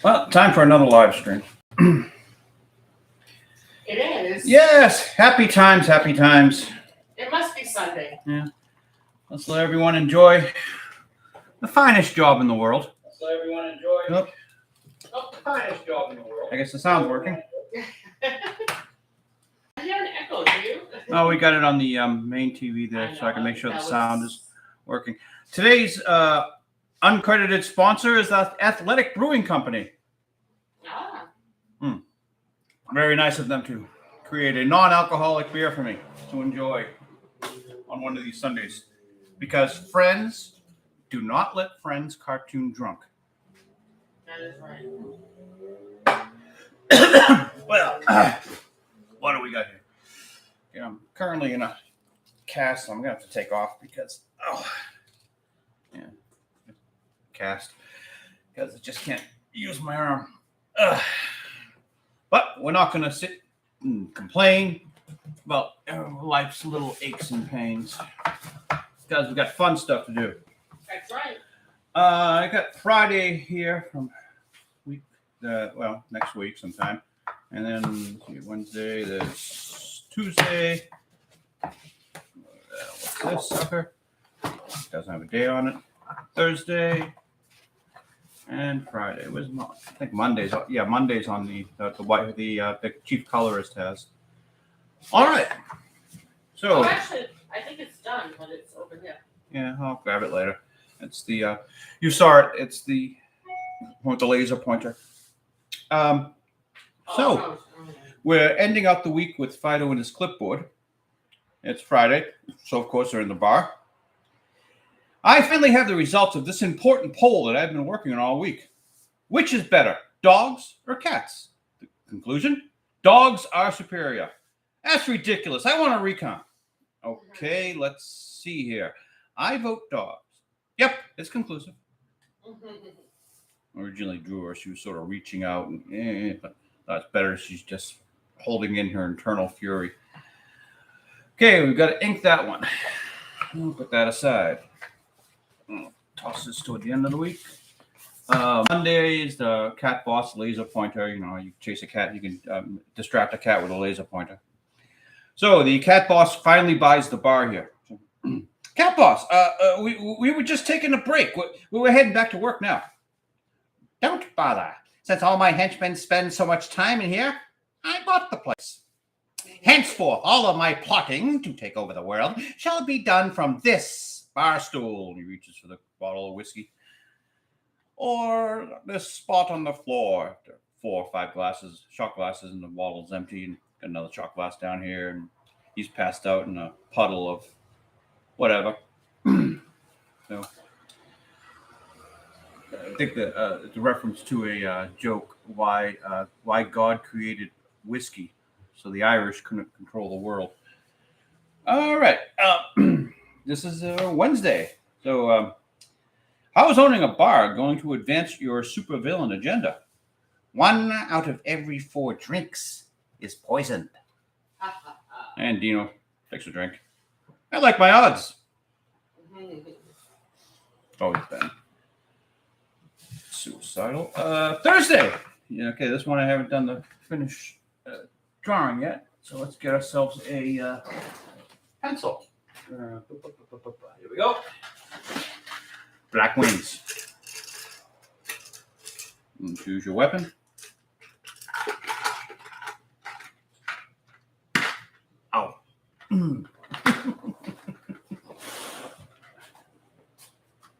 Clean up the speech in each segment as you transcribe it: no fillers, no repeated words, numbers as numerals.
Well, time for another live stream. It is. Yes, happy times, happy times. It must be Sunday. Yeah. Let's let everyone enjoy the finest job in the world. Let's let everyone enjoy Yep. the finest job in the world. I guess the sound's working. I hear an echo, do you? Oh, we got it on the main TV there, so I can make sure the sound is working. Today's uncredited sponsor is the Athletic Brewing Company. Ah. Very nice of them to create a non-alcoholic beer for me to enjoy on one of these Sundays. Because friends do not let friends cartoon drunk. That is right. Well, what do we got here? You know, I'm currently in a cast, so I'm going to have to take off because, cast. Because I just can't use my arm. But we're not going to sit and complain about life's little aches and pains. Because we've got fun stuff to do. That's right. I got Friday here from next week sometime. And then Wednesday, there's Tuesday. What's this sucker? Doesn't have a day on it. Thursday. And Friday. I think Monday's. Yeah, Monday's on the chief colorist has. All right. So. Oh, actually, I think it's done, but it's over here. Yeah, I'll grab it later. It's the you saw it. It's the with the laser pointer. We're ending out the week with Phydeaux and his clipboard. It's Friday, so of course they're in the bar. I finally have the results of this important poll that I've been working on all week. Which is better, dogs or cats? The conclusion? Dogs are superior. That's ridiculous. I want a recount. Okay, let's see here. I vote dogs. Yep, it's conclusive. Originally drew her, she was sort of reaching out, but that's better. She's just holding in her internal fury. Okay, we've got to ink that one. We'll put that aside. I'll toss this toward the end of the week. Monday is the cat boss laser pointer. You know, you chase a cat, you can distract a cat with a laser pointer. So the cat boss finally buys the bar here. Cat boss, we were just taking a break. We were heading back to work now. Don't bother. Since all my henchmen spend so much time in here, I bought the place. Henceforth, all of my plotting to take over the world shall be done from this bar stool. He reaches for the bottle of whiskey. Or this spot on the floor. After 4 or 5 shot glasses, and the bottle's empty, and got another shot glass down here, and he's passed out in a puddle of whatever. So I think that it's a reference to a joke why God created whiskey, so the Irish couldn't control the world. All right, this is Wednesday. So how is owning a bar going to advance your supervillain agenda? 1 out of every 4 drinks is poisoned. And Dino takes a drink. I like my odds. Always been suicidal. Thursday. Yeah, okay, this one I haven't done the finish drawing yet. So let's get ourselves a pencil. Here we go. Black wings. And choose your weapon. Ow.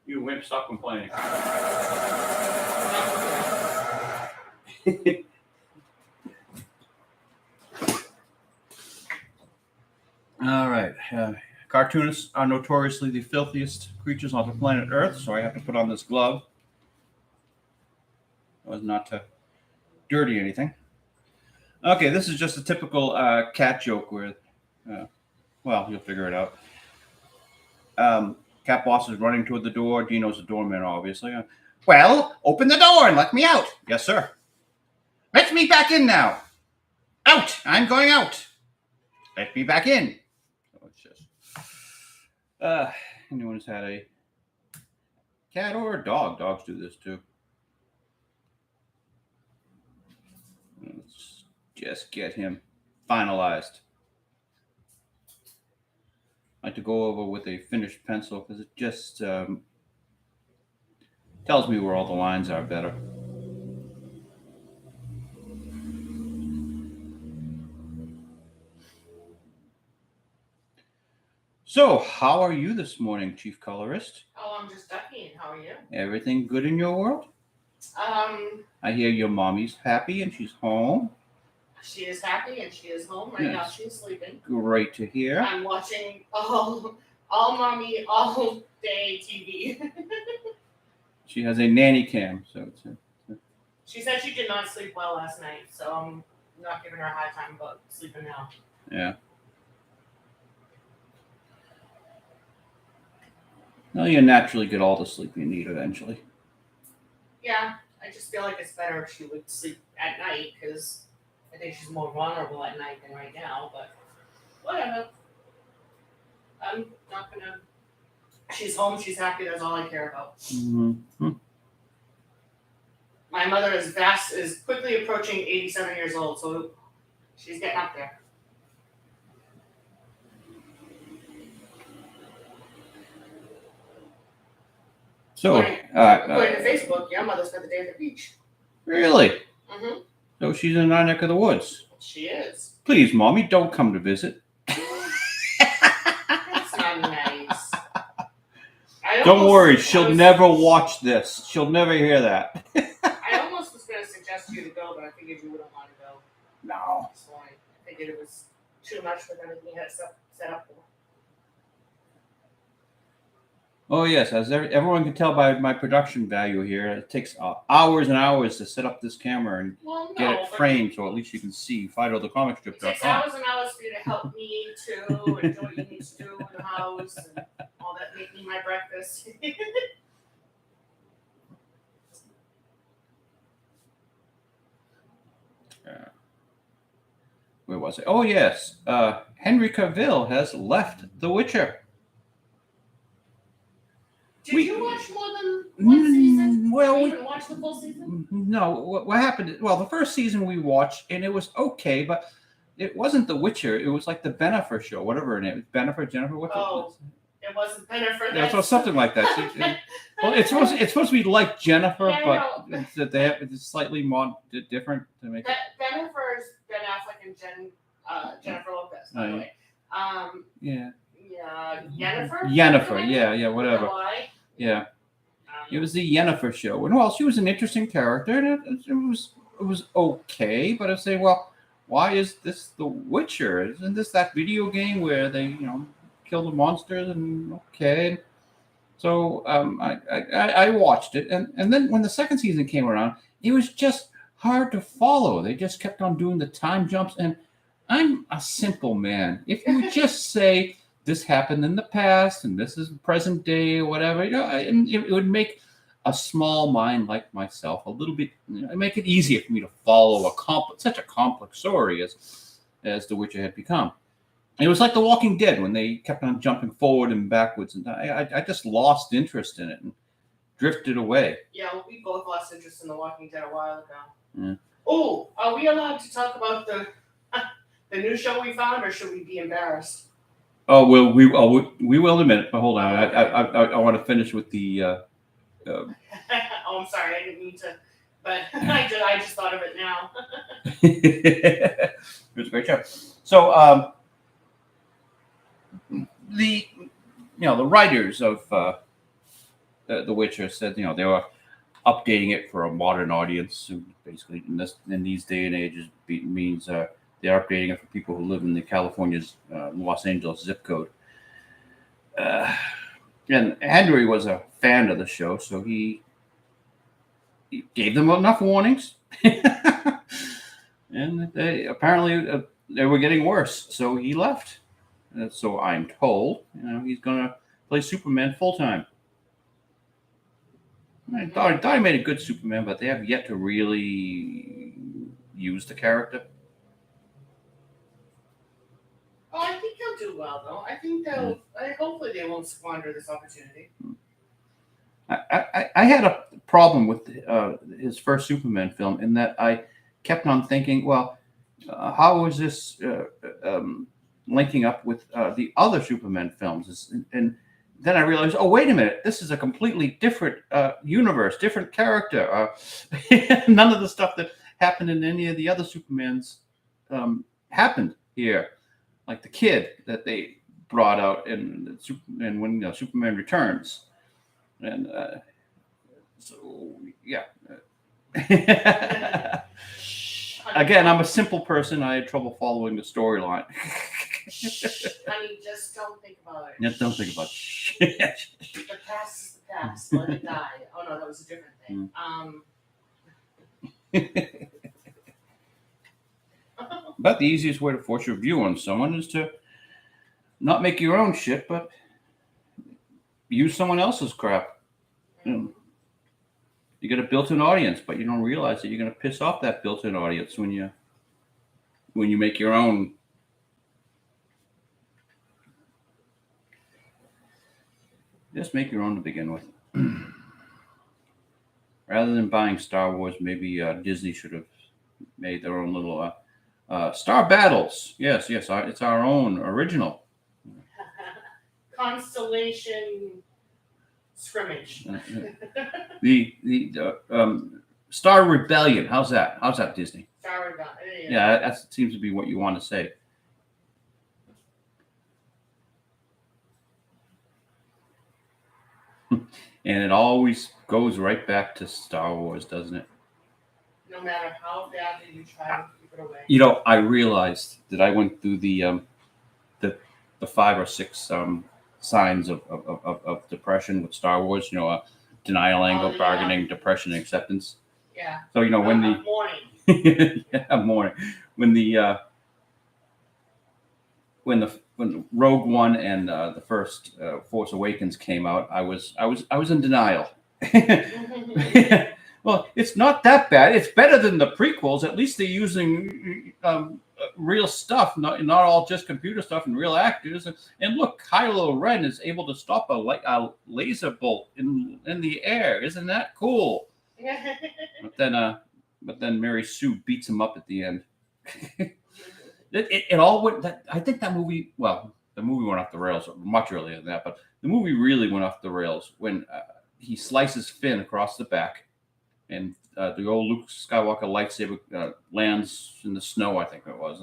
You wimp, stop complaining. All right. Cartoonists are notoriously the filthiest creatures on the planet Earth, so I have to put on this glove. It was not to dirty anything. Okay, this is just a typical cat joke where, you'll figure it out. Cat boss is running toward the door. Dino's the doorman, obviously. Well, open the door and let me out. Yes, sir. Let me back in now. Out. I'm going out. Let me back in. So it's just anyone who's had a cat or a dog. Dogs do this too. Let's just get him finalized. I like to go over with a finished pencil because it just tells me where all the lines are better. So, how are you this morning, Chief Colorist? Oh, I'm just ducking. How are you? Everything good in your world? I hear your mommy's happy and she's home. She is happy and she is home right now. Yes. She's sleeping. Great to hear. I'm watching all mommy all day TV. She has a nanny cam, so it's She said she did not sleep well last night, so I'm not giving her a hard time about sleeping now. yeah. Well, you naturally get all the sleep you need eventually. Yeah, I just feel like it's better if she would sleep at night because I think she's more vulnerable at night than right now. But whatever. I'm not gonna. She's home. She's happy. That's all I care about. Mm-hmm. My mother is quickly approaching 87 years old, so she's getting up there. So, According to Facebook, your mother spent the day at the beach. really? Mm-hmm. So she's in our neck of the woods. She is. Please, Mommy, don't come to visit. That's not nice. Don't worry, she'll never watch this. She'll never hear that. I almost was going to suggest you to go, but I figured you wouldn't want to go. No. So I figured it was too much with everything you had set up for. Oh, yes. As everyone can tell by my production value here, it takes hours and hours to set up this camera and get it framed so at least you can see It takes hours and hours for you to help me too and do what you need to do in the house and all that, make me my breakfast. Where was it? Oh, yes. Henry Cavill has left The Witcher. Did you watch more than one season? Well, Did you even watch the full season? No. What happened? Well, the first season we watched, and it was okay, but it wasn't The Witcher. It was like the Bennifer show, whatever her name is. Jennifer. What? Oh, it wasn't Bennifer. Yeah, so something like that. Well, it's supposed to be like Jennifer, Yeah, but they have it's slightly more different to make. Bennifer's Ben Affleck and Jennifer Lopez, by the way. Yeah. Yeah, Yennefer. Yennefer, yeah, whatever. Why? Yeah. It was the Yennefer show, and well, she was an interesting character, and it was okay. But I say, well, why is this The Witcher? Isn't this that video game where they kill the monsters? And okay, so I watched it, and then when the second season came around, it was just hard to follow. They just kept on doing the time jumps, and I'm a simple man. If you would just say this happened in the past and this is the present day or whatever, it would make a small mind like myself a little bit, make it easier for me to follow such a complex story as The Witcher had become. It was like The Walking Dead when they kept on jumping forward and backwards, and I just lost interest in it and drifted away. Yeah, well, we both lost interest in The Walking Dead a while ago. Yeah. Oh, are we allowed to talk about the new show we found, or should we be embarrassed? Oh, well, we will in a minute, but hold on. I want to finish with the. Oh, I'm sorry, I didn't mean to, but I just thought of it now. It was a great show. So, the writers of The Witcher said they were updating it for a modern audience. So basically, in these day and ages, means they're updating it for people who live in the California's Los Angeles zip code. And Henry was a fan of the show, so he gave them enough warnings. And they apparently they were getting worse, so he left. So I'm told, he's going to play Superman full time. I thought he made a good Superman, but they have yet to really use the character. Oh, I think he'll do well, though. I think hopefully they won't squander this opportunity. I had a problem with his first Superman film in that I kept on thinking, well, how is this linking up with the other Superman films? And then I realized, oh, wait a minute, this is a completely different universe, different character. None of the stuff that happened in any of the other Supermans happened here. Like the kid that they brought out in when Superman Returns. And so, yeah. Again, I'm a simple person. I had trouble following the storyline. Honey, just don't think about it. Just don't think about it. The past is the past. Let it die. Oh no, that was a different thing. But the easiest way to force your view on someone is to not make your own shit, but use someone else's crap. You get a built-in audience, but you don't realize that you're going to piss off that built-in audience when you make your own. Just make your own to begin with. Rather than buying Star Wars, maybe Disney should have made their own little Star Battles. Yes, it's our own original. Constellation scrimmage. The Star Rebellion. How's that? How's that, Disney? Star Rebellion. Yeah, that seems to be what you want to say. And it always goes right back to Star Wars, doesn't it? No matter how badly you try to keep it away. You know, I realized that I went through the 5 or 6 signs of depression with Star Wars. You know, denial, anger, bargaining, depression, and acceptance. Yeah. So you know when the morning. when Rogue One and the first Force Awakens came out, I was in denial. Well, it's not that bad. It's better than the prequels. At least they're using real stuff, not all just computer stuff and real actors. And look, Kylo Ren is able to stop a laser bolt in the air. Isn't that cool? But then Mary Sue beats him up at the end. It all went. I think that movie. Well, the movie went off the rails much earlier than that, but the movie really went off the rails when he slices Finn across the back, and the old Luke Skywalker lightsaber lands in the snow, I think it was,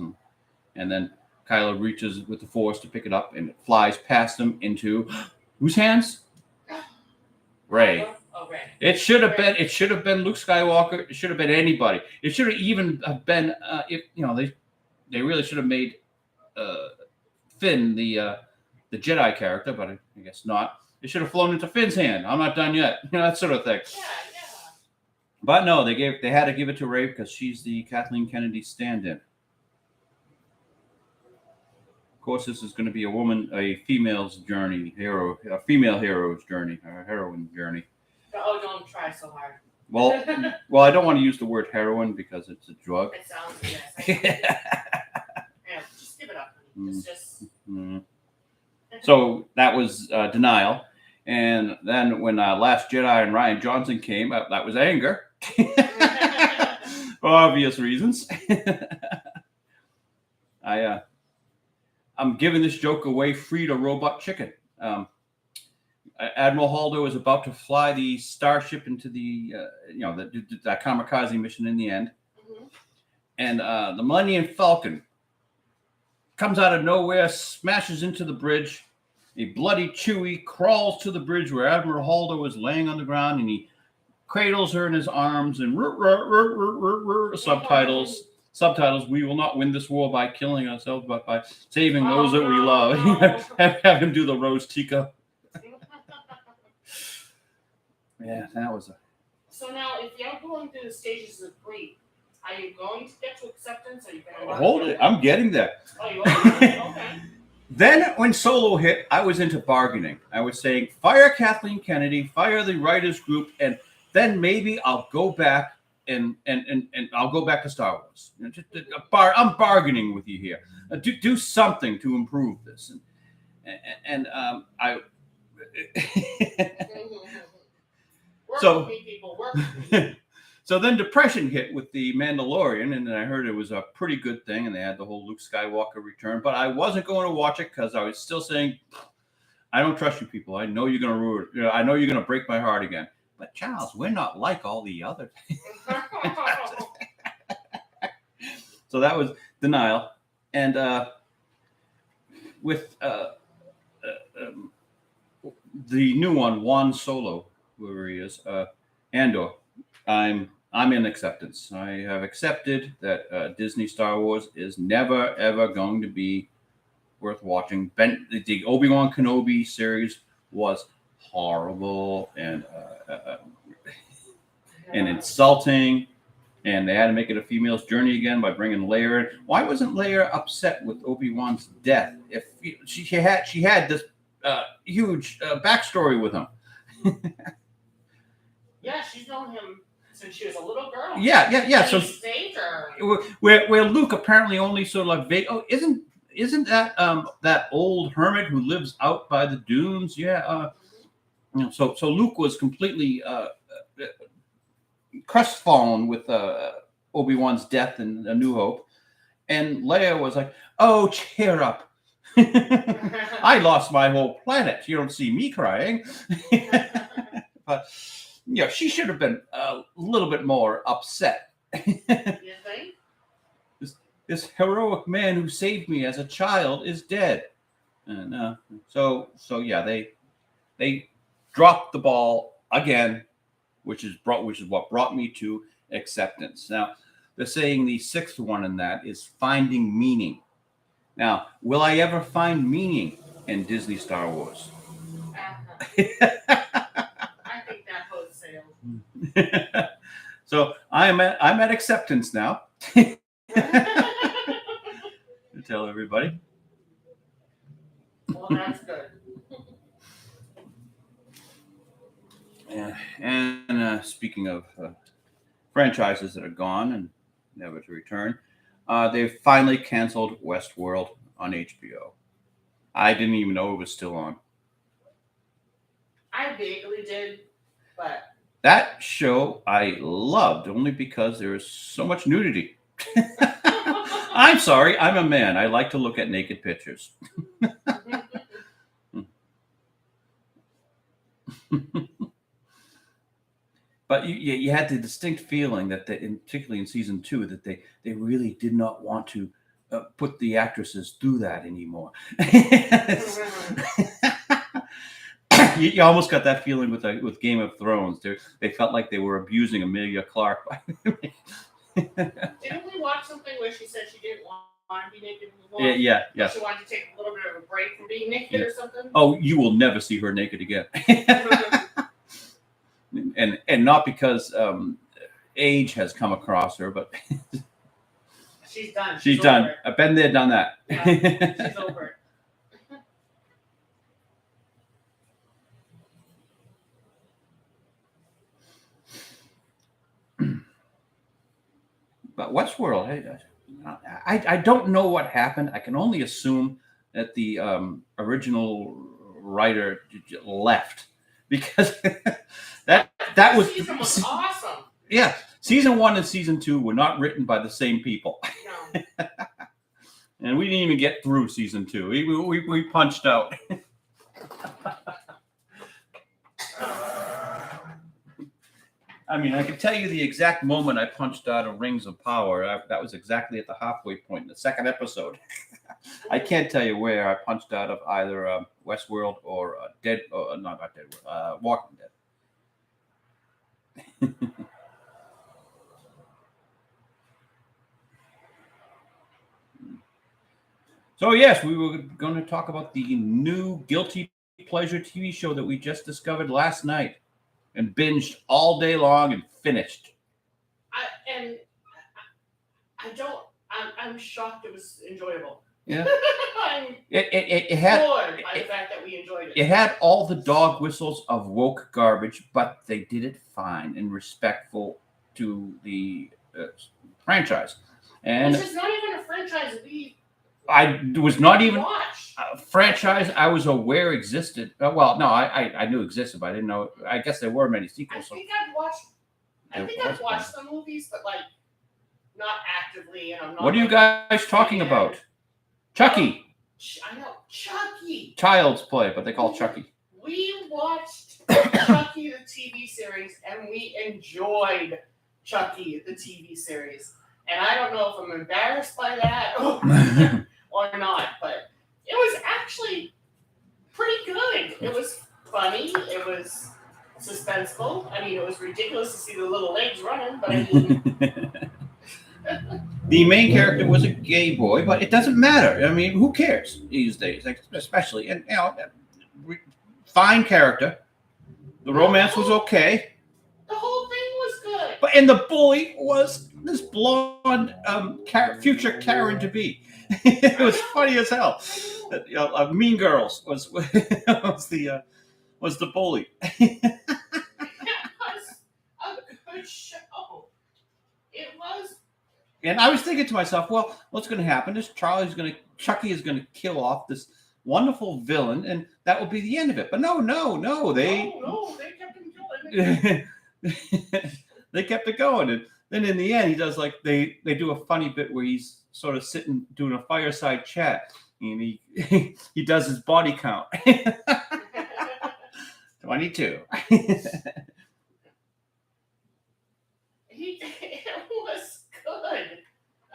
and then Kylo reaches with the Force to pick it up, and it flies past him into whose hands? Rey. Oh, Rey. It should have been. It should have been Luke Skywalker. It should have been anybody. It should have even been. They really should have made Finn the Jedi character, but I guess not. It should have flown into Finn's hand. I'm not done yet. That sort of thing. Yeah. But no, they had to give it to Rey because she's the Kathleen Kennedy stand-in. Of course, this is going to be a female's journey, a female hero's journey, a heroine journey. Oh, don't try so hard. Well, I don't want to use the word heroin because it's a drug. It sounds Yeah, just give it up. It's just. So that was denial, and then when Last Jedi and Rian Johnson came, that was anger, for obvious reasons. I'm giving this joke away free to Robot Chicken. Admiral Holdo is about to fly the starship into the kamikaze mission in the end, and the Millennium Falcon comes out of nowhere, smashes into the bridge. A bloody Chewie crawls to the bridge where Admiral Holdo is laying on the ground, and he cradles her in his arms. And subtitles: "We will not win this war by killing ourselves, but by saving those that we love." Have him do the Rose Tico. Yeah, that was a. So now, if you're going through the stages of grief, are you going to get to acceptance? Are you going to hold it? I'm getting there. Oh, you are? Okay. Then, when Solo hit, I was into bargaining. I was saying, fire Kathleen Kennedy, fire the writers group, and then maybe I'll go back and I'll go back to Star Wars. I'm bargaining with you here. Do something to improve this. And I. Work with me, people. Work with me. So then depression hit with the Mandalorian, and then I heard it was a pretty good thing, and they had the whole Luke Skywalker return. But I wasn't going to watch it because I was still saying, I don't trust you people. I know you're going to ruin it. I know you're going to break my heart again. But Charles, we're not like all the others. So that was denial. And with the new one, Juan Solo, whoever he is, Andor, I'm in acceptance. I have accepted that Disney Star Wars is never ever going to be worth watching. The Obi-Wan Kenobi series was horrible and insulting, and they had to make it a female's journey again by bringing Leia in. Why wasn't Leia upset with Obi-Wan's death? If she had this huge backstory with him. Yeah, she's known him since she was a little girl. Yeah. So he saved her. Where Luke apparently only sort of like isn't that that old hermit who lives out by the dunes? Yeah. So Luke was completely crestfallen with Obi-Wan's death in A New Hope, and Leia was like, "Oh, cheer up! I lost my whole planet. You don't see me crying." But she should have been a little bit more upset. You think? This heroic man who saved me as a child is dead, and so yeah, they dropped the ball again, which is what brought me to acceptance. Now, they're saying the sixth one in that is finding meaning. Now, will I ever find meaning in Disney Star Wars? I think that boat sailed. So I'm at acceptance now. To tell everybody. Well, that's good. And speaking of franchises that are gone and never to return, they've finally canceled Westworld on HBO. I didn't even know it was still on. I vaguely did, but that show I loved only because there is so much nudity. I'm sorry, I'm a man. I like to look at naked pictures. But you had the distinct feeling that, particularly in season 2, that they really did not want to put the actresses through that anymore. You almost got that feeling with Game of Thrones. They felt like they were abusing Emilia Clarke. Didn't we watch something where she said she didn't want to be naked anymore? Yeah. She wanted to take a little bit of a break from being naked or something? Oh, you will never see her naked again. And not because age has come across her, but she's done. She's done. I've been there, done that. Yeah, she's over it. But Westworld, I don't know what happened. I can only assume that the original writer left, because that was season was awesome. Yeah, season 1 and season 2 were not written by the same people. No. And we didn't even get through season 2. We punched out. I mean, I can tell you the exact moment I punched out of Rings of Power. That was exactly at the halfway point in the second episode. I can't tell you where I punched out of either Westworld or Walking Dead. So yes, we were going to talk about the new Guilty Pleasure TV show that we just discovered last night and binged all day long and finished. I'm shocked it was enjoyable. Yeah. I'm It had floored by the fact that we enjoyed it. It had all the dog whistles of woke garbage, but they did it fine and respectful to the franchise. And this is not even a franchise I was not even watch. a franchise I was aware existed. Well, no, I knew existed, but I didn't know. I guess there were many I sequels. think I've watched I think I've watched the movies, but like not actively, and I'm not. What are you guys talking about? Chucky. I know Chucky. Child's Play, but they call it Chucky. We watched Chucky the TV series, and we enjoyed Chucky the TV series. And I don't know if I'm embarrassed by that or not, but it was actually pretty good. It was funny. It was suspenseful. I mean, it was ridiculous to see the little legs running, but I mean... The main character was a gay boy, but it doesn't matter. I mean, who cares these days? Like, especially, and fine character. The romance was okay. The whole thing was good. And the bully was this blonde future Karen to be. It was funny as hell. Mean Girls was was the bully. It was a good show. It was. And I was thinking to myself, well, what's going to happen is Chucky is going to kill off this wonderful villain, and that will be the end of it. But no, they kept him going. They kept it going, and then in the end, he does like they do a funny bit where he's sort of sitting doing a fireside chat, and he does his body count. 22. It was good.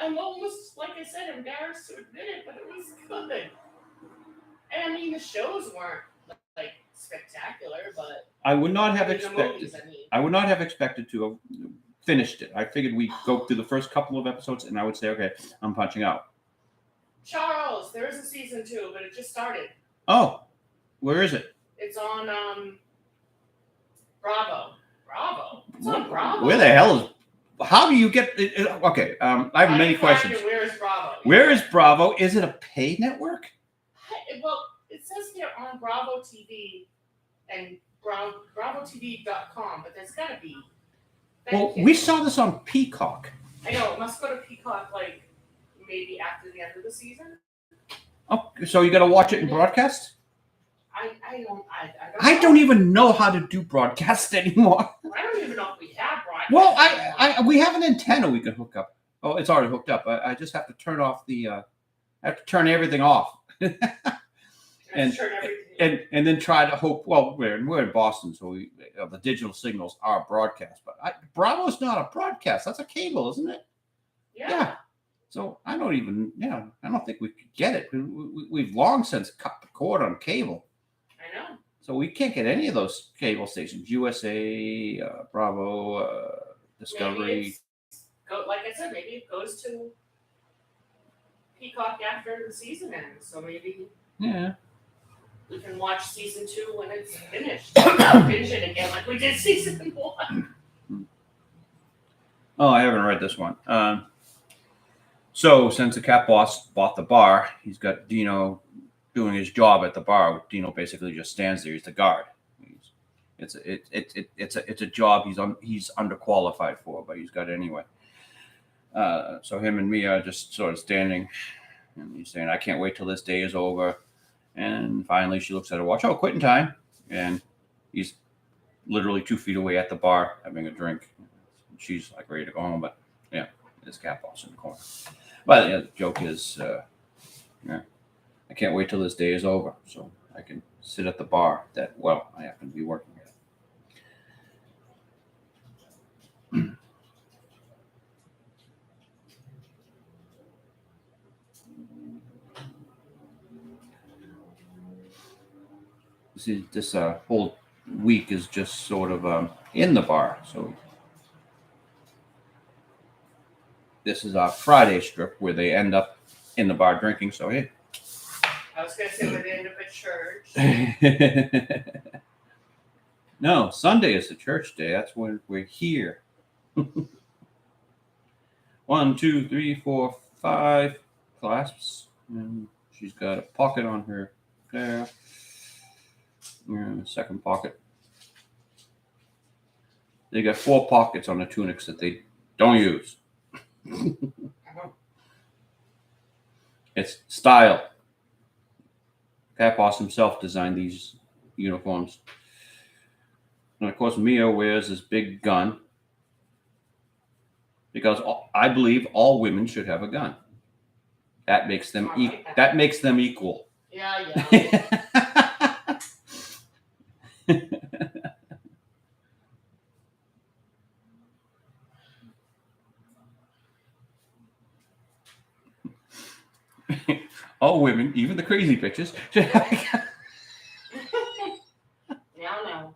I'm almost, like I said, embarrassed to admit it, but it was good. And I mean, the shows weren't like spectacular, but I would not have expected. Movies, I would not have expected to have finished it. I figured we'd go through the first couple of episodes, and I would say, okay, I'm punching out. Charles, there is a season 2, but it just started. Oh, where is it? It's on Bravo. It's on Bravo. Where the hell is? How do you get? Okay, I have many questions. Where is Bravo? Where is Bravo? Is it a pay network? Well, it says here on Bravo TV and BravoTV.com, but there's got to be. We saw this on Peacock. I know, it must go to Peacock like maybe after the end of the season. Oh, so you got to watch it in broadcast? I don't even know how to do broadcast anymore. I don't even know if we have broadcast. Well, we have an antenna we can hook up. Oh, it's already hooked up. I just have to turn off I have to turn everything off. and then try to hope. Well, we're in Boston, so the digital signals are broadcast, but Bravo's not a broadcast. That's a cable, isn't it? Yeah. So I don't even. I don't think we could get it. We've long since cut the cord on cable. I know. So we can't get any of those cable stations. USA, Bravo, Discovery. Like I said, maybe it goes to Peacock after the season ends. So maybe. Yeah. We can watch season 2 when it's finished. Finish it again like we did season 1. Oh, I haven't read this one. So since the cat boss bought the bar, he's got Dino doing his job at the bar. Dino basically just stands there. He's the guard. It's a job he's underqualified for, but he's got it anyway. So him and Mia are just sort of standing, and he's saying, "I can't wait till this day is over." And finally, she looks at her watch. Oh, quitting time. And he's literally 2 feet away at the bar having a drink. She's like ready to go home, but yeah, there's cat boss in the corner. But the joke is, I can't wait till this day is over so I can sit at the bar that, I happen to be working at. See, this whole week is just sort of in the bar. So this is our Friday strip where they end up in the bar drinking. So hey. I was going to say where they end up at church. No, Sunday is the church day. That's when we're here. 1, 2, 3, 4, 5 clasps. And she's got a pocket on her there. Second pocket. They got 4 pockets on the tunics that they don't use. It's style. Cat Boss himself designed these uniforms. And of course, Mia wears this big gun. because I believe all women should have a gun. That makes them that makes them equal. Yeah. All women, even the crazy bitches, should have a gun. No.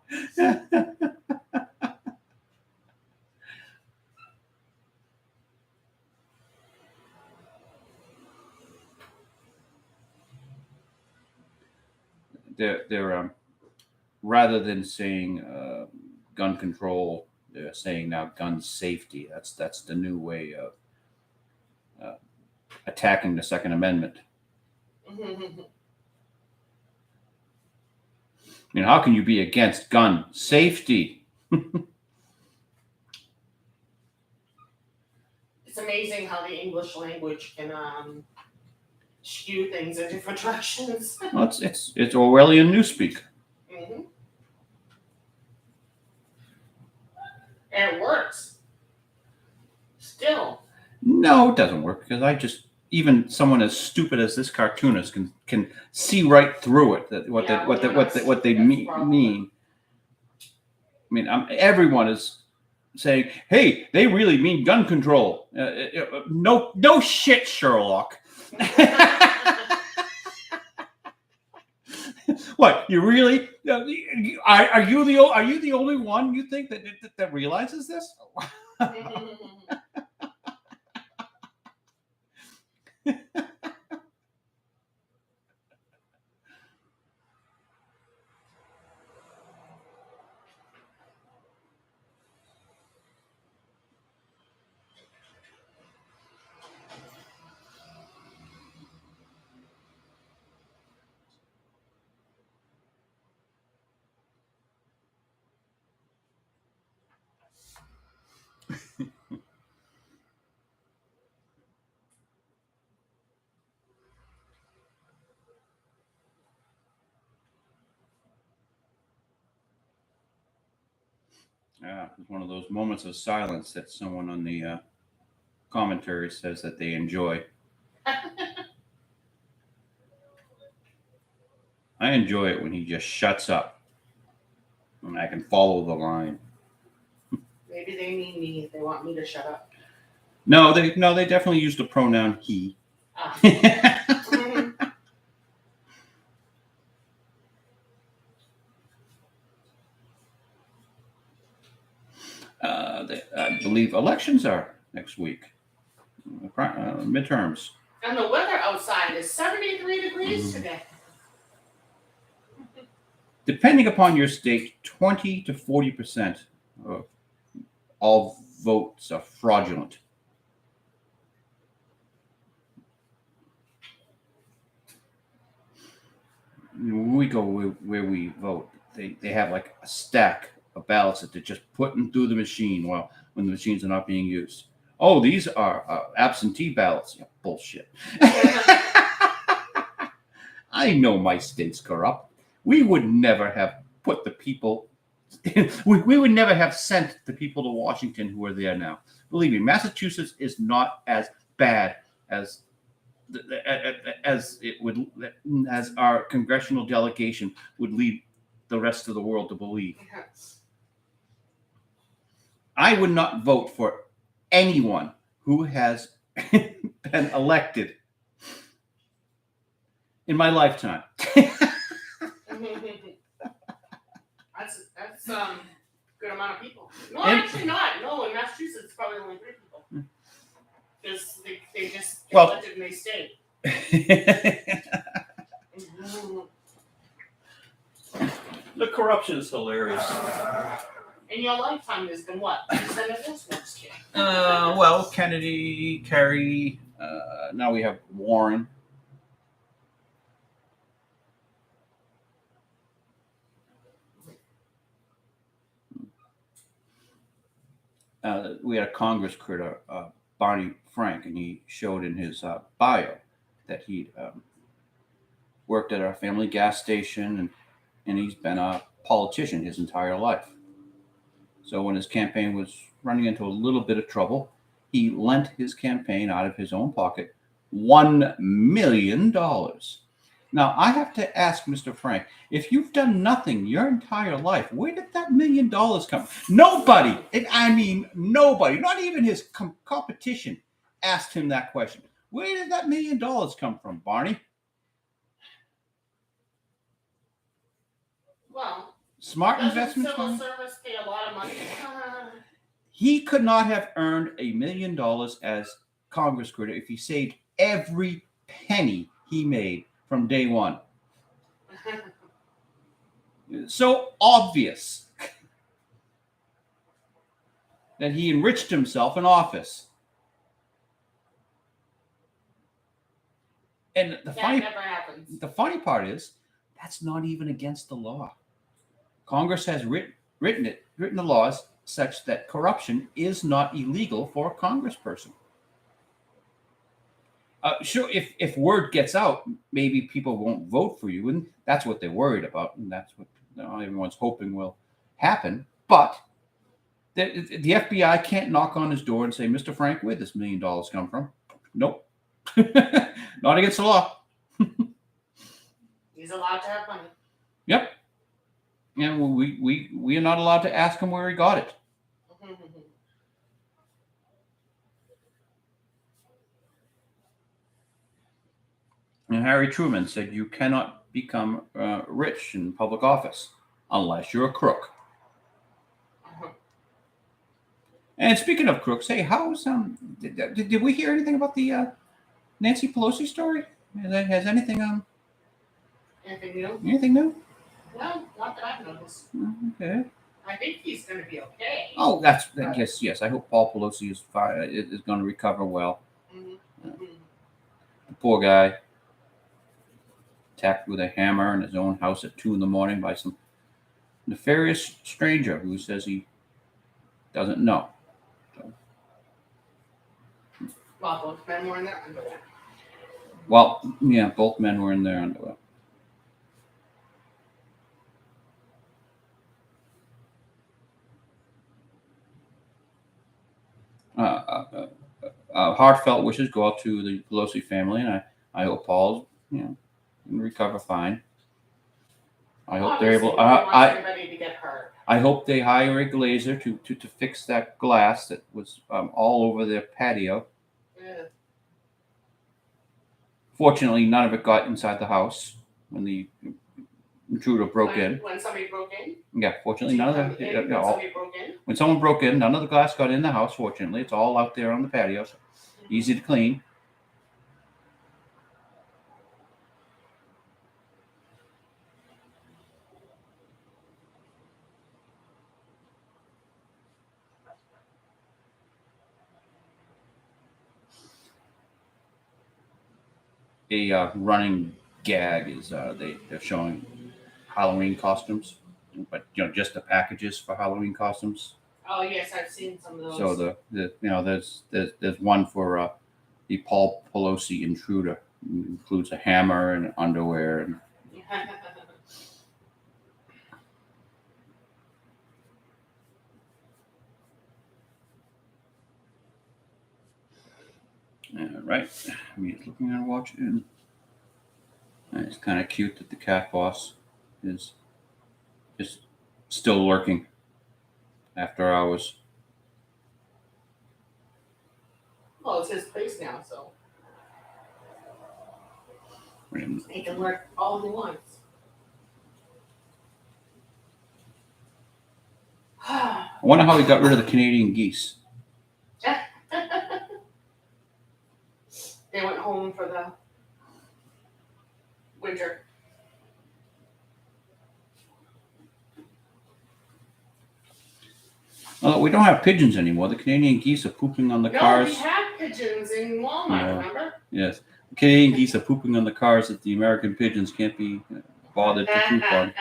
They're rather than saying gun control, they're saying now gun safety. That's the new way of attacking the Second Amendment. How can you be against gun safety? It's amazing how the English language can skew things in different directions. Well, it's Orwellian newspeak. Mm-hmm. And it works. Still. No, it doesn't work because even someone as stupid as this cartoonist can see right through it. What they mean. I mean, everyone is saying, "Hey, they really mean gun control." No shit, Sherlock. What, you really? Are you the only one you think that realizes this? Yeah, it's one of those moments of silence that someone on the commentary says that they enjoy. I enjoy it when he just shuts up and I can follow the line. Maybe they mean me. They want me to shut up. No, they definitely use the pronoun he. I believe elections are next week. Midterms. And the weather outside is 73 degrees today. Depending upon your state, 20 to 40% of all votes are fraudulent. When we go where we vote, they have like a stack of ballots that they're just putting through the machine when the machines are not being used. Oh, these are absentee ballots. Yeah, bullshit. I know my state's corrupt. We would never have put the people. we would never have sent the people to Washington who are there now. Believe me, Massachusetts is not as bad as our congressional delegation would lead the rest of the world to believe. I would not vote for anyone who has been elected in my lifetime. That's good amount of people. No, actually not. No, in Massachusetts, it's probably only 3 people. Because they just get elected and they stay. The corruption is hilarious. In your lifetime, there's been what? 2 senators next year? Well, Kennedy, Kerry, now we have Warren. We had a Congress critter, Barney Frank, and he showed in his bio that he worked at our family gas station, and he's been a politician his entire life. So when his campaign was running into a little bit of trouble, he lent his campaign out of his own pocket $1 million. Now, I have to ask Mr. Frank, if you've done nothing your entire life, where did that $1 million come from? Nobody, nobody, not even his competition asked him that question. Where did that $1 million come from, Barney? Well, Smart doesn't investment. civil service pay a lot of money? He could not have earned $1 million as Congress critter if he saved every penny he made from day one. So obvious that he enriched himself in office. And That never happens. the funny part is that's not even against the law. Congress has written the laws such that corruption is not illegal for a congressperson. Sure, if word gets out, maybe people won't vote for you, and that's what they're worried about, and that's what everyone's hoping will happen. But the FBI can't knock on his door and say, "Mr. Frank, where'd this $1 million come from?" Nope, not against the law. He's allowed to have money. Yep, and we are not allowed to ask him where he got it. And Harry Truman said, "You cannot become rich in public office unless you're a crook." And speaking of crooks, hey, how's did we hear anything about the Nancy Pelosi story? Has anything Anything new? anything new? No, not that I've noticed. Okay. I think he's going to be okay. Oh, yes. I hope Paul Pelosi is going to recover well. Mm-hmm. The poor guy attacked with a hammer in his own house at 2 a.m. by some nefarious stranger who says he doesn't know. Well, both men were in their underwear. Well, yeah, both men were in their underwear. Heartfelt wishes go out to the Pelosi family, and I hope Paul's can recover fine. I hope they're able. Everybody to get hurt. I hope they hire a glazer to fix that glass that was all over their patio. Yeah. Fortunately, none of it got inside the house when the intruder broke in. When somebody broke in? Yeah, fortunately, none of them. Somebody broke in? When someone broke in, none of the glass got in the house, fortunately. It's all out there on the patio, so easy to clean. A running gag is they're showing Halloween costumes, but just the packages for Halloween costumes. Oh yes, I've seen some of those. So there's one for the Paul Pelosi intruder. It includes a hammer and underwear and. Right, he's looking at a watch, and it's kind of cute that the cat boss is just still lurking after hours. Well, it's his place now, so he can work all he wants. I wonder how he got rid of the Canadian geese. They went home for the winter. Well, we don't have pigeons anymore. The Canadian geese are pooping on the cars. No, we had pigeons in Walmart, remember? Yes. The Canadian geese are pooping on the cars that the American pigeons can't be bothered to poop on.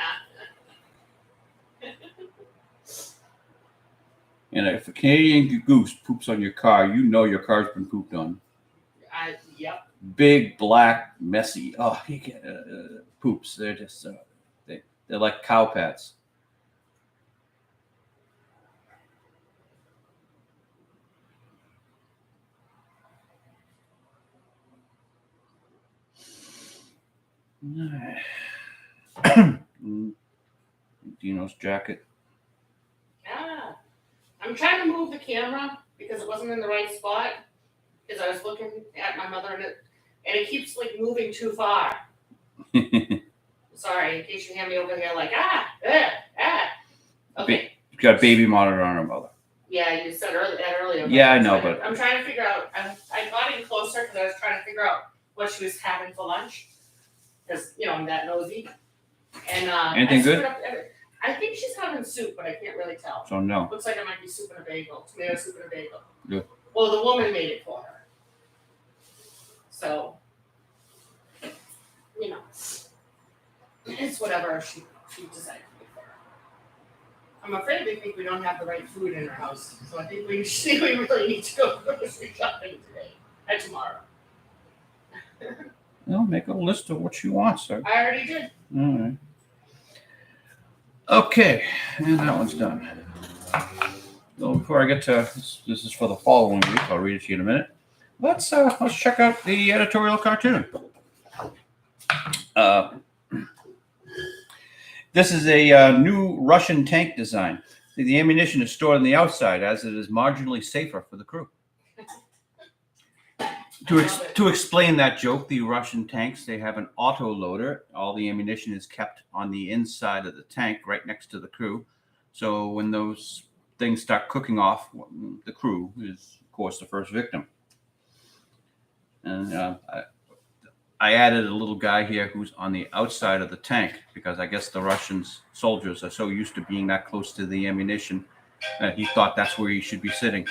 And if a Canadian goose poops on your car, you know your car's been pooped on. Yep. Big, black, messy. Oh, you get poops. They're just they're like cow pats. Dino's jacket. Yeah. I'm trying to move the camera because it wasn't in the right spot. Because I was looking at my mother and it keeps like moving too far. Sorry, in case you hear me over here like Okay. You've got a baby monitor on her mother. Yeah, you said earlier. Yeah, I know, but I'm trying to figure out. I got in closer because I was trying to figure out what she was having for lunch. Because I'm that nosy. And anything good? I think she's having soup, but I can't really tell. So no. Looks like it might be soup and a bagel, tomato soup and a bagel. Good. Well, the woman made it for her. So, it's whatever she decided to make for her. I'm afraid they think we don't have the right food in our house, so I think we really need to go grocery shopping today and tomorrow. Well, make a list of what she wants. Sir. I already did. All right. Okay, and that one's done. So before I get to this is for the following week. I'll read it to you in a minute. Let's check out the editorial cartoon. This is a new Russian tank design. The ammunition is stored on the outside, as it is marginally safer for the crew. To explain that joke, the Russian tanks, they have an auto loader. All the ammunition is kept on the inside of the tank, right next to the crew. So when those things start cooking off, the crew is, of course, the first victim. And I added a little guy here who's on the outside of the tank because I guess the Russian soldiers are so used to being that close to the ammunition that he thought that's where he should be sitting.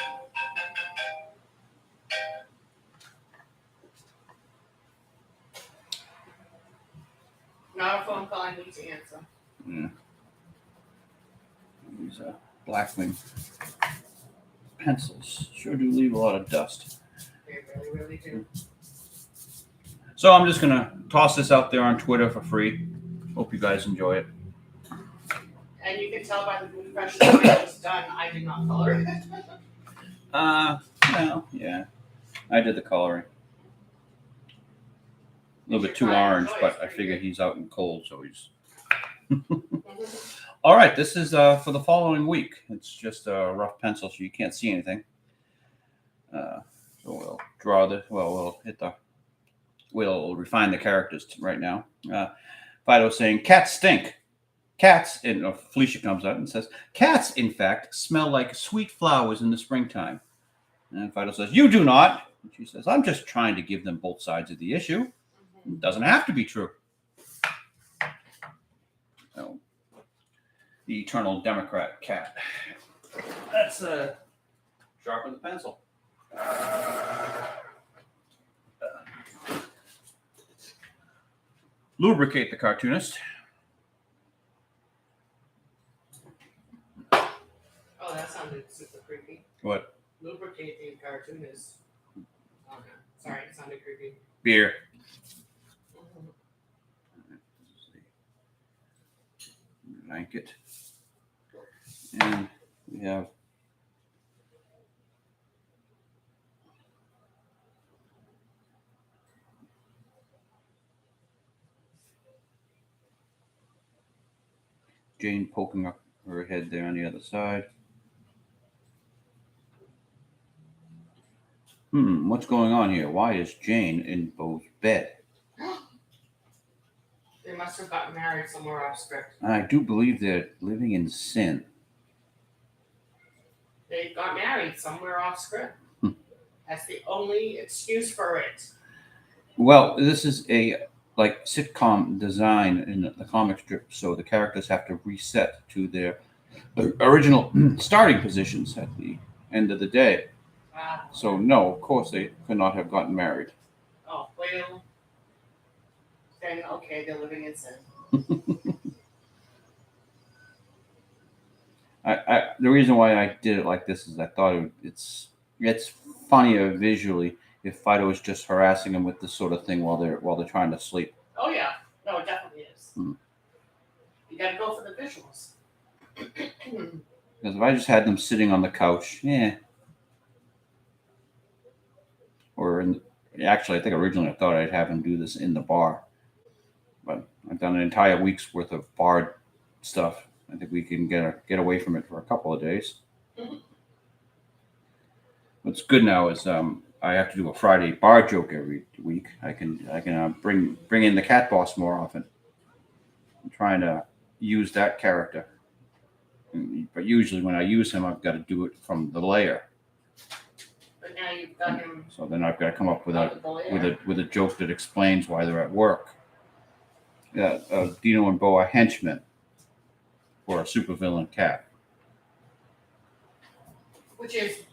Not a phone call I need to answer. Yeah. These Blackwing pencils sure do leave a lot of dust. They really, really do. So I'm just going to toss this out there on Twitter for free. Hope you guys enjoy it. And you can tell by the impression that I was done, I did not color it. Well, yeah. I did the coloring. A little bit too orange, but I figure he's out in cold, so he's... All right, this is for the following week. It's just a rough pencil, so you can't see anything. So we'll draw the... Well, we'll refine the characters right now. Phydeaux saying, cats stink. Cats, and Felicia comes out and says, cats, in fact, smell like sweet flowers in the springtime. And Phydeaux says, you do not. And she says, I'm just trying to give them both sides of the issue. It doesn't have to be true. So, the eternal Democrat cat. That's sharpen the pencil. Lubricate the cartoonist. Oh, that sounded super creepy. What? Lubricate the cartoonist. Oh, no. Sorry, it sounded creepy. Beer. Blanket. And we have Jane poking up her head there on the other side. What's going on here? Why is Jane in Beau's bed? They must have gotten married somewhere off script. I do believe they're living in sin. They got married somewhere off script. That's the only excuse for it. Well, this is a sitcom design in the comic strip, so the characters have to reset to their original starting positions at the end of the day. Wow. So no, of course they could not have gotten married. Oh, well, then okay, they're living in sin. The reason why I did it like this is I thought it's funnier visually if Phydeaux is just harassing them with this sort of thing while they're trying to sleep. Oh yeah, no, it definitely is. You gotta go for the visuals. Because if I just had them sitting on the couch, or actually, I think originally I thought I'd have him do this in the bar, I've done an entire week's worth of bard stuff. I think we can get away from it for a couple of days. Mhm. What's good now is I have to do a Friday bar joke every week. I can bring in the cat boss more often. I'm trying to use that character, but usually when I use him, I've got to do it from the layer. But now you've got him So then I've got to come up with out of the layer. with a joke that explains why they're at work. Yeah, Dino and Bo are henchmen for a supervillain cat. Which is,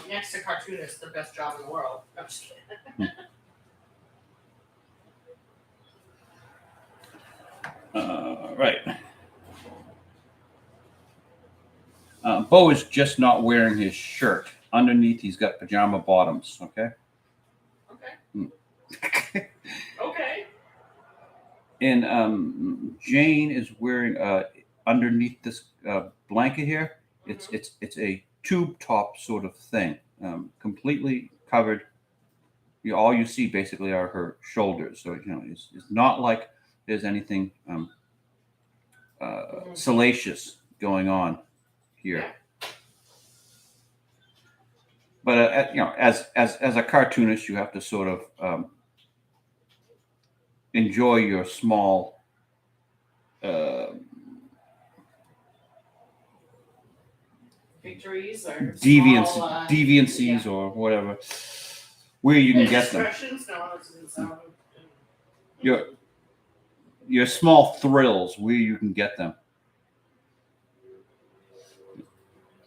next to cartoonist, the best job in the world. I'm just kidding. Right. Bo is just not wearing his shirt. Underneath, he's got pajama bottoms. Okay. Okay. Okay. And Jane is wearing underneath this blanket here. It's a tube top sort of thing, completely covered. All you see basically are her shoulders. So it's not like there's anything salacious going on here. Yeah. But as a cartoonist, you have to sort of enjoy your small Victories or deviancies or whatever, where you can get them. Expressions? No, that doesn't sound. Your small thrills, where you can get them.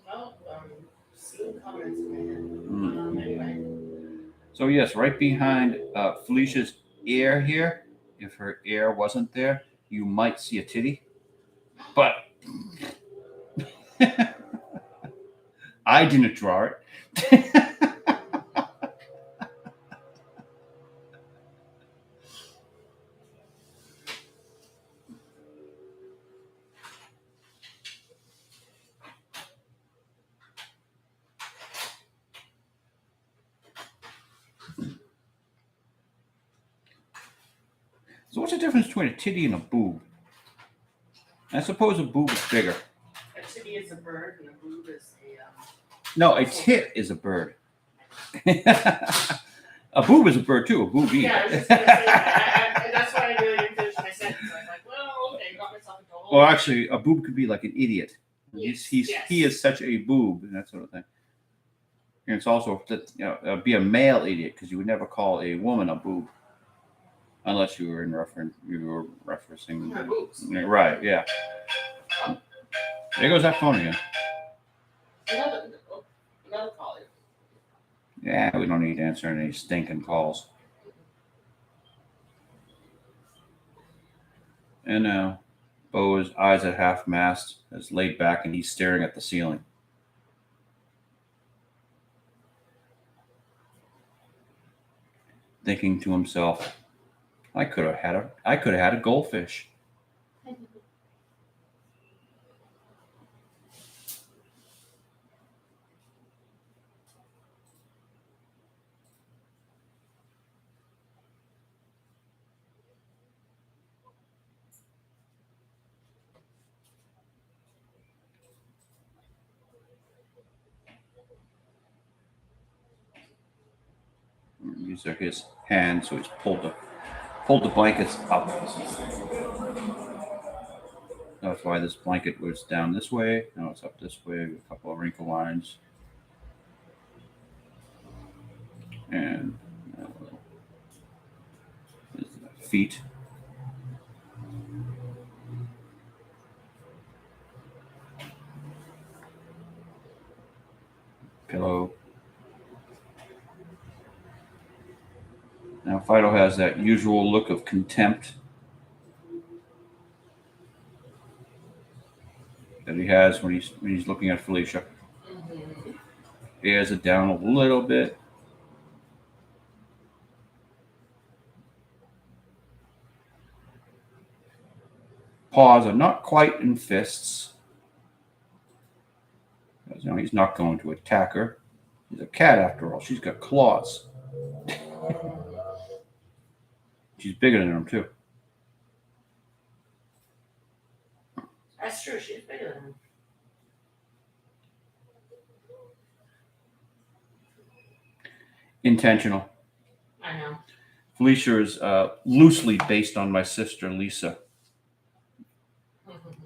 Well, seeing comments in my head. Anyway. So yes, right behind Felicia's ear here, if her ear wasn't there, you might see a titty. But I didn't draw it. So what's the difference between a titty and a boob? I suppose a boob is bigger. A titty is a bird and a boob is a. No, a tit is a bird. A boob is a bird too. A boobie. Yeah, I was just gonna say that. That's why I really didn't finish my sentence. I'm like, well, okay, got myself into a whole. Well, actually, a boob could be like an idiot. Yes, He is such a boob and that sort of thing. And it's also that be a male idiot because you would never call a woman a boob unless you were referencing My boobs. right. Yeah. There goes that phone again. Another caller. Yeah, we don't need to answer any stinking calls. And now, Bo's eyes at half mast is laid back and he's staring at the ceiling. Thinking to himself, I could have had a goldfish. These are his hands, so he's pulled the blankets up. That's why this blanket was down this way. Now it's up this way with a couple of wrinkle lines. And his feet. Pillow. Now Phydeaux has that usual look of contempt that he has when he's looking at Felicia. Mm-hmm. Ears it down a little bit. Paws are not quite in fists. He's not going to attack her. He's a cat after all. She's got claws. She's bigger than him too. That's true. She's bigger than him. Intentional. I know. Felicia is loosely based on my sister Lisa.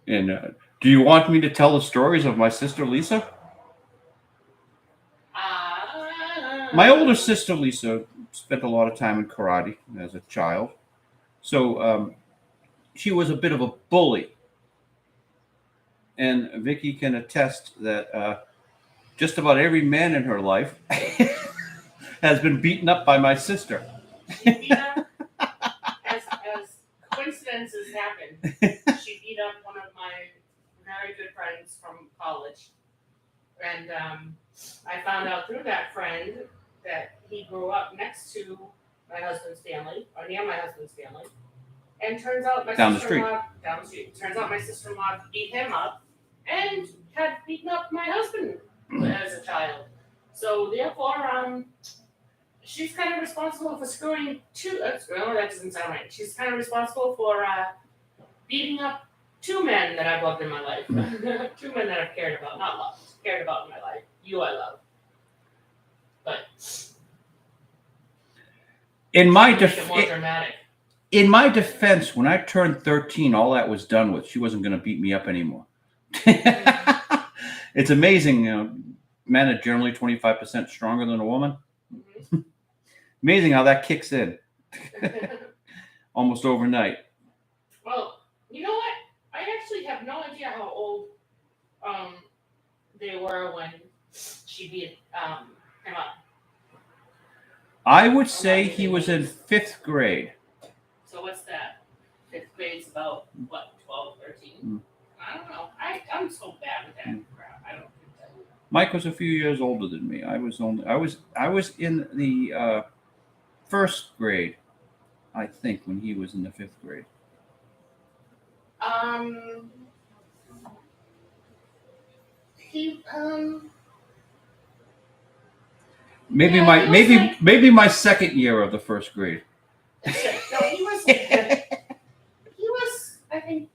And do you want me to tell the stories of my sister Lisa? My older sister Lisa spent a lot of time in karate as a child. So she was a bit of a bully. And Vicky can attest that just about every man in her life has been beaten up by my sister. She beat up, as coincidences happen, she beat up one of my very good friends from college. And I found out through that friend that he grew up next to my husband's family, or near my husband's family. And turns out my Down the sister-in-law, down the street, turns out my sister-in-law beat him up and had beaten up my husband as a child. So therefore, she's kind of responsible for screwing two. Well, that doesn't sound right. She's kind of responsible for beating up two men that I've loved in my life. Two men that I've cared about, not loved, cared about in my life. You, I love. But In my make it more dramatic. In my defense, when I turned 13, all that was done with. She wasn't going to beat me up anymore. It's amazing. Men are generally 25% stronger than a woman. Mm-hmm. Amazing how that kicks in almost overnight. Well, you know what? I actually have no idea how old they were when she beat him up. I would say he was in 5th grade. So what's that? 5th grade's about, what, 12, 13? Mm. I don't know. I'm so bad with that crap. I don't think that. Mike was a few years older than me. I was in the 1st grade, I think, when he was in the 5th grade. He Maybe Yeah, my he was like- maybe my 2nd year of the 1st grade. no, he was I think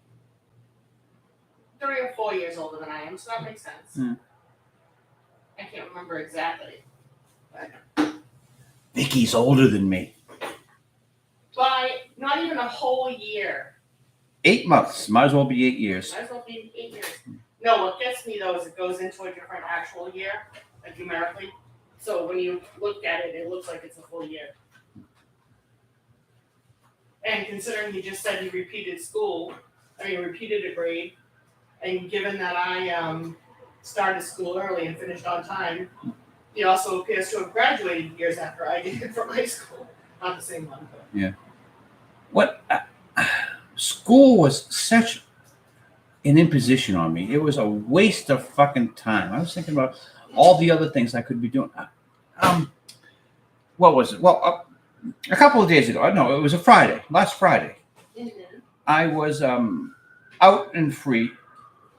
3 or 4 years older than I am, so that makes sense. Hmm. I can't remember exactly. Vicky's older than me. By not even a whole year. 8 months. Might as well be 8 years. Might as well be 8 years. No, what gets me though is it goes into a different actual year, like numerically. So when you look at it, it looks like it's a full year. And considering he just said he repeated repeated a grade, and given that I started school early and finished on time, he also appears to have graduated years after I did from high school. Not the same one, but. Yeah. What school was such an imposition on me. It was a waste of fucking time. I was thinking about all the other things I could be doing. What was it? Well, a couple of days ago. No, it was a Friday. Last Friday. Mm-hmm. I was out and free,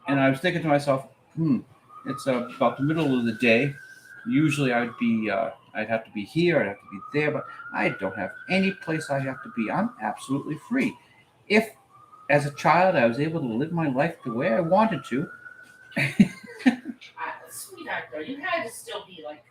and I was thinking to myself, it's about the middle of the day. Usually I'd have to be here, I'd have to be there, but I don't have any place I have to be. I'm absolutely free. If, as a child, I was able to live my life the way I wanted to. Sweetheart, though, you had to still be like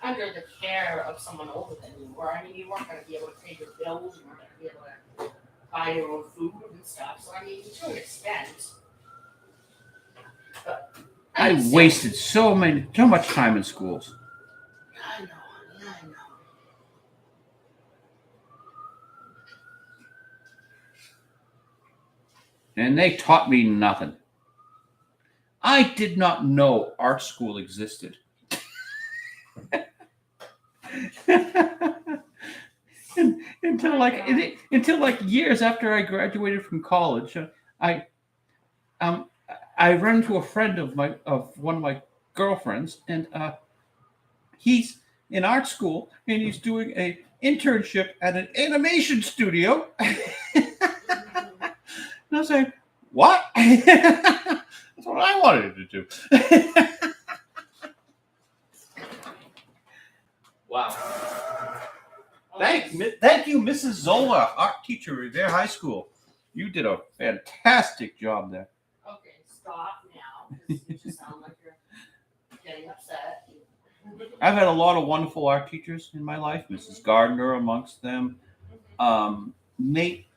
under the care of someone older than you were. I mean, you weren't going to be able to pay your bills, you weren't going to be able to buy your own food and stuff. So, I mean, to an extent. But I wasted so much time in schools. I know, honey, I know. And they taught me nothing. I did not know art school existed. until like years after I graduated from college, I ran into a friend of one of my girlfriends, and he's in art school and he's doing a internship at an animation studio. And I was like, what? That's what I wanted to do. Wow. Thank you, Mrs. Zola, art teacher at Revere High School. You did a fantastic job there. Okay, stop now. 'Cause you just sound like you're getting upset. I've had a lot of wonderful art teachers in my life. Mrs. Gardner amongst them. Nate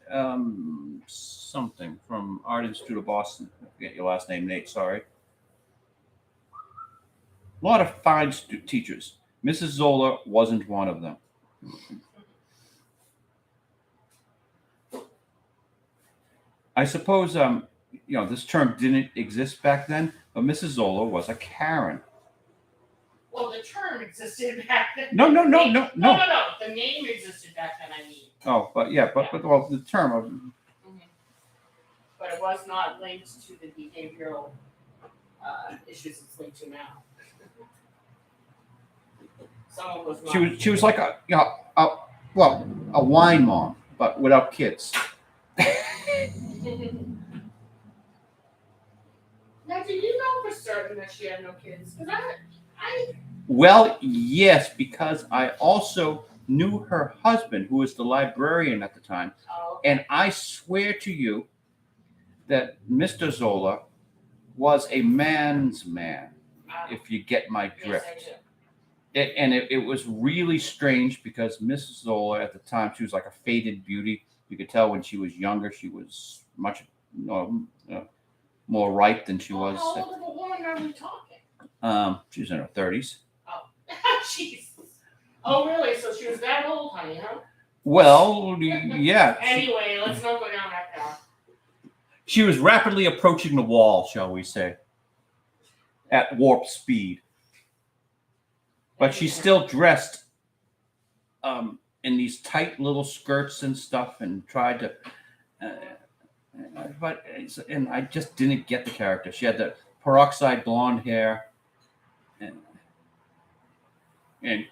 something from Art Institute of Boston. I forget your last name, Nate. Sorry. A lot of fine teachers. Mrs. Zola wasn't one of them. I suppose this term didn't exist back then, but Mrs. Zola was a Karen. Well, the term existed back then. No. No. The name existed back then, I mean. Oh, but well, the term of. But it was not linked to the behavioral issues it's linked to now. Someone was not. She was like a wine mom, but without kids. Now, did you know for certain that she had no kids? Because Well, yes, because I also knew her husband, who was the librarian at the time, and I swear to you that Mr. Zola was a man's man, if you get my drift. Yes, I do. It was really strange because Mrs. Zola at the time, she was like a faded beauty. You could tell when she was younger, she was much more ripe than she was. How old of a woman are we talking? She was in her 30s. Oh, Jesus. Oh, really? So she was that old, honey, huh? Well, yeah. Anyway, let's not go down that path. She was rapidly approaching the wall, shall we say, at warp speed. But she's still dressed in these tight little skirts and stuff, and tried to. And I just didn't get the character. She had the peroxide blonde hair, and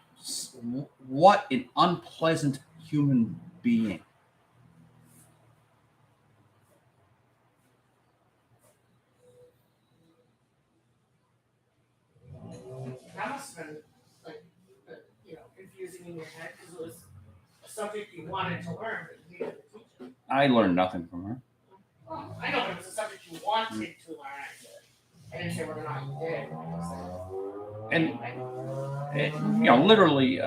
what an unpleasant human being. That must have been confusing in your head because it was a subject you wanted to learn, but you didn't teach it. I learned nothing from her. Well, I know, but it was a subject you wanted to learn. I didn't say whether or not you did. And literally,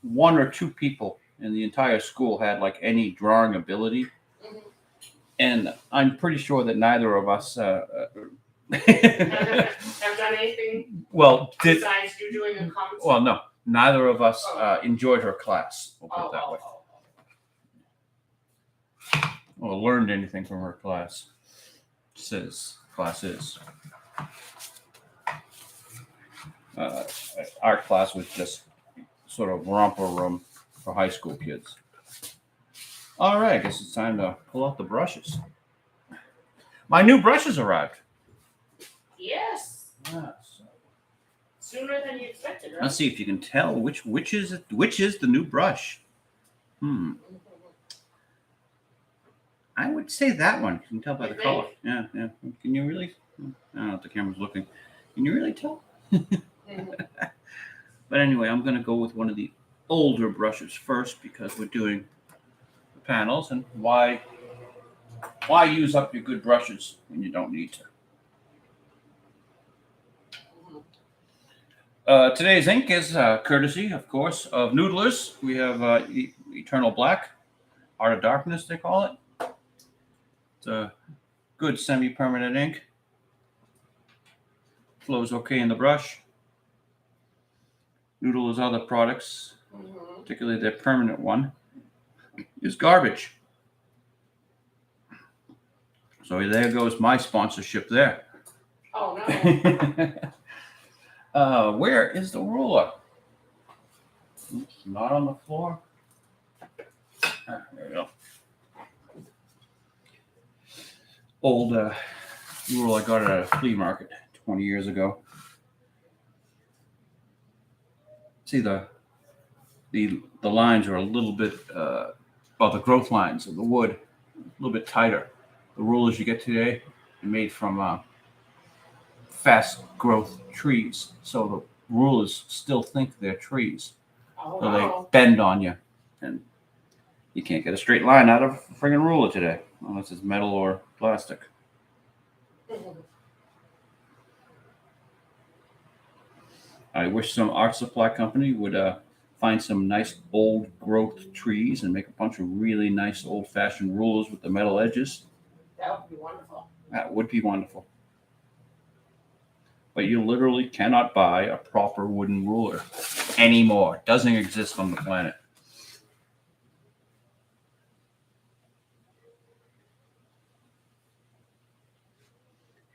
one or two people in the entire school had like any drawing ability, and I'm pretty sure that neither of us have done anything besides you doing a comment. Well, no, neither of us enjoyed her class. We'll put it that way. Or learned anything from her class. Classes. Art class was just sort of romper room for high school kids. All right, I guess it's time to pull out the brushes. My new brushes arrived. Yes. Sooner than you expected, right? Let's see if you can tell which is the new brush. I would say that one. You can tell by the color. Yeah. Can you really? I don't know if the camera's looking. Can you really tell? But anyway, I'm going to go with one of the older brushes first because we're doing the panels, and why use up your good brushes when you don't need to? Today's ink is courtesy, of course, of Noodlers. We have Eternal Black, Art of Darkness, they call it. It's a good semi-permanent ink. Flows okay in the brush. Noodler's other products, particularly their permanent one, is garbage. So there goes my sponsorship there. Oh, no. Where is the ruler? Oops, not on the floor. There we go. Old ruler I got at a flea market 20 years ago. See, the lines are a little bit, the growth lines of the wood, a little bit tighter. The rulers you get today are made from fast growth trees, so the rulers still think they're trees. Oh, so they bend on you, and you can't get a straight line out of a friggin' ruler today. unless it's metal or plastic. I wish some art supply company would find some nice old growth trees and make a bunch of really nice old fashioned rulers with the metal edges. That would be wonderful. That would be wonderful. But you literally cannot buy a proper wooden ruler anymore. It doesn't exist on the planet.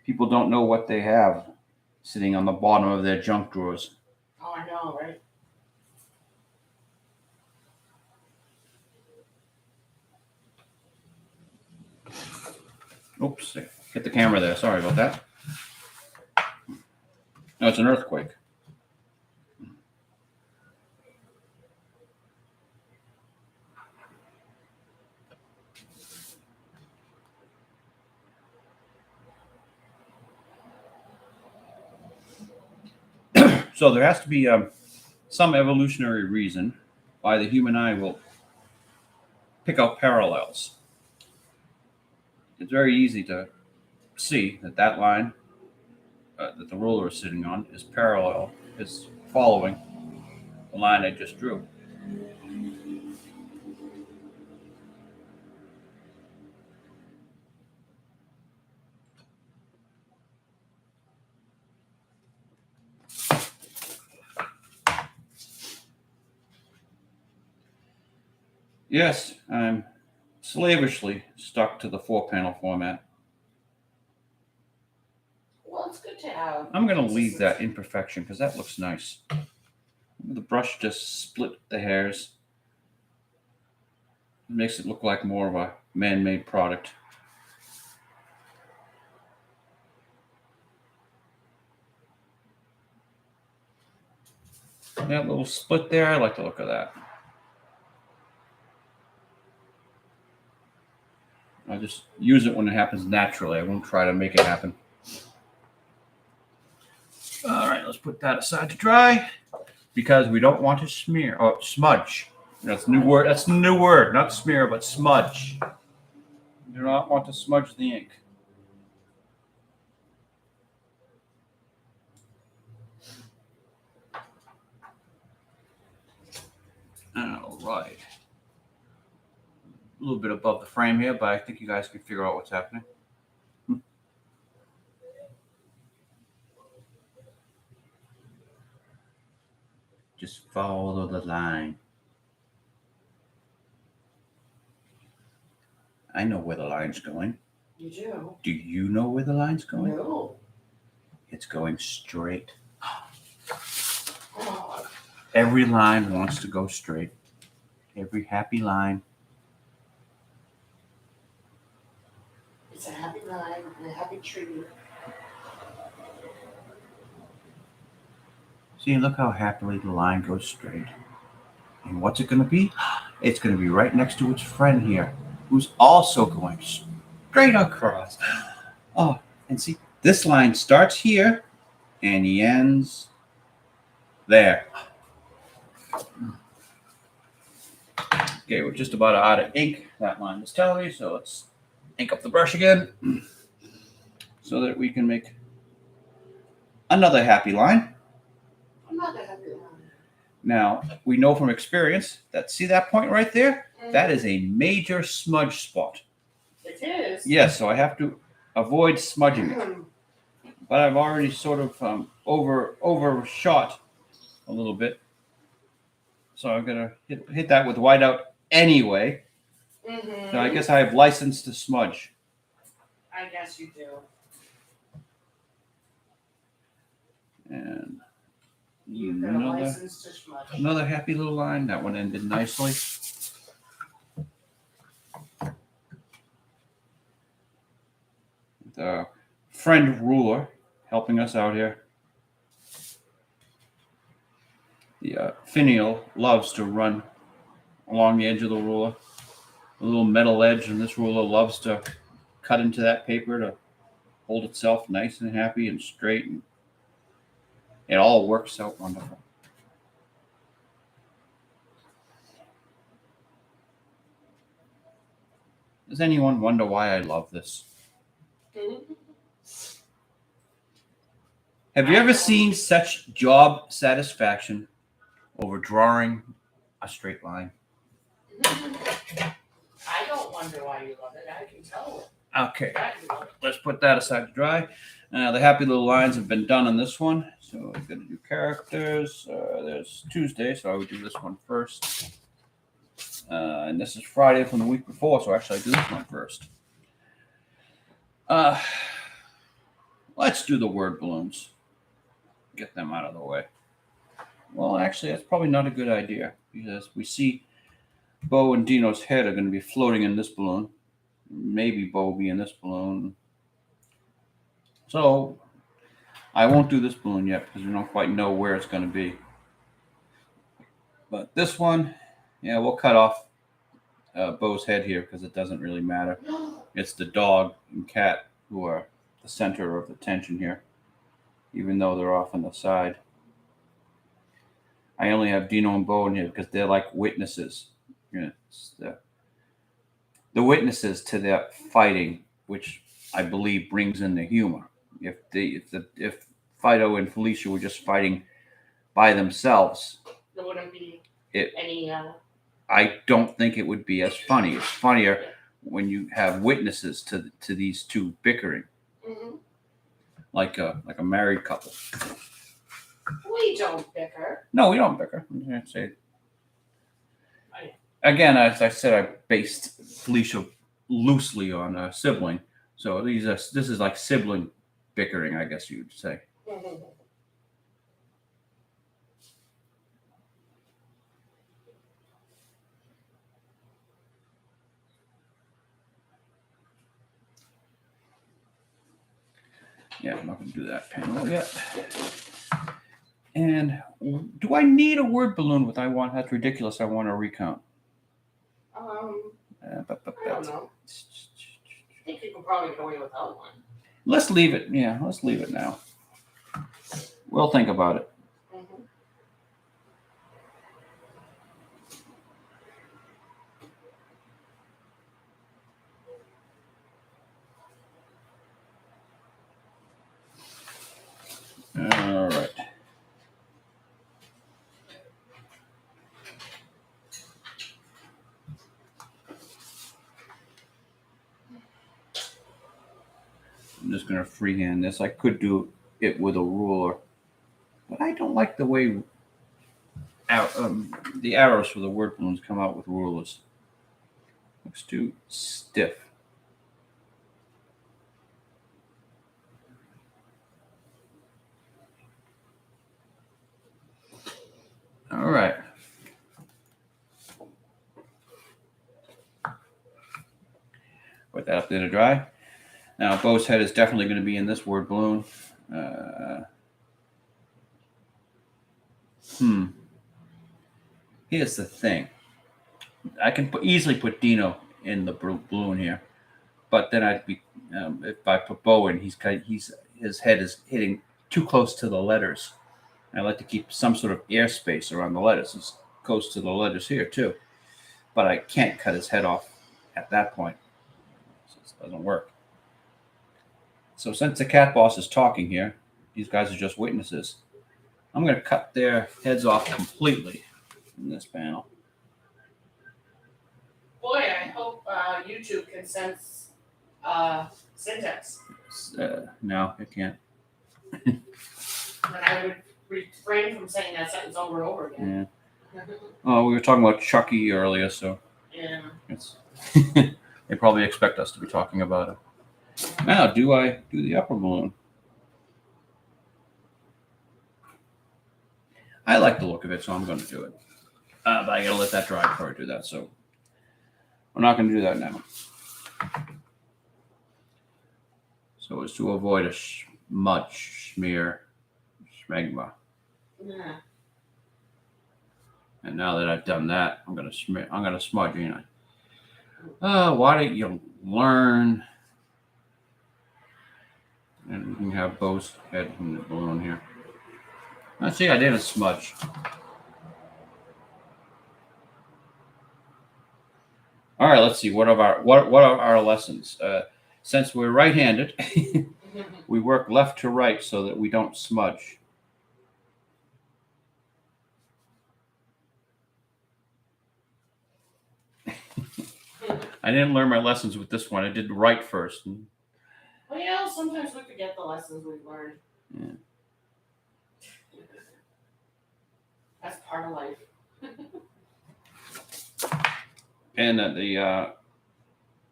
People don't know what they have sitting on the bottom of their junk drawers. Oh, I know, right? Oops, hit the camera there. Sorry about that. No, it's an earthquake. So there has to be some evolutionary reason why the human eye will pick out parallels. It's very easy to see that that line that the ruler is sitting on is parallel, is following the line I just drew. Yes, I'm slavishly stuck to the 4-panel format. Well, it's good to have. I'm going to leave that imperfection because that looks nice. The brush just split the hairs. It makes it look like more of a man-made product. That little split there, I like the look of that. I just use it when it happens naturally. I won't try to make it happen. All right, let's put that aside to dry because we don't want to smear or smudge. That's a new word. That's a new word, not smear, but smudge. You do not want to smudge the ink. All right. A little bit above the frame here, but I think you guys can figure out what's happening. Just follow the line. I know where the line's going. You do? Do you know where the line's going? No. It's going straight. Oh. Every line wants to go straight. Every happy line. It's a happy line and a happy tree. See, look how happily the line goes straight. And what's it going to be? It's going to be right next to its friend here, who's also going straight across. Oh, and see, this line starts here and he ends there. Okay, we're just about out of ink. That line is telling me, so let's ink up the brush again so that we can make another happy line. Another happy line. Now, we know from experience that, see that point right there? That is a major smudge spot. It is. Yes, so I have to avoid smudging it. But I've already sort of overshot a little bit. So I'm going to hit that with whiteout anyway. Mm-hmm. So I guess I have license to smudge. I guess you do. And You've got a license to smudge. another happy little line. That one ended nicely. The friend ruler helping us out here. The finial loves to run along the edge of the ruler. A little metal edge, and this ruler loves to cut into that paper to hold itself nice and happy and straight. And it all works out wonderful. This Does anyone wonder why I love this? Have you ever seen such job satisfaction over drawing a straight line? I don't wonder why you love it. I can tell Okay, that you love it. let's put that aside to dry. The happy little lines have been done on this one. So we're going to do characters. There's Tuesday, so I would do this one first. And this is Friday from the week before, so actually I do this one first. Let's do the word balloons. Get them out of the way. Well, actually, that's probably not a good idea because we see Bo and Dino's head are going to be floating in this balloon. Maybe Bo will be in this balloon. So I won't do this balloon yet because we don't quite know where it's going to be. But this one, yeah, we'll cut off Bo's head here because it doesn't really matter. It's the dog and cat who are the center of attention here, even though they're off on the side. I only have Dino and Bo in here because they're like witnesses. It's the witnesses to that fighting, which I believe brings in the humor. If Phydeaux and Felicia were just fighting by themselves, There wouldn't be it. any. I don't think it would be as funny. It's funnier when you have witnesses to these two bickering, like a married couple. We don't bicker. No, we don't bicker. Again, as I said, I based Felicia loosely on a sibling, so this is like sibling bickering, I guess you would say. Yeah, I'm not going to do that panel yet. And do I need a word balloon with I want? That's ridiculous. I want to recount. I don't know. I think you could probably get away without one. Let's leave it. Yeah, let's leave it now. We'll think about it. All right. I'm just going to freehand this. I could do it with a ruler, but I don't like the way the arrows for the word balloons come out with rulers. Looks too stiff. All right. Put that up there to dry. Now, Bo's head is definitely going to be in this word balloon. Here's the thing. I can easily put Dino in the balloon here, but then I'd be if I put Bo in, his head is hitting too close to the letters. I like to keep some sort of airspace around the letters. It's close to the letters here too, but I can't cut his head off at that point. So it doesn't work. So since the cat boss is talking here, these guys are just witnesses. I'm going to cut their heads off completely in this panel. Boy, I hope YouTube can sense syntax. No, it can't. And I would refrain from saying that sentence over and over again. Yeah. Oh, we were talking about Chucky earlier, so Yeah. it's they probably expect us to be talking about it. Now, do I do the upper balloon? I like the look of it, so I'm going to do it. But I got to let that dry before I do that, so we're not going to do that now. So it's to avoid a smudge, smear, schmegma. Yeah. And now that I've done that, I'm going to smudge, ain't I? Why don't you learn? And we can have Bo's head in the balloon here. Let's see, I did a smudge. All right, let's see. What are our lessons? Since we're right-handed, we work left to right so that we don't smudge. I didn't learn my lessons with this one. I did right first. Well, yeah, sometimes we forget the lessons we've learned. Yeah. That's part of life. And the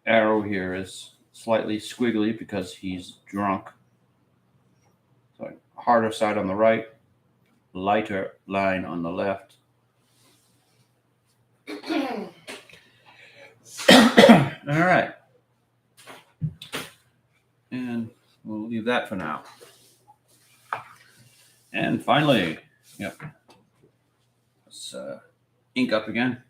arrow here is slightly squiggly because he's drunk. So harder side on the right, lighter line on the left. All right. And we'll leave that for now. And finally, yep. Let's ink up again.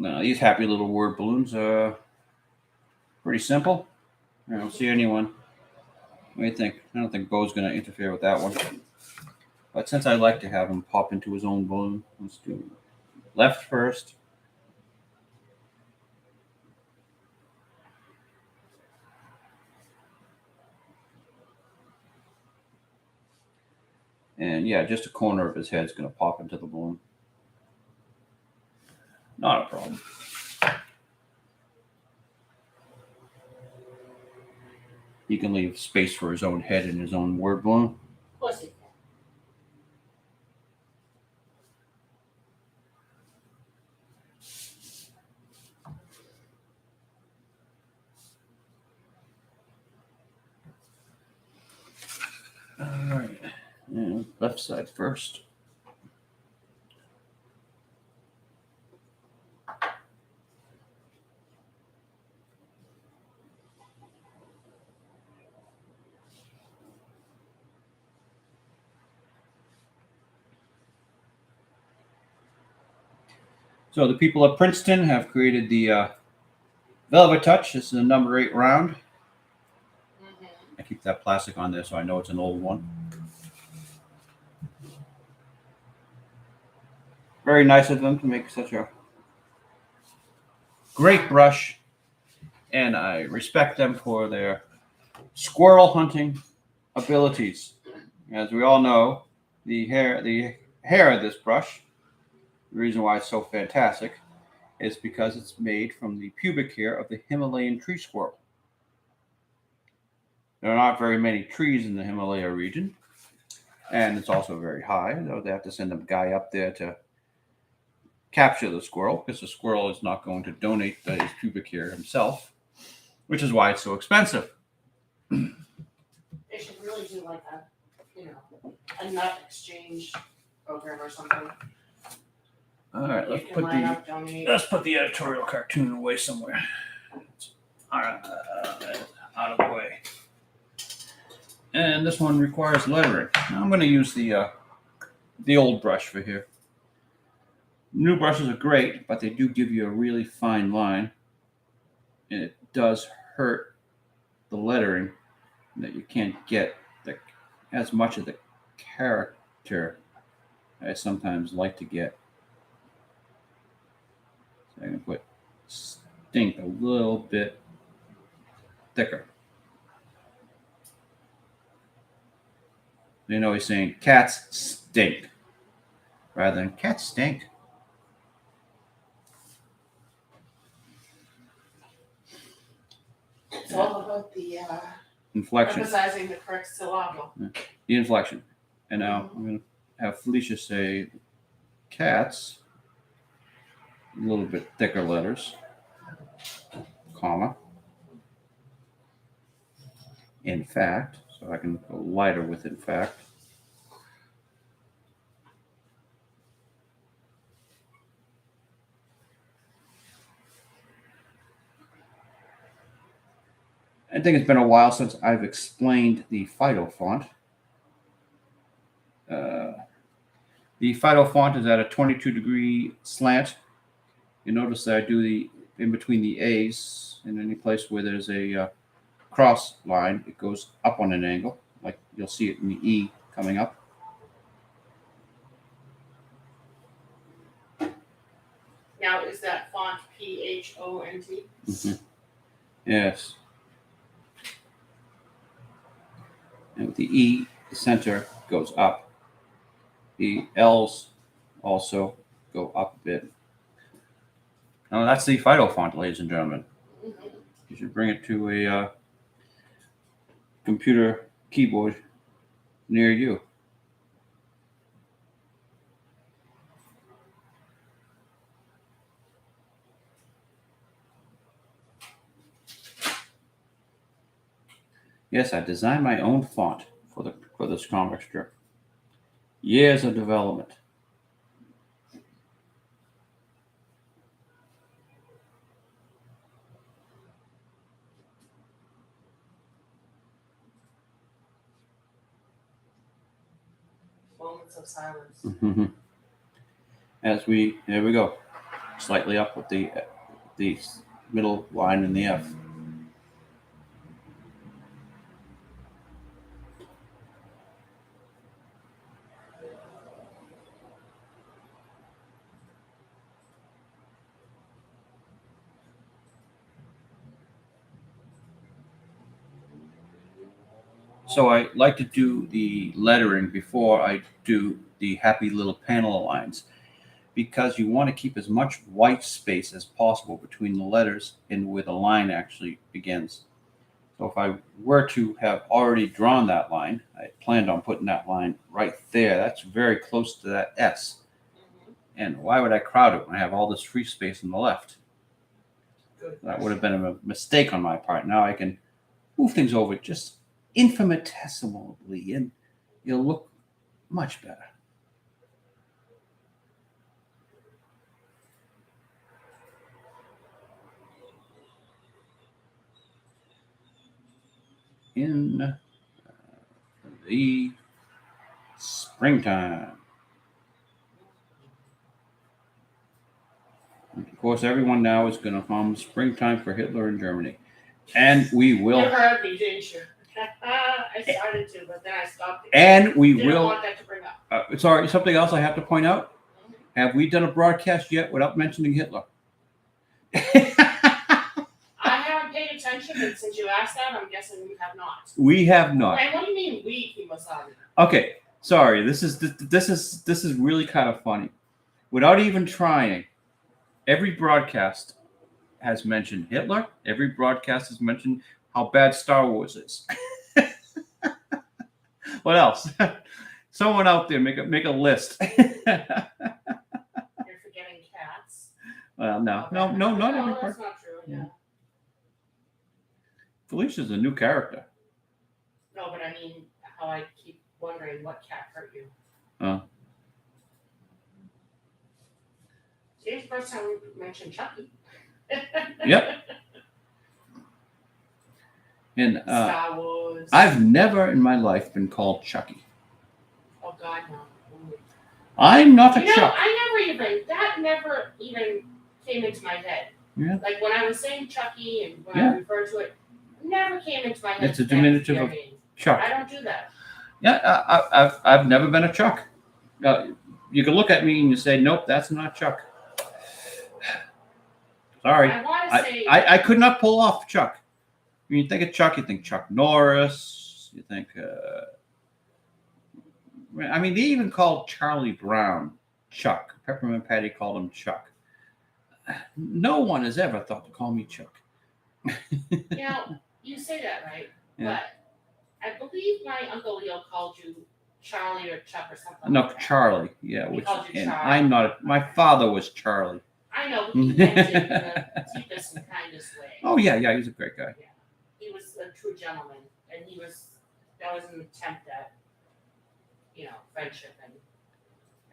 Now, these happy little word balloons are pretty simple. I don't see anyone. What do you think? I don't think Bo's going to interfere with that one. But since I like to have him pop into his own balloon, let's do left first. And yeah, just a corner of his head is going to pop into the balloon. Not a problem. He can leave space for his own head and his own word balloon. Of course he can. All right. And left side first. So the people at Princeton have created the Velvet Touch. This is a number 8 round. I keep that plastic on there so I know it's an old one. Very nice of them to make such a great brush, and I respect them for their squirrel hunting abilities. As we all know, the hair of this brush, the reason why it's so fantastic, is because it's made from the pubic hair of the Himalayan tree squirrel. There are not very many trees in the Himalaya region, and it's also very high. So they have to send a guy up there to capture the squirrel, because the squirrel is not going to donate his pubic hair himself, which is why it's so expensive. They should really do like a nut exchange program or something. All right, You can line up, donate. let's put the editorial cartoon away somewhere. All right, out of the way. And this one requires lettering. Now I'm going to use the old brush for here. New brushes are great, but they do give you a really fine line, and it does hurt the lettering that you can't get as much of the character I sometimes like to get. So I'm going to put stink a little bit thicker. You know, he's saying cats stink rather than cats stink. It's all about the Inflection. emphasizing the correct syllable. The inflection. And now I'm going to have Felicia say cats, a little bit thicker letters, comma. In fact, so I can go lighter with in fact. I think it's been a while since I've explained the Phydeaux font. The Phydeaux font is at a 22-degree slant. You notice that I do the in between the A's, in any place where there's a cross line, it goes up on an angle, like you'll see it in the E coming up. PHONT. Yes. And with the E, the center goes up. The L's also go up a bit. Now that's the Phydeaux font, ladies and gentlemen. You should bring it to a computer keyboard near you. Yes, I designed my own font for this comic strip. Years of development. Moments of silence. There we go, slightly up with the middle line in the F. So I like to do the lettering before I do the happy little panel lines, because you want to keep as much white space as possible between the letters and where the line actually begins. So if I were to have already drawn that line, I planned on putting that line right there. That's very close to that S. And why would I crowd it when I have all this free space on the left? That would have been a mistake on my part. Now I can move things over just infinitesimally, and you'll look much better. In the springtime. And of course, everyone now is going to hum "Springtime for Hitler in Germany." And we will. You heard me, didn't you? I started to, but then I stopped. And we Didn't will. want that to bring up. Sorry, something else I have to point out. Have we done a broadcast yet without mentioning Hitler? I haven't paid attention, and since you asked that, I'm guessing we have not. We have not. And what do you mean we, Kimasabi? Okay, sorry. This is really kind of funny. Without even trying, every broadcast has mentioned Hitler. Every broadcast has mentioned how bad Star Wars is. What else? Someone out there make a list. You're forgetting cats. Well, not every No, part. that's not true. Yeah. Felicia's a new character. No, but I mean, how I keep wondering what cat hurt you. Today's the first time we mentioned Chucky. Yep. And Star Wars. I've never in my life been called Chucky. Oh God, no. I'm not a You know, Chuck. that never even came into my head. Yeah. Like when I was saying Chucky and when I referred to it, never came into my head. It's a diminutive of Chuck. I don't do that. Yeah, I've never been a Chuck. You can look at me and you say, nope, that's not Chuck. Sorry. I want to say I could not pull off Chuck. When you think of Chuck, you think Chuck Norris. You think, I mean, they even called Charlie Brown Chuck. Peppermint Patty called him Chuck. No one has ever thought to call me Chuck. You say that, right? Yeah. But I believe my Uncle Leo called you Charlie or Chuck or something. No, like that. Charlie. Yeah, He called you and Charlie. I'm not. My father was Charlie. I know, but he meant it in the deepest and kindest way. Oh yeah, he's a great guy. Yeah. He was a true gentleman, and that was an attempt at, friendship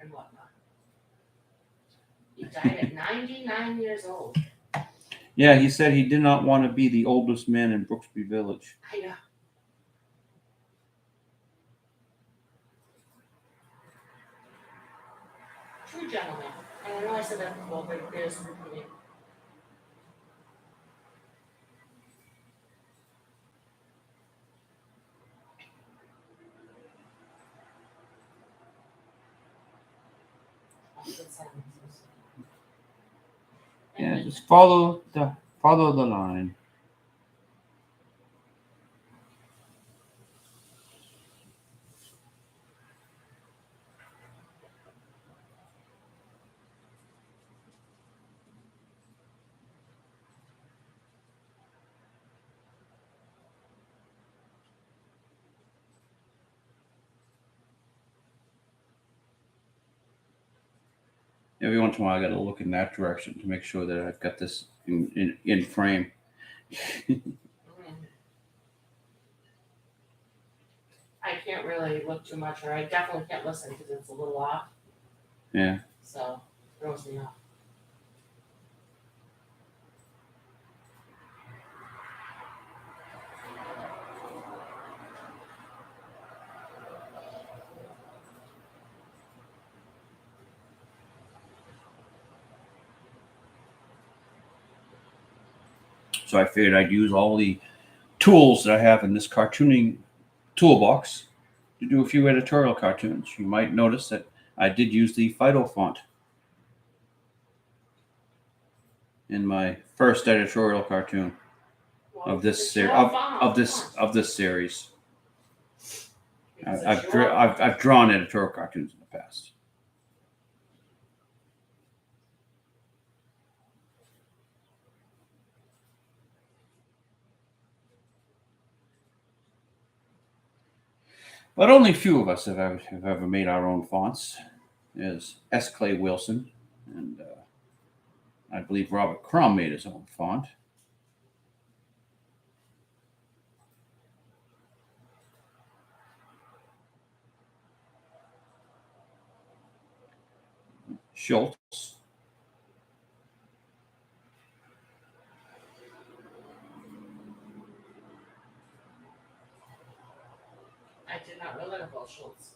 and whatnot. He died at 99 years old. Yeah, he said he did not want to be the oldest man in Brooksby Village. I know. True gentleman. And I know I said that before, but there's repeating. Yeah. Just follow the line. Every once in a while, I got to look in that direction to make sure that I've got this in frame. I can't really look too much, or I definitely can't listen because it's a little off. Yeah. So it throws me off. So I figured I'd use all the tools that I have in this cartooning toolbox to do a few editorial cartoons. You might notice that I did use the Phydeaux font in my first editorial cartoon of this series. Of this series. I've drawn editorial cartoons in the past. But only a few of us have ever made our own fonts. There's S. Clay Wilson, and I believe Robert Crumb made his own font. Schultz. I did not know that about Schultz.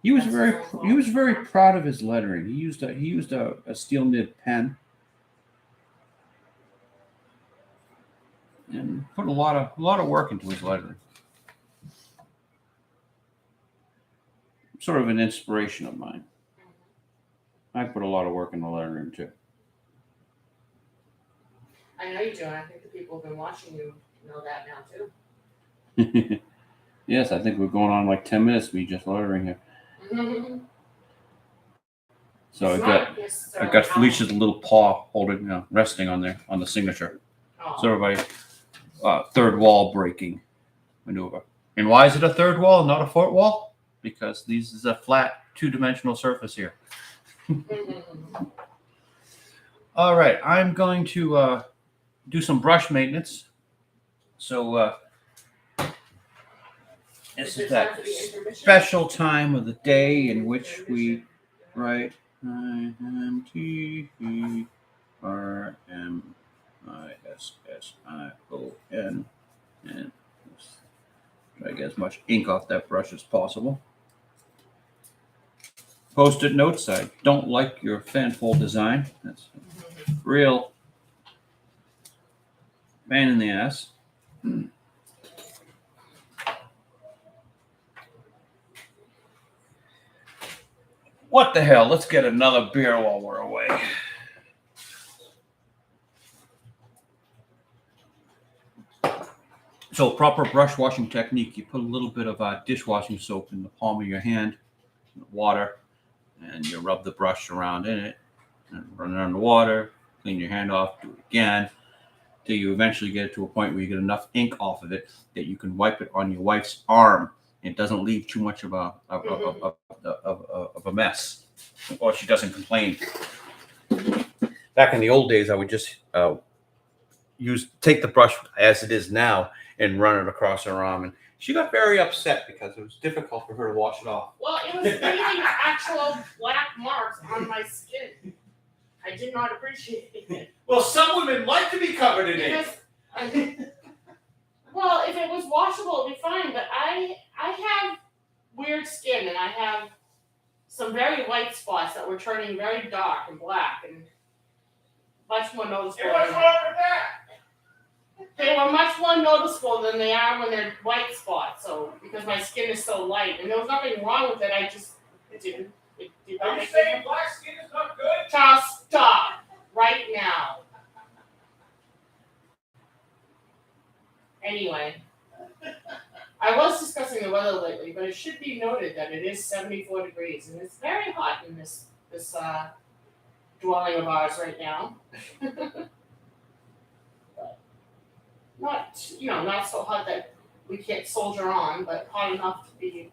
He was very proud of his lettering. He used a steel nib pen and put a lot of work into his lettering. Sort of an inspiration of mine. I put a lot of work into lettering too. I know you do, and I think the people who've been watching you know that now too. Yes, I think we're going on like 10 minutes of me just lettering here. So I've got Felicia's little paw holding, resting on the signature. Oh. Sort of a third wall breaking maneuver. And why is it a third wall, not a fourth wall? Because this is a flat two-dimensional surface here. All right, I'm going to do some brush maintenance. So this is that special time of the day in which we write IMTERMISSION and try to get as much ink off that brush as possible. Post-it notes. I don't like your fanfold design. That's a real pain in the ass. What the hell? Let's get another beer while we're away. So proper brush washing technique. You put a little bit of dishwashing soap in the palm of your hand, water, and you rub the brush around in it, and run it under water, clean your hand off, do it again, till you eventually get it to a point where you get enough ink off of it that you can wipe it on your wife's arm. It doesn't leave too much of a mess, or she doesn't complain. Back in the old days, I would just take the brush as it is now and run it across her arm, and she got very upset because it was difficult for her to wash it off. Well, it was leaving actual black marks on my skin. I did not appreciate it. Well, some women like to be covered in ink. Well, if it was washable, it'd be fine. But I have weird skin, and I have some very white spots that were turning very dark and black, and much more noticeable. What's wrong with that? They were much more noticeable than they are when they're white spots. So because my skin is so light, and there was nothing wrong with it, I just didn't. Are you saying black skin is not good? Charles, stop right now. Anyway, I was discussing the weather lately, but it should be noted that it is 74 degrees, and it's very hot in this dwelling of ours right now. Not, not so hot that we can't soldier on, but hot enough to be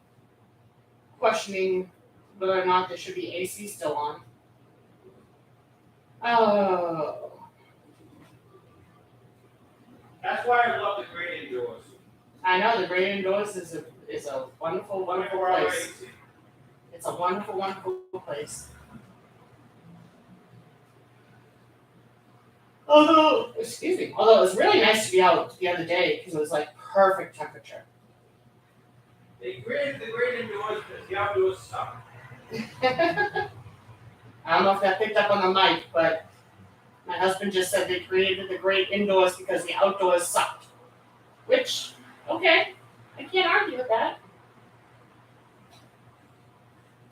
questioning whether or not there should be AC still on. Oh. That's why I love the great indoors. I know the great indoors is a wonderful, wonderful place. It's a wonderful, wonderful place. Although it was really nice to be out the other day because it was like perfect temperature. They created the great indoors because the outdoors suck. I don't know if that picked up on the mic, but my husband just said they created the great indoors because the outdoors sucked. Which, okay, I can't argue with that.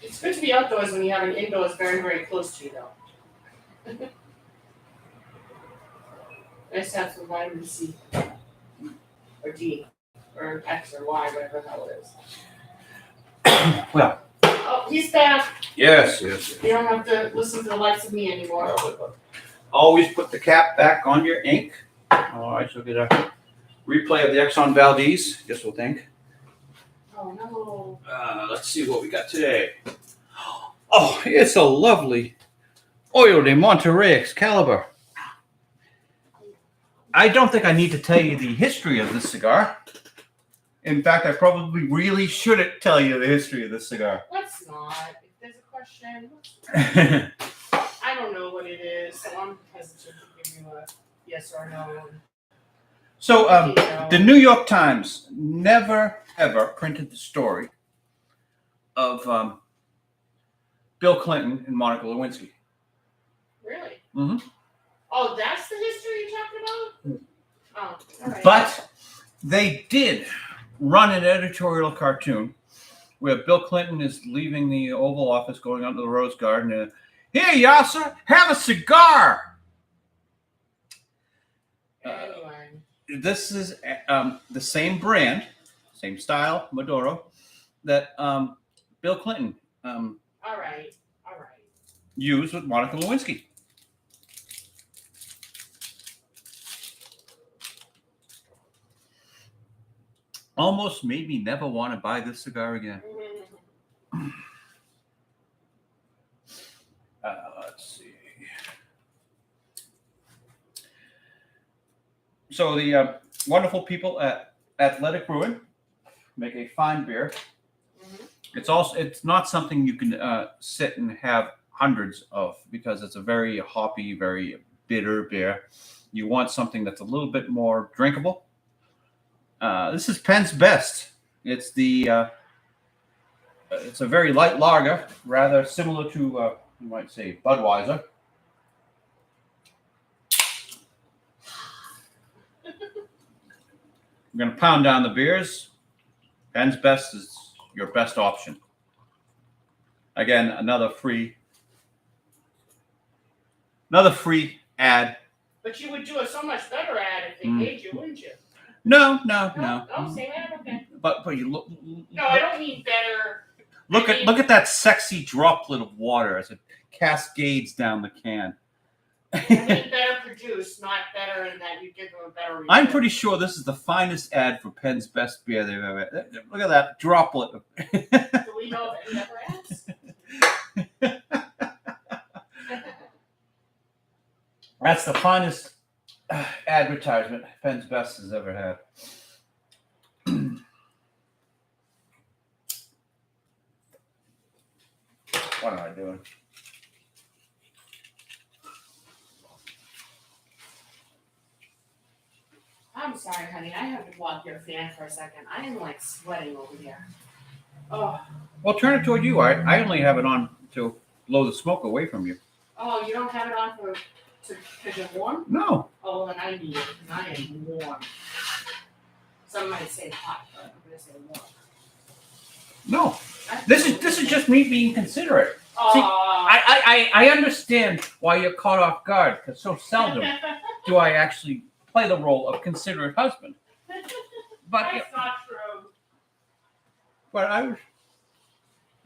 It's good to be outdoors when you have an indoors very, very close to you, though. Nice to have some vitamin C, or D, or X, or Y, whatever the hell it is. Well. Oh, he's back. Yes. You don't have to listen to the likes of me anymore. Always put the cap back on your ink. All right, so get a replay of the Exxon Valdez. Guess we'll think. Oh no. Let's see what we got today. Oh, it's a lovely Oil de Monterey Excalibur. I don't think I need to tell you the history of this cigar. In fact, I probably really shouldn't tell you the history of this cigar. Let's not. If there's a question, I don't know what it is, so I'm hesitant to give you a yes or no. So, the New York Times never, ever printed the story of Bill Clinton and Monica Lewinsky. Really? Mm-hmm. Oh, that's the history you're talking about? Oh, all right. But they did run an editorial cartoon where Bill Clinton is leaving the Oval Office, going out to the Rose Garden, and, "Here, Yasser, have a cigar." Anyway. This is the same brand, same style, Maduro, that Bill Clinton All right. used with Monica Lewinsky. Almost made me never want to buy this cigar again. Let's see. So the wonderful people at Athletic Brewing make a fine beer. Mm-hmm. It's not something you can sit and have hundreds of because it's a very hoppy, very bitter beer. You want something that's a little bit more drinkable. This is Penn's Best. It's it's a very light lager, rather similar to you might say Budweiser. I'm going to pound down the beers. Penn's Best is your best option. Again, another free ad. But you would do a so much better ad if they paid you, wouldn't you? No. Oh, same ad, okay. But you look. No, I don't mean better. Look at that sexy droplet of water as it cascades down the can. I mean better produced, not better in that you give them a better review. I'm pretty sure this is the finest ad for Penn's Best beer they've ever had. Look at that droplet. Do we know of any other ads? That's the finest advertisement Penn's Best has ever had. What am I doing? I'm sorry, honey. I have to block your fan for a second. I am like sweating over here. Oh. Well, turn it toward you. I only have it on to blow the smoke away from you. Oh, you don't have it on because you're warm? No. Oh, well, then I need it because I am warm. Some might say hot, but I'm going to say warm. No. This is just me being considerate. See, I I understand why you're caught off guard because so seldom do I actually play the role of considerate husband. But That's not true. but I was,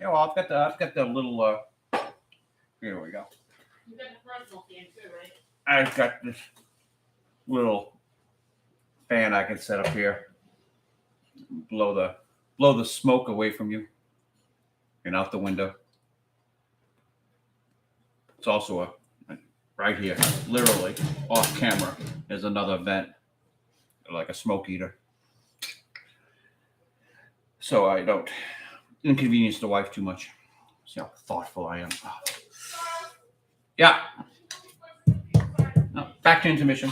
well, I've got the little. Here we go. You got the personal fan too, right? I've got this little fan I can set up here. Blow the smoke away from you and out the window. It's also a right here, literally off camera, is another vent, like a smoke eater. So I don't inconvenience the wife too much. See how thoughtful I am. Oh. Yeah. No, back to intermission.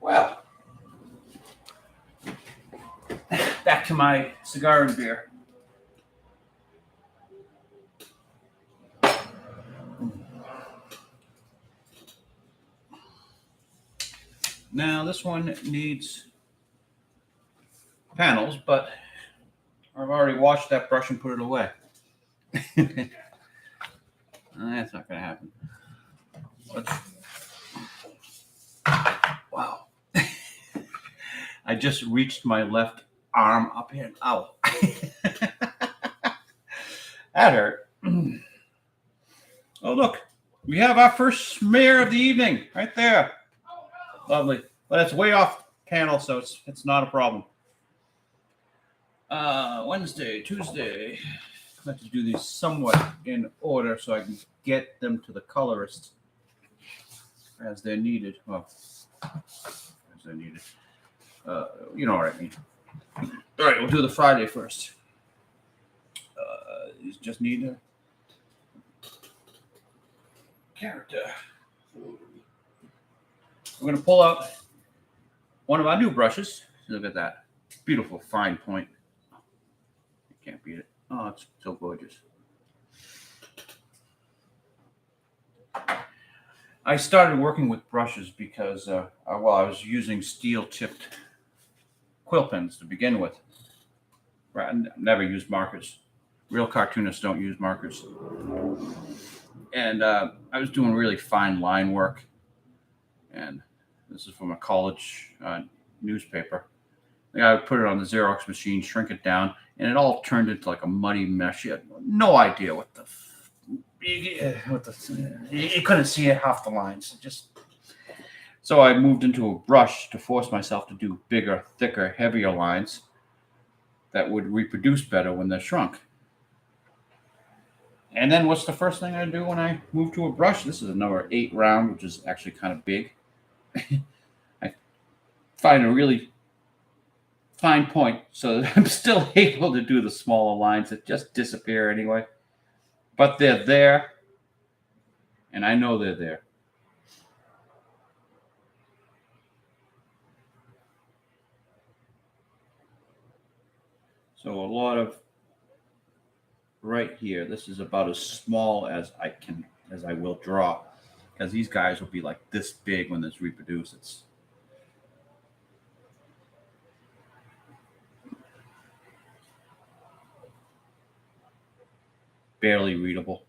Well, back to my cigar and beer. Now this one needs panels, but I've already washed that brush and put it away. That's not going to happen. Wow. I just reached my left arm up here. Ow. That hurt. Oh, look. We have our first smear of the evening right there. Lovely. But it's way off panel, so it's not a problem. Wednesday, Tuesday. I have to do these somewhat in order so I can get them to the colorist as they're needed. Well, as they're needed. You know what I mean. All right, we'll do the Friday first. These just need a character. We're going to pull out one of our new brushes. Look at that. Beautiful fine point. You can't beat it. Oh, it's so gorgeous. I started working with brushes because, I was using steel-tipped quill pens to begin with. I never used markers. Real cartoonists don't use markers. And I was doing really fine line work. And this is from a college newspaper. I would put it on the Xerox machine, shrink it down, and it all turned into like a muddy mess. You had no idea what you couldn't see half the lines. So I moved into a brush to force myself to do bigger, thicker, heavier lines that would reproduce better when they're shrunk. And then what's the first thing I do when I move to a brush? This is a number 8 round, which is actually kind of big. I find a really fine point so that I'm still able to do the smaller lines that just disappear anyway. But they're there, and I know they're there. So a lot of right here, this is about as small as I will draw, because these guys will be like this big when this reproduces. It's barely readable.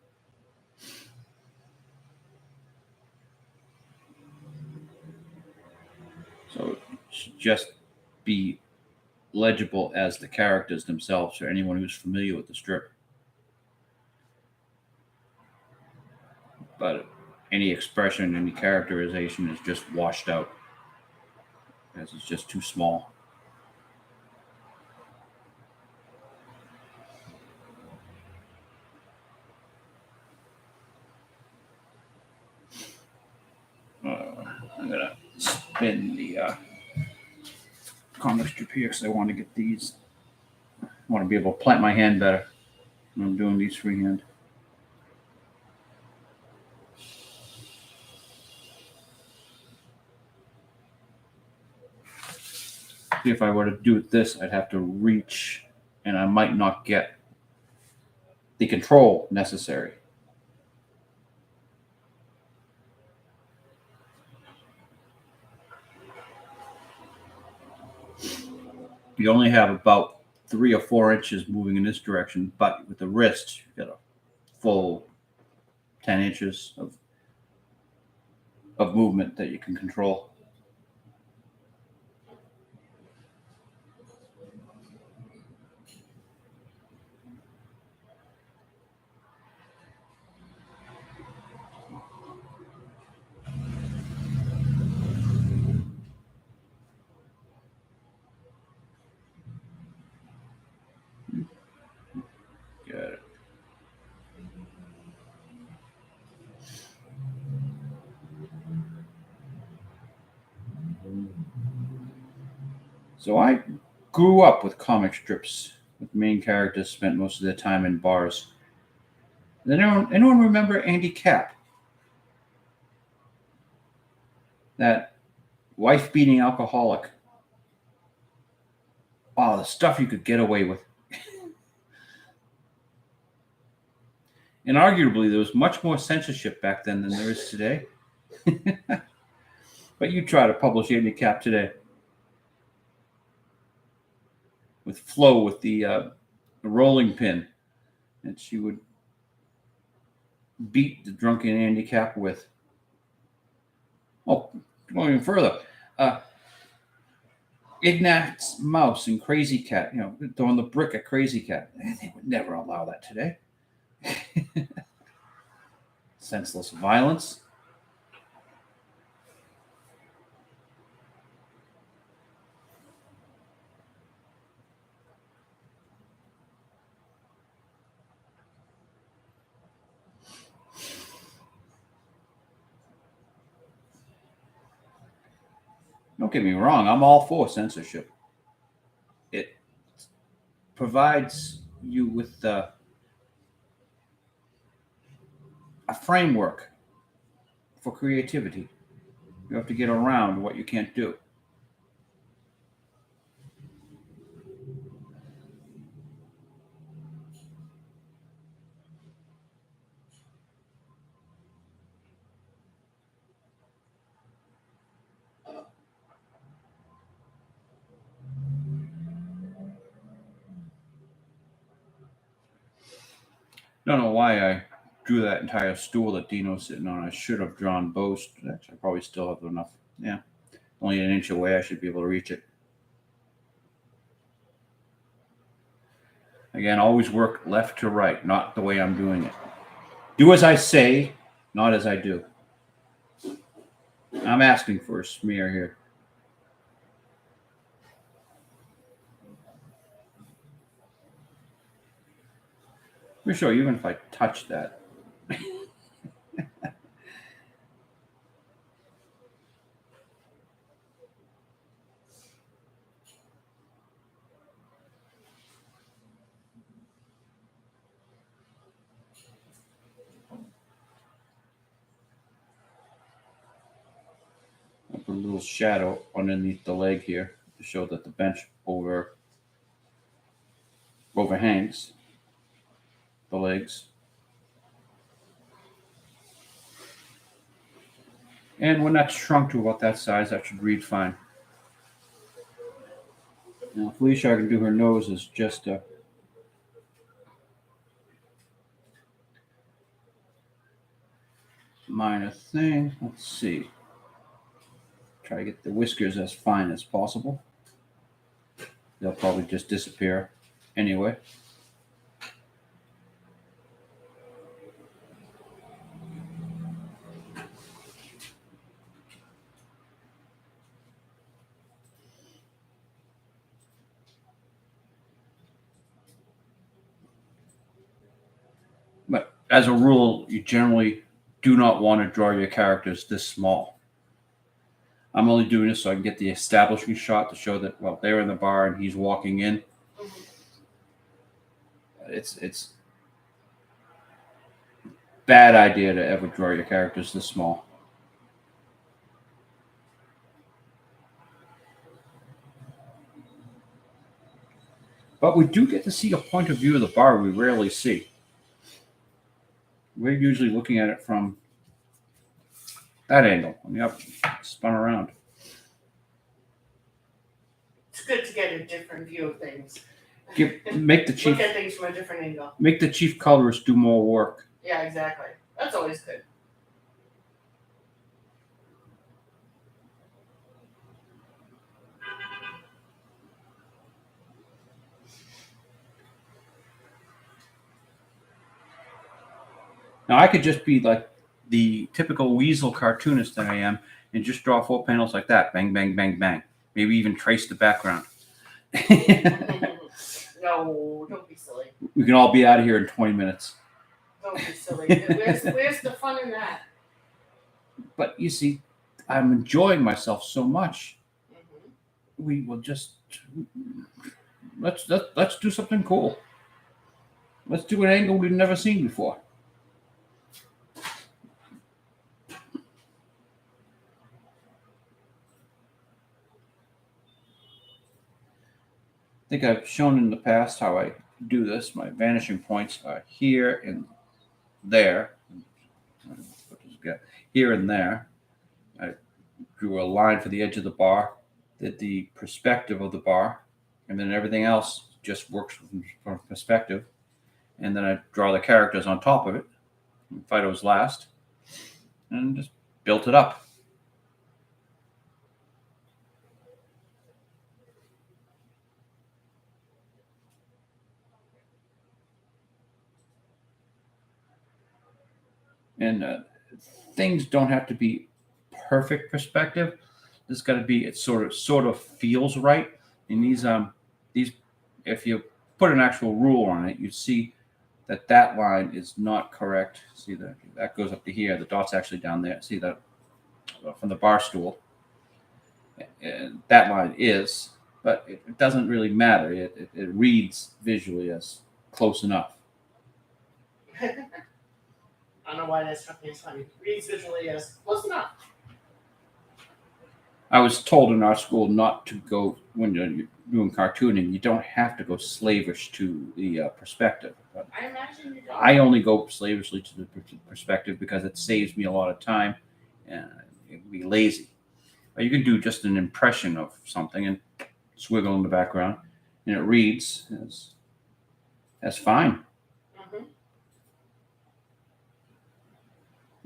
So it should just be legible as the characters themselves for anyone who's familiar with the strip. But any expression, any characterization is just washed out because it's just too small. I'm going to spin the comic strip here because I want to get these. I want to be able to plant my hand better when I'm doing these freehand. See, if I were to do this, I'd have to reach, and I might not get the control necessary. You only have about 3 or 4 inches moving in this direction, but with the wrist, you've got a full 10 inches of movement that you can control. Got it. So I grew up with comic strips with main characters spent most of their time in bars. Does anyone remember Andy Capp? That wife-beating alcoholic. Wow, the stuff you could get away with. And arguably, there was much more censorship back then than there is today. But you try to publish Andy Capp today with Flo with the rolling pin that she would beat the drunken Andy Capp with. Oh, going even further. Ignat's Mouse and Crazy Cat, throwing the brick at Crazy Cat. They would never allow that today. Senseless violence. Don't get me wrong, I'm all for censorship. It provides you with a framework for creativity. You have to get around what you can't do. Don't know why I drew that entire stool that Dino's sitting on. I should have drawn bows. Actually, I probably still have enough. Yeah. Only an inch away, I should be able to reach it. Again, always work left to right, not the way I'm doing it. Do as I say, not as I do. I'm asking for a smear here. For sure, even if I touch that. I'll put a little shadow underneath the leg here to show that the bench overhangs the legs. And when that's shrunk to about that size, that should read fine. Now, Felicia can do her nose as just a minor thing. Let's see. Try to get the whiskers as fine as possible. They'll probably just disappear anyway. But as a rule, you generally do not want to draw your characters this small. I'm only doing this so I can get the establishing shot to show that, well, they're in the bar and he's walking in. It's bad idea to ever draw your characters this small. But we do get to see a point of view of the bar we rarely see. We're usually looking at it from that angle. Yep, spun around. It's good to get a different view of things. Make the chief Look at things from a different angle. make the chief colorist do more work. Yeah, exactly. That's always good. Now I could just be like the typical weasel cartoonist that I am and just draw 4 panels like that. Bang, bang, bang, bang. Maybe even trace the background. No, don't be silly. We can all be out of here in 20 minutes. Don't be silly. Where's the fun in that? But you see, I'm enjoying myself so much. Mm-hmm. We will just let's do something cool. Let's do an angle we've never seen before. I think I've shown in the past how I do this. My vanishing points are here and there. Here and there. I drew a line for the edge of the bar, did the perspective of the bar, and then everything else just works from perspective. And then I draw the characters on top of it. Phydeaux's last. And just built it up. And things don't have to be perfect perspective. There's got to be it sort of feels right. And these if you put an actual rule on it, you see that line is not correct. See that goes up to here. The dot's actually down there. See that from the bar stool. And that line is, but it doesn't really matter. It reads visually as close enough. I don't know why that struck me as funny. Reads visually as close enough. I was told in our school not to go, when you're doing cartooning, you don't have to go slavish to the perspective. But I imagine you don't. I only go slavishly to the perspective because it saves me a lot of time and it would be lazy. But you can do just an impression of something and swiggle in the background, and it reads as fine. Mm-hmm.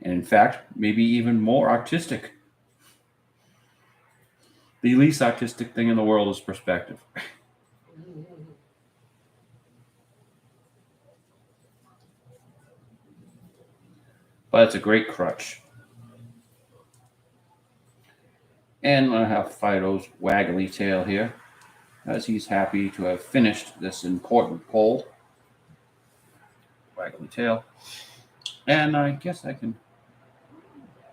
And in fact, maybe even more artistic. The least artistic thing in the world is perspective. Mm-hmm. But it's a great crutch. And I have Phydeaux's waggly tail here, as he's happy to have finished this important poll. Waggly tail. And I guess I can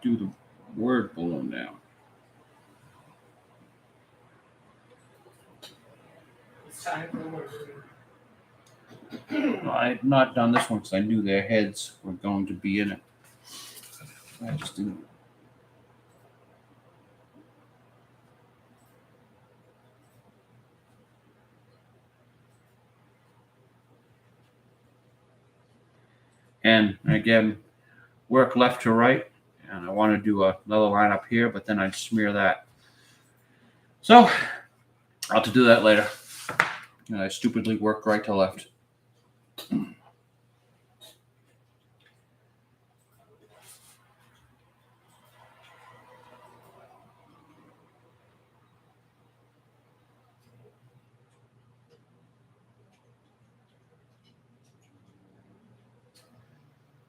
do the word balloon now. It's time for the word. No, I had not done this one because I knew their heads were going to be in it. I just didn't. And again, work left to right. And I want to do another line up here, but then I'd smear that. So I'll have to do that later. And I stupidly work right to left.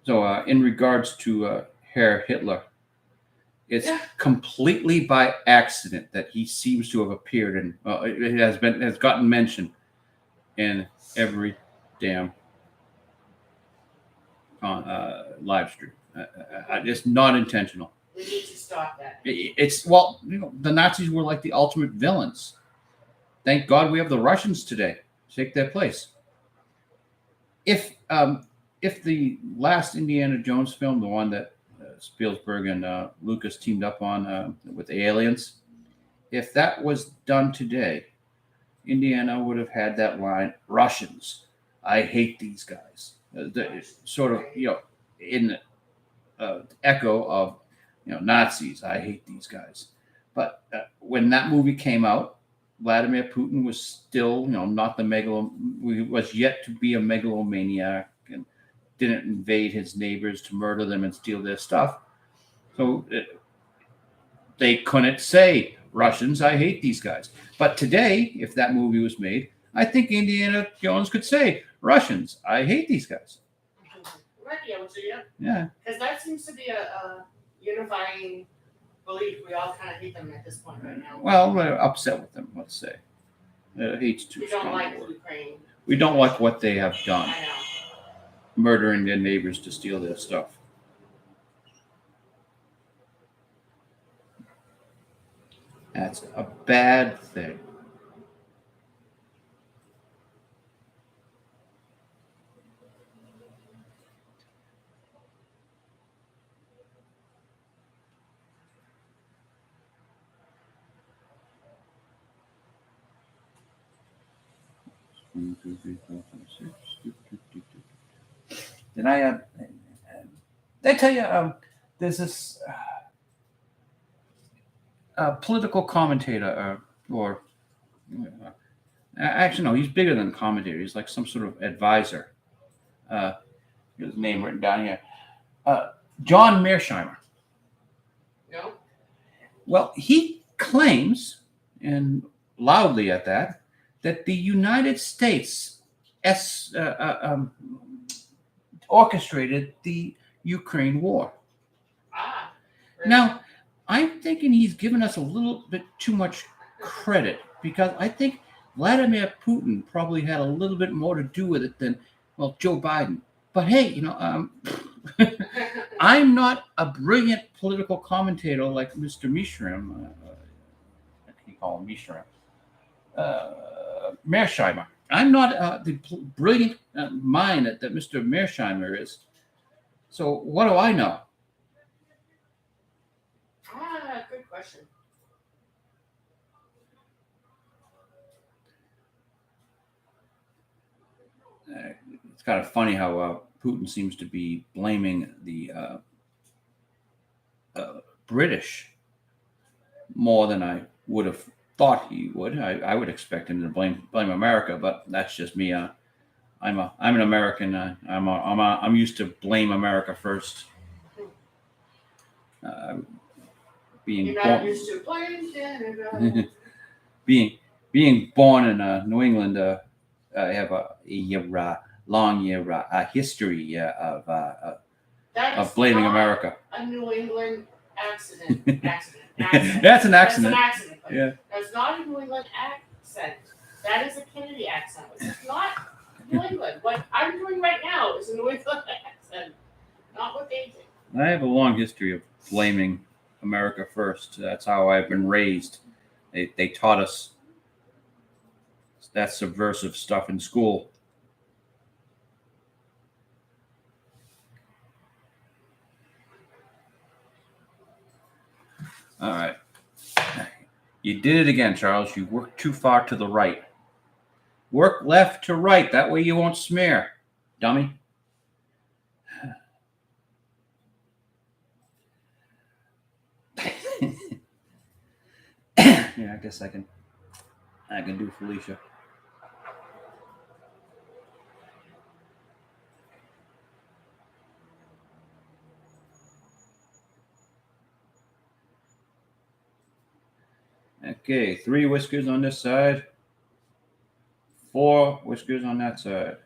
So in regards to Herr Hitler, it's completely by accident that he seems to have appeared in. It has gotten mentioned in every damn live stream. It's not intentional. We need to stop that. It's the Nazis were like the ultimate villains. Thank God we have the Russians today to take their place. If the last Indiana Jones film, the one that Spielberg and Lucas teamed up on with the aliens, if that was done today, Indiana would have had that line, Russians, I hate these guys. Sort of, in echo of, Nazis, I hate these guys. But when that movie came out, Vladimir Putin was still, not was yet to be a megalomaniac and didn't invade his neighbors to murder them and steal their stuff. So they couldn't say, Russians, I hate these guys. But today, if that movie was made, I think Indiana Jones could say, Russians, I hate these guys. Might be able to, yeah. Yeah. Because that seems to be a unifying belief. We all kind of hate them at this point right now. Well, we're upset with them, let's say. Hate's too We don't strong a like word. Ukraine. We don't like what they have done, I know. murdering their neighbors to steal their stuff. That's a bad thing. Did I tell you there's this political commentator or actually no, he's bigger than commentator. He's like some sort of advisor. His name written down here. John Mearsheimer. No? Well, he claims, and loudly at that the United States orchestrated the Ukraine war. Ah. Really? Now, I'm thinking he's given us a little bit too much credit because I think Vladimir Putin probably had a little bit more to do with it than, well, Joe Biden. But hey, I'm not a brilliant political commentator like Mr. Mearsheimer. I think you call him Mearsheimer. Mearsheimer. I'm not the brilliant mind that Mr. Mearsheimer is. So what do I know? Good question. It's kind of funny how Putin seems to be blaming the British more than I would have thought he would. I would expect him to blame America, but that's just me. I'm an American. I'm used to blame America first. Being You're not used to playing Canada. being born in New England, I have a long history of blaming America. A New England accident. That's an accident. That's an accident. Yeah. That's not a New England accent. That is a Kennedy accent, which is not New England. What I'm doing right now is a New England accent, not what they do. I have a long history of blaming America first. That's how I've been raised. They taught us that subversive stuff in school. All right. You did it again, Charles. You worked too far to the right. Work left to right. That way you won't smear, dummy. Yeah, I guess I can do Felicia. Okay, 3 whiskers on this side, 4 whiskers on that side.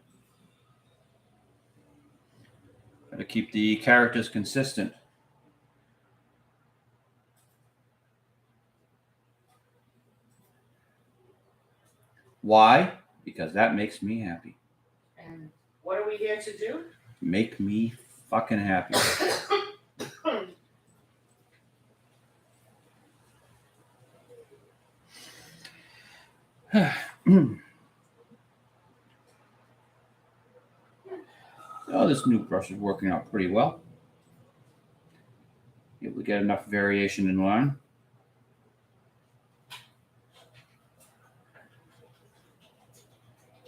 Got to keep the characters consistent. Why? Because that makes me happy. And what are we here to do? Make me fucking happy. Oh, this new brush is working out pretty well. Able to get enough variation in line.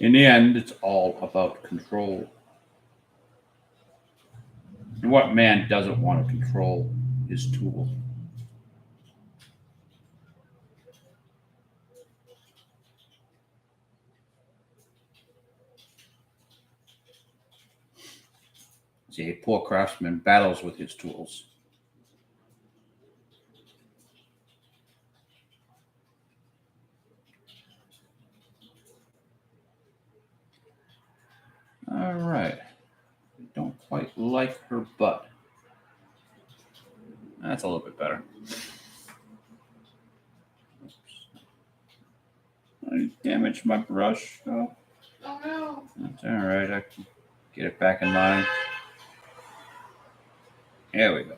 In the end, it's all about control. And what man doesn't want to control his tool? See, a poor craftsman battles with his tools. All right. I don't quite like her butt. That's a little bit better. Oops. I damaged my brush. Oh, no. that's all right. I can get it back in line. There we go.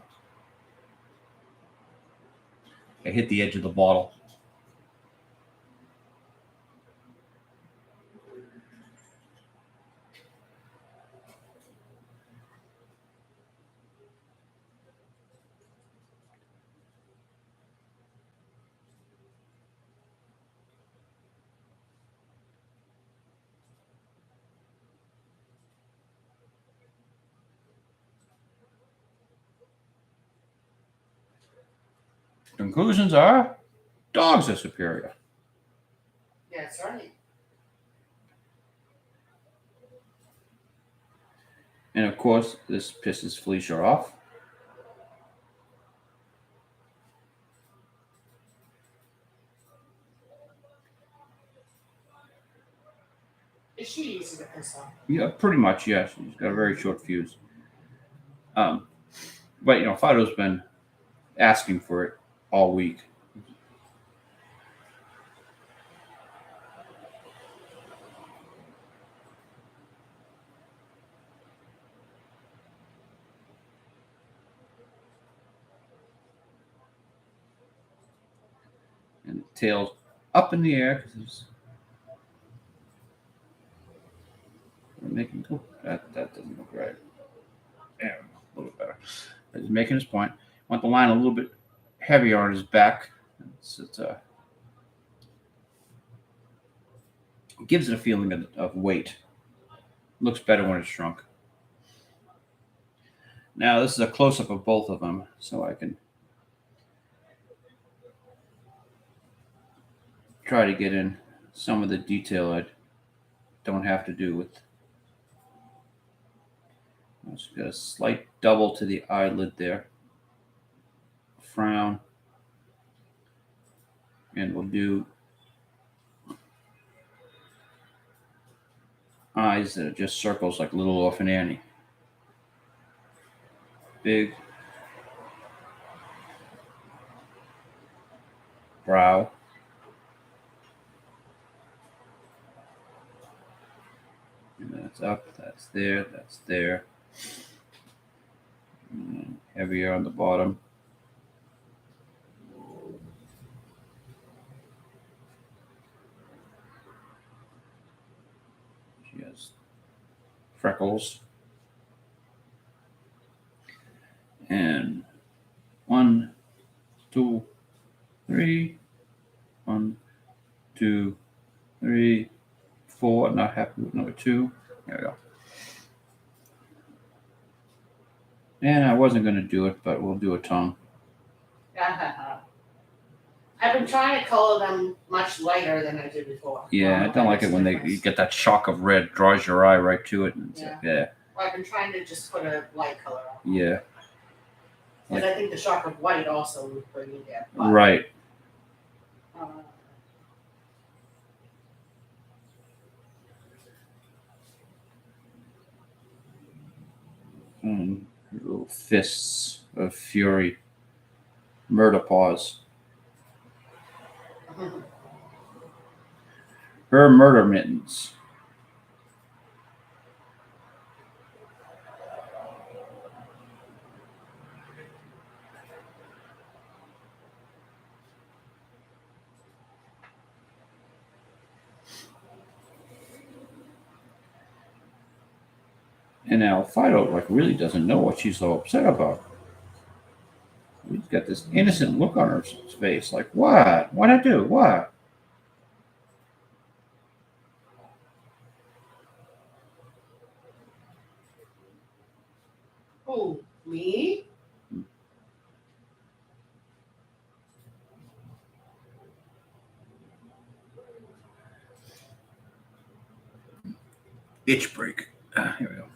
I hit the edge of the bottle. Conclusions are dogs are superior. Yeah, that's right. And of course, this pisses Felicia off. Is she easy to piss off? Yeah, pretty much, yes. She's got a very short fuse. But you know, Phydeaux's been asking for it all week. And the tail's up in the air because we're making that doesn't look right. Yeah, a little better. He's making his point. Want the line a little bit heavier on his back. It gives it a feeling of weight. Looks better when it's shrunk. Now this is a close-up of both of them, so I can try to get in some of the detail I don't have to do with. She's got a slight double to the eyelid there. Frown. And we'll do eyes that are just circles like Little Orphan Annie. Big brow. And that's up, that's there, that's there. And heavier on the bottom. She has freckles. And 1, 2, 3. 1, 2, 3, 4. Not happy with number 2. There we go. And I wasn't going to do it, but we'll do a tongue. I've been trying to color them much lighter than I did before. Yeah, I don't like it when you get that shock of red, draws your eye right to it. And Yeah. Yeah. Well, I've been trying to just put a light color on. Yeah. Because I think the shock of white also would bring you there. But, Right. Little fists of fury. Murder paws. Her murder mittens. And now Phydeaux really doesn't know what she's so upset about. He's got this innocent look on her face, like, what? What'd I do? What? Who? Me? Itch break. Here we go.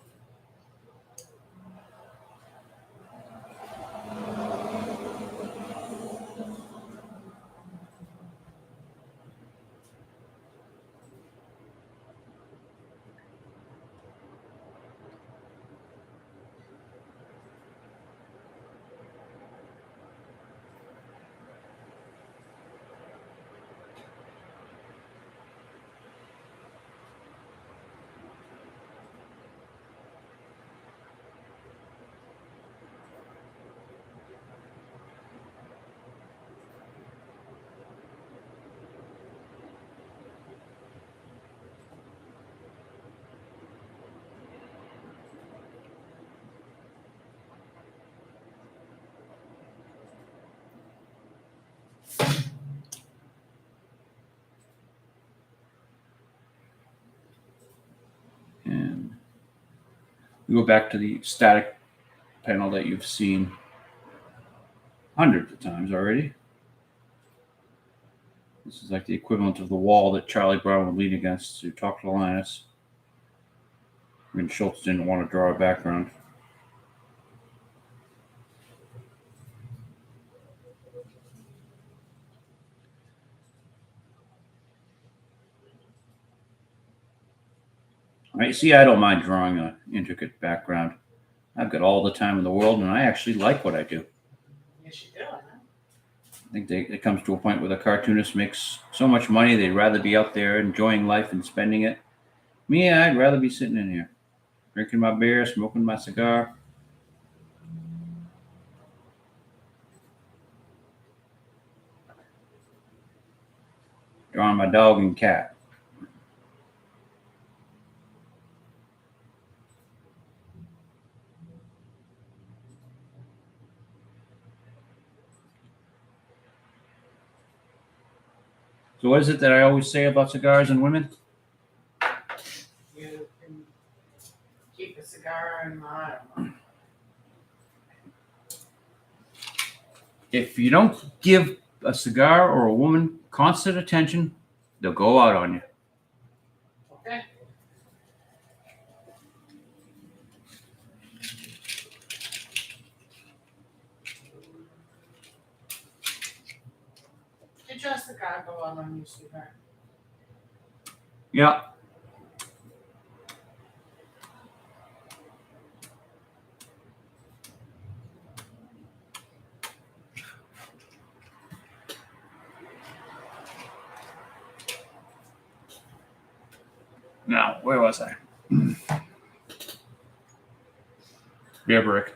And we go back to the static panel that you've seen hundreds of times already. This is like the equivalent of the wall that Charlie Brown would lean against to talk to Linus. When Schultz didn't want to draw a background. All right, see, I don't mind drawing an intricate background. I've got all the time in the world, and I actually like what I do. Yes, you do. Huh? I think it comes to a point where the cartoonist makes so much money, they'd rather be out there enjoying life and spending it. Me, I'd rather be sitting in here, drinking my beer, smoking my cigar. Drawing my dog and cat. So what is it that I always say about cigars and women? You can keep a cigar in my. If you don't give a cigar or a woman constant attention, they'll go out on you. Okay. Did your cigar go out on you, sweetheart? Yeah. Now, where was I? Beer brick.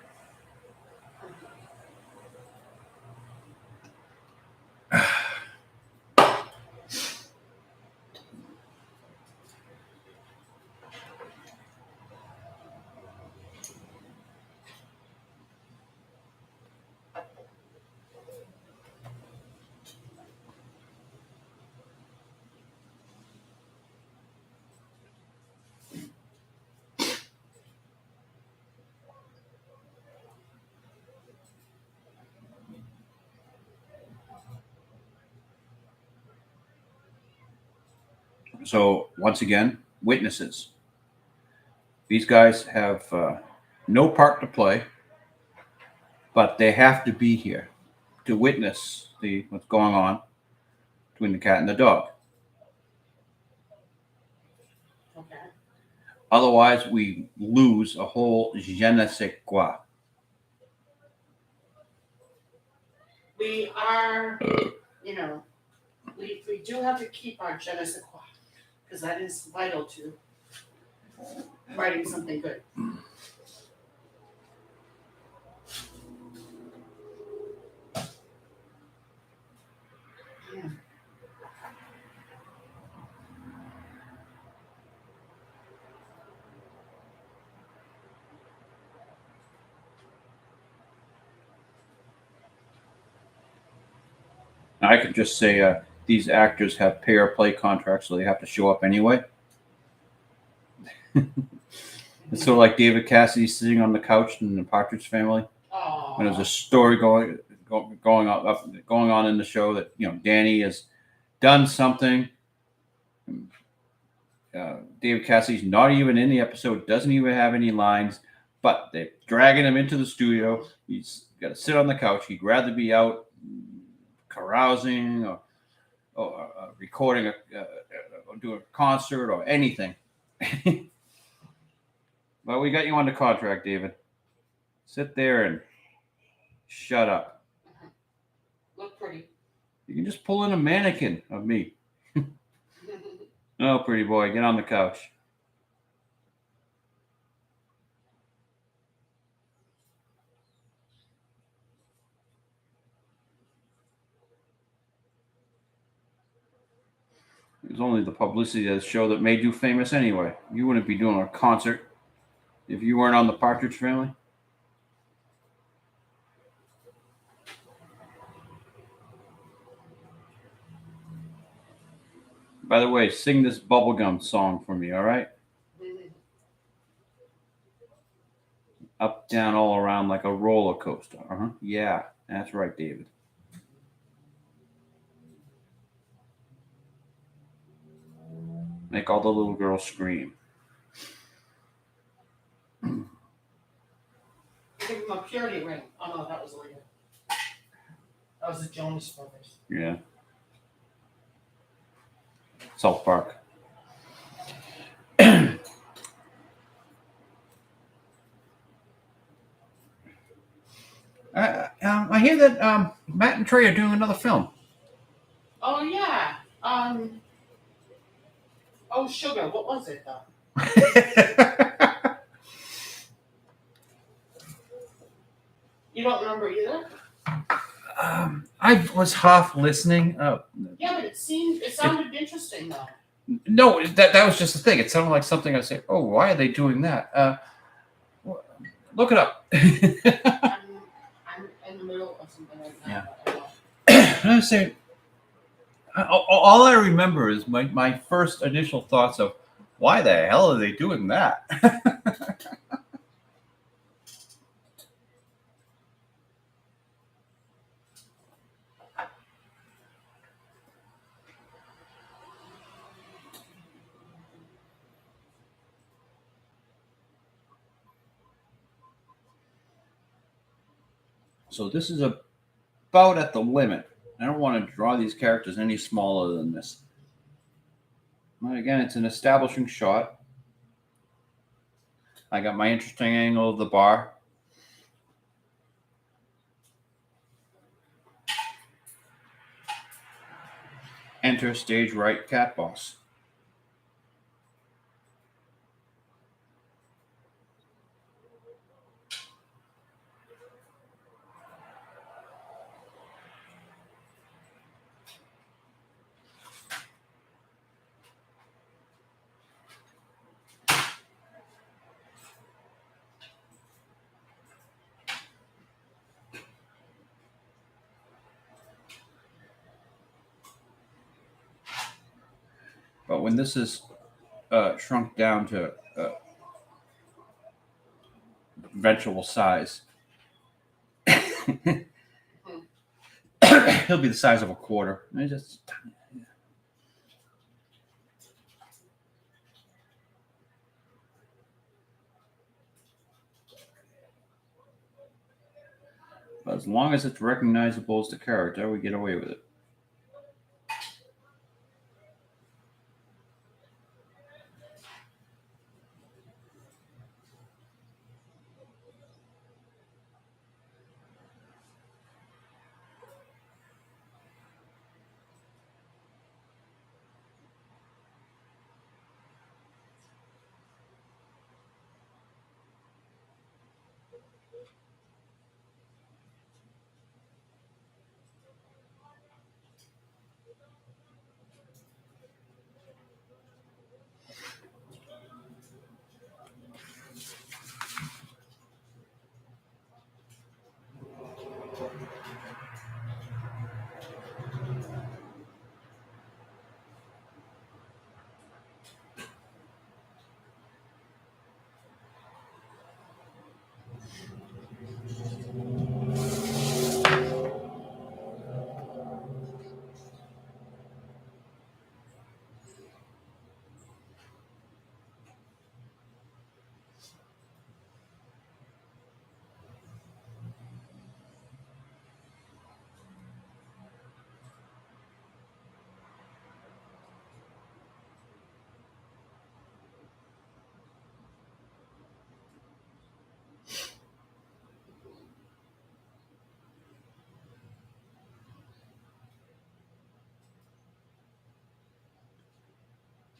So once again, witnesses. These guys have no part to play, but they have to be here to witness what's going on between the cat and the dog. Okay. Otherwise, we lose a whole je ne sais quoi. We are, we do have to keep our je ne sais quoi, because that is vital to writing something good. Yeah. I could just say these actors have pay or play contracts, so they have to show up anyway. It's sort of like David Cassidy sitting on the couch in the Partridge Family. Oh. And there's a story going on in the show that Danny has done something. David Cassidy's not even in the episode, doesn't even have any lines, but they're dragging him into the studio. He's got to sit on the couch. He'd rather be out carousing or recording or doing a concert or anything. Well, we got you under contract, David. Sit there and shut up. Look pretty. You can just pull in a mannequin of me. Oh, pretty boy, get on the couch. It was only the publicity of the show that made you famous anyway. You wouldn't be doing a concert if you weren't on the Partridge Family. By the way, sing this bubblegum song for me, all right? Up, down, all around like a roller coaster. Uh-huh. Yeah, that's right, David. Make all the little girls scream. Give him a purity ring. Oh no, that was later. That was the Jonas Brothers. Yeah. South Park. I hear that Matt and Trey are doing another film. Oh yeah. Oh sugar. What was it though? You don't remember either? I was half listening. Yeah, but it sounded interesting though. No, that was just the thing. It sounded like something I say, oh, why are they doing that? Look it up. I'm in the middle of something right now. Yeah. I was saying, all I remember is my first initial thoughts of, why the hell are they doing that? So this is about at the limit. I don't want to draw these characters any smaller than this. But again, it's an establishing shot. I got my interesting angle of the bar. Enter stage right cat boss. But when this is shrunk down to eventual size, he'll be the size of a quarter. Just but as long as it's recognizable as the character, we get away with it.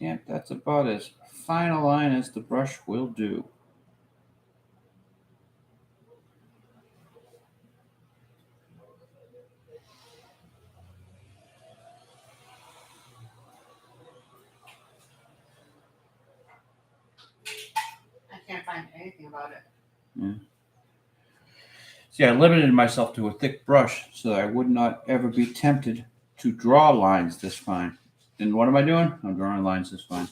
Yeah, that's about as fine a line as the brush will do. I can't find anything about it. Yeah. See, I limited myself to a thick brush so that I would not ever be tempted to draw lines this fine. And what am I doing? I'm drawing lines this fine.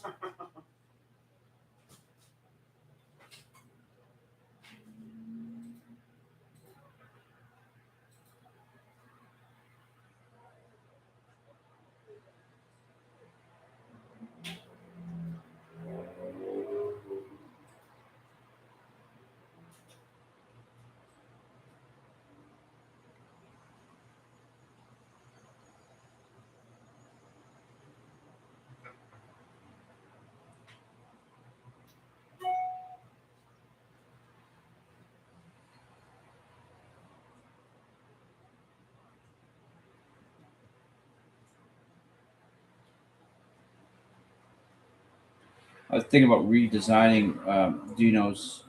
I was thinking about redesigning Dino's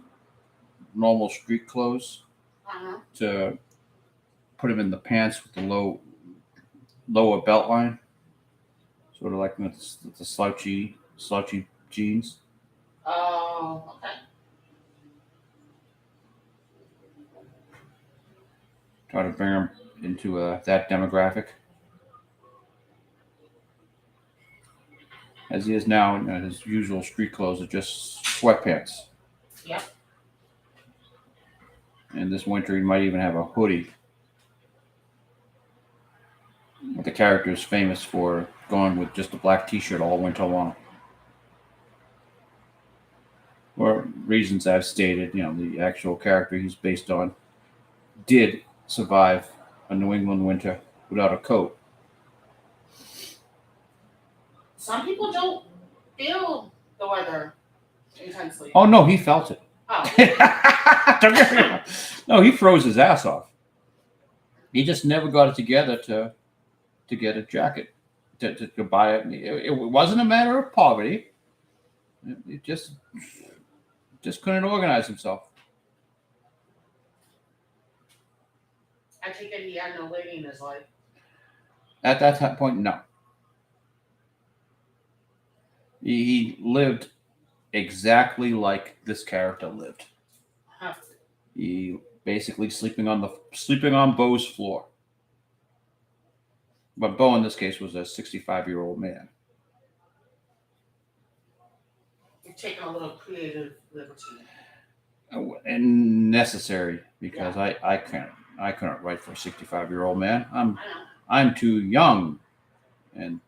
normal street clothes Uh-huh. to put him in the pants with the lower belt line, sort of like the slouchy jeans. Oh, okay. Try to bring him into that demographic. As he is now, his usual street clothes are just sweatpants. Yep. And this winter, he might even have a hoodie. But the character is famous for going with just a black T-shirt all winter long. For reasons I've stated, the actual character he's based on did survive a New England winter without a coat. Some people don't feel the weather intensely. Oh no, he felt it. Oh. Don't get me wrong. No, he froze his ass off. He just never got it together to get a jacket, to buy it. It wasn't a matter of poverty. It just couldn't organize himself. I take it he had no lady in his life. At that point, no. He lived exactly like this character lived. Huh. He basically sleeping on Bo's floor. But Bo in this case was a 65-year-old man. You've taken a little creative liberty. And necessary because Yeah. I couldn't write for a 65-year-old man. I know. I'm too young, and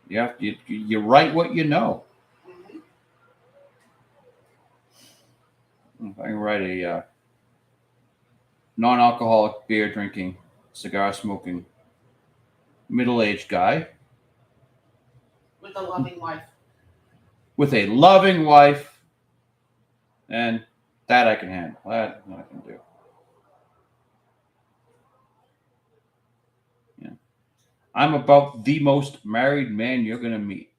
you write what you know. Mm-hmm. If I can write a non-alcoholic beer drinking, cigar smoking, middle-aged guy With a loving wife. with a loving wife, and that I can handle. That I can do. Yeah. I'm about the most married man you're gonna meet.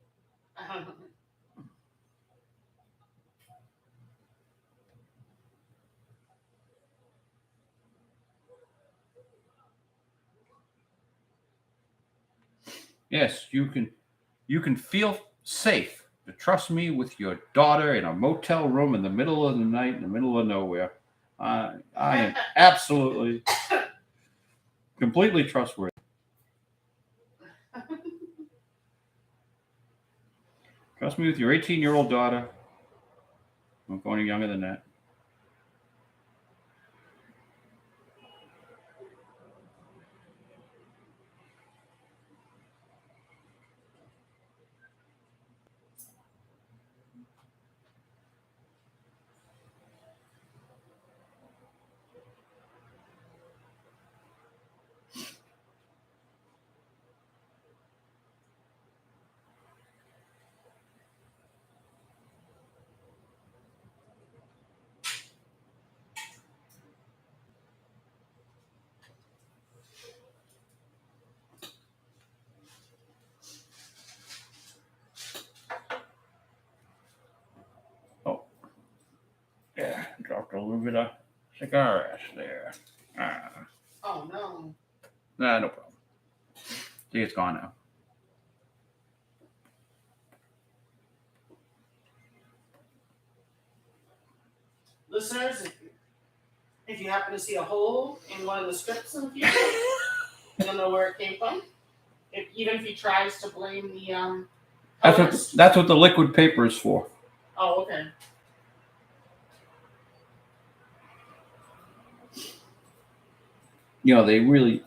Yes, you can feel safe to trust me with your daughter in a motel room in the middle of the night, in the middle of nowhere. I am absolutely, completely trustworthy. Trust me with your 18-year-old daughter. I'm going any younger than that. dropped a little bit of cigar ash there. Ah, Oh no. nah, no problem. See, it's gone now. Listeners, if you happen to see a hole in one of the strips in the future, I don't know where it came from. Even if he tries to blame the colorist. That's what the liquid paper is for. Oh, okay. You know, they really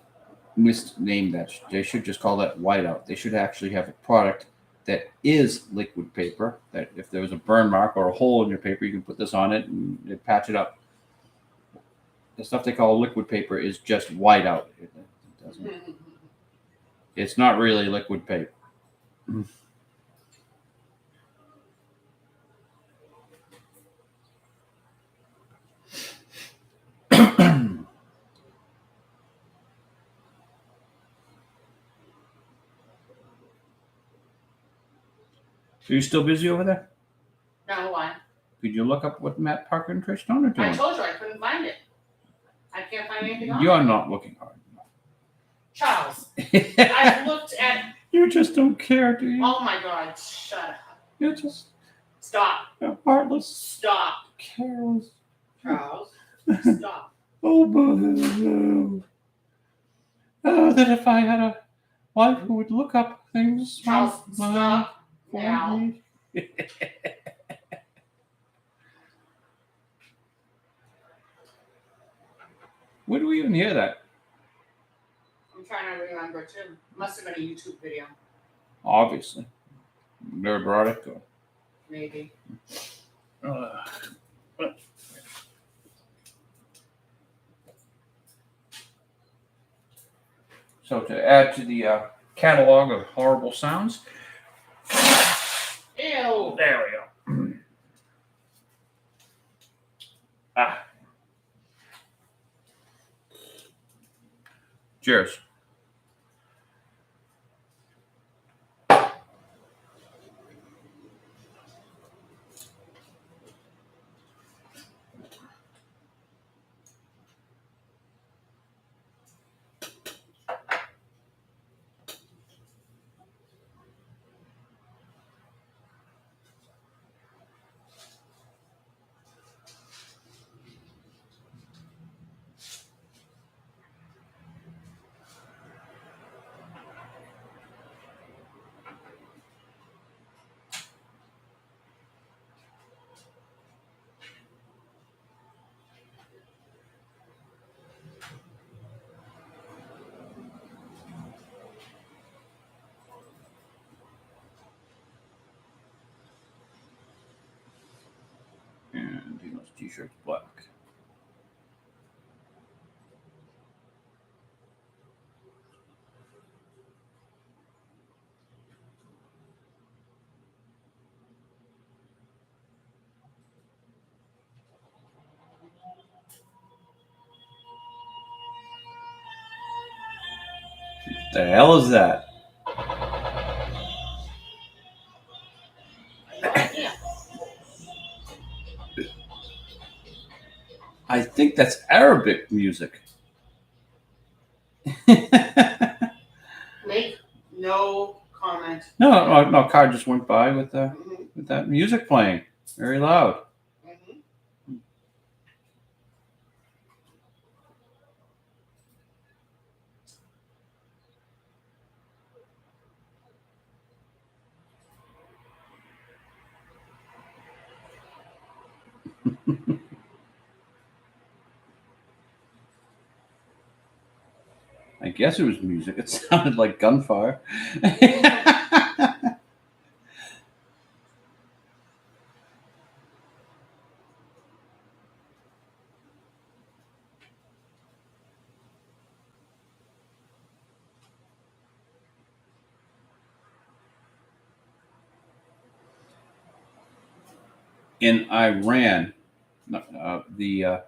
misnamed that. They should just call that whiteout. They should actually have a product that is liquid paper, that if there was a burn mark or a hole in your paper, you can put this on it and it patch it up. The stuff they call liquid paper is just whiteout. It's not really liquid paper. Are you still busy over there? No, why? Could you look up what Matt Parker and Trish Stone are doing? I told you I couldn't find it. I can't find anything on You're it. not looking hard Charles, enough. I've looked at. You just don't care, do you? Oh my God! Shut up. You're just Stop. heartless, Stop. careless. Charles, stop. Oh, boo. Oh, that if I had a wife who would look up things. Charles, stop now. Me. Where do we even hear that? I'm trying to remember too. Must have been a YouTube video. Obviously. Neurotic. Maybe. So to add to the catalog of horrible sounds. Ew. There we go. Cheers. And he knows t-shirts black. The hell is that? No idea. I think that's Arabic music. Make no comment. No, car just went by with Mm-hmm. with that music playing very loud. Mm-hmm. I guess it was music. It sounded like gunfire. In Iran, the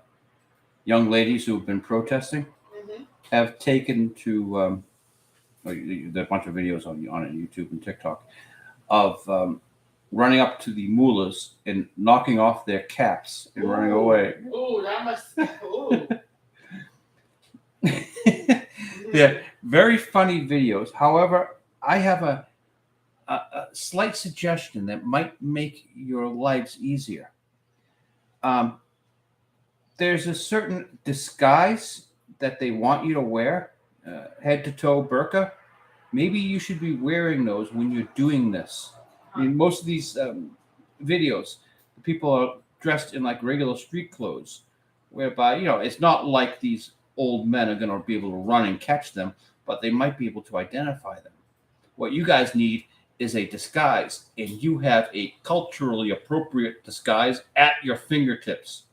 young ladies who have been protesting Mm-hmm. have taken to there are a bunch of videos on YouTube and TikTok of running up to the mullahs and knocking off their caps and running away. Ooh, that must. Ooh. They're very funny videos. However, I have a slight suggestion that might make your lives easier. There's a certain disguise that they want you to wear, head to toe burqa. Maybe you should be wearing those when you're doing this. I mean, most of these videos, people are dressed in like regular street clothes, whereby, it's not like these old men are going to be able to run and catch them, but they might be able to identify them. What you guys need is a disguise, and you have a culturally appropriate disguise at your fingertips.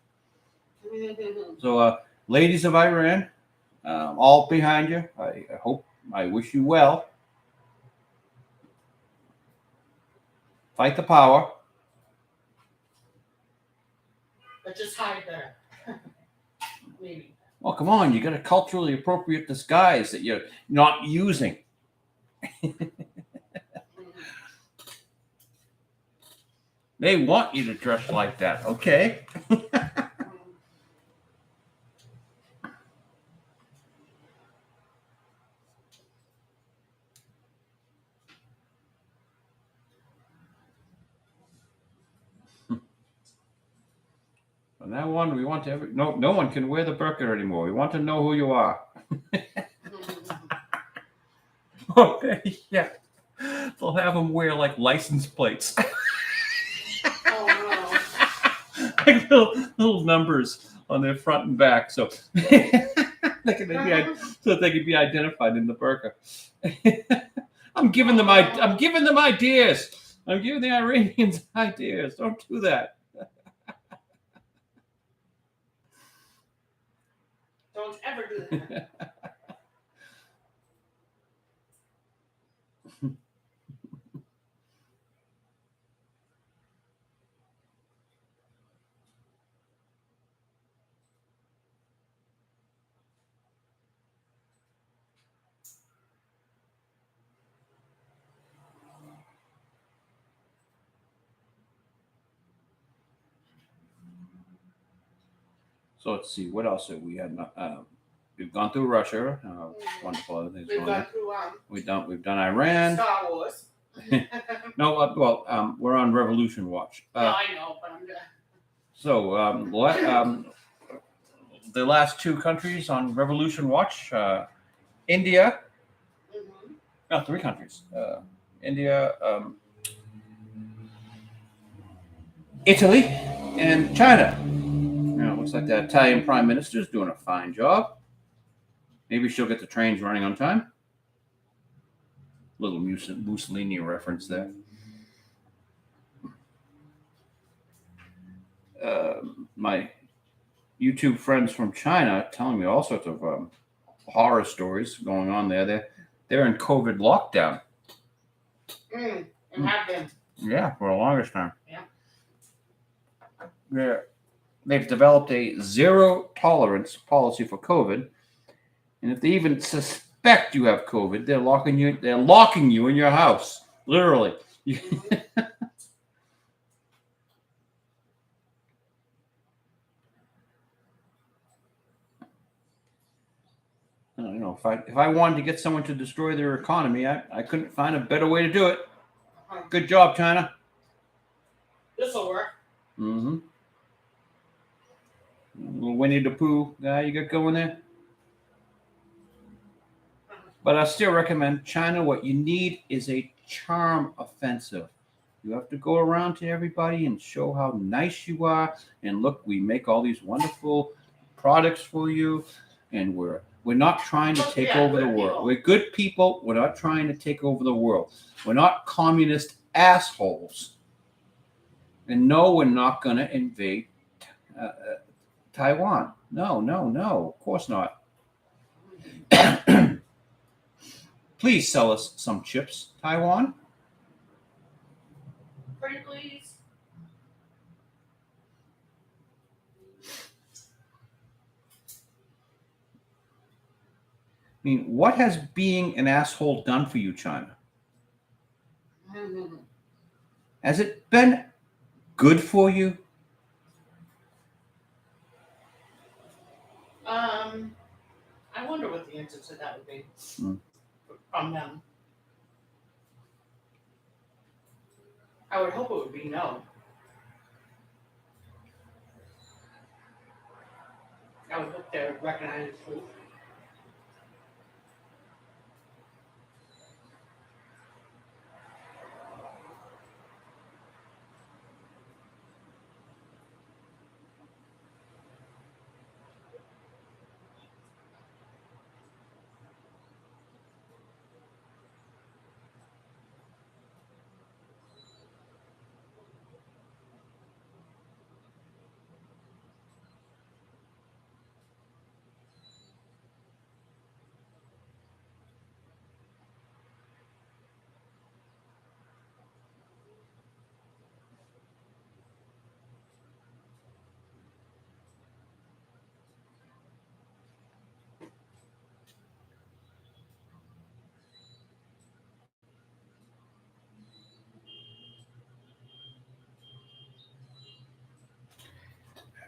So, ladies of Iran, all behind you, I wish you well. Fight the power. But just hide better. Maybe. Well, come on, you got a culturally appropriate disguise that you're not using. They want you to dress like that, okay? From now on, we want to no one can wear the burqa anymore. We want to know who you are. Okay, yeah. They'll have them wear like license plates. Oh Like little numbers on their front and back, so they can be identified in the burqa. I'm giving them ideas. I'm giving the Iranians ideas. Don't do that. Don't ever do that. So let's see, what else have we had? We've gone through Russia. Wonderful other things We've going on. gone through We've done Iran. Star Wars. No, we're on Revolution Watch. No, I know, but I'm gonna. So the last two countries on Revolution Watch: India. No, three countries: India, Italy, and China. Looks like the Italian Prime Minister is doing a fine job. Maybe she'll get the trains running on time. Little Mussolini reference there. My YouTube friends from China telling me all sorts of horror stories going on there. They're in COVID lockdown. And have been. Yeah, for the longest time. Yeah. They've developed a zero tolerance policy for COVID, and if they even suspect you have COVID, they're locking you in your house, literally. If I wanted to get someone to destroy their economy, I couldn't find a better way to do it. Good job, China. This'll work. Mm-hmm. Little Winnie the Pooh guy you got going there. But I still recommend China. What you need is a charm offensive. You have to go around to everybody and show how nice you are. And look, we make all these wonderful products for you. And we're not trying to take over the world. We're good people. We're not trying to take over the world. We're not communist assholes. And no, we're not going to invade Taiwan. No. Of course not. Please sell us some chips, Taiwan. Pretty please. I mean, what has being an asshole done for you, China? Has it been good for you? I wonder what the answer to that would be Hmm. from them. I would hope it would be no. I would hope they would recognize the truth.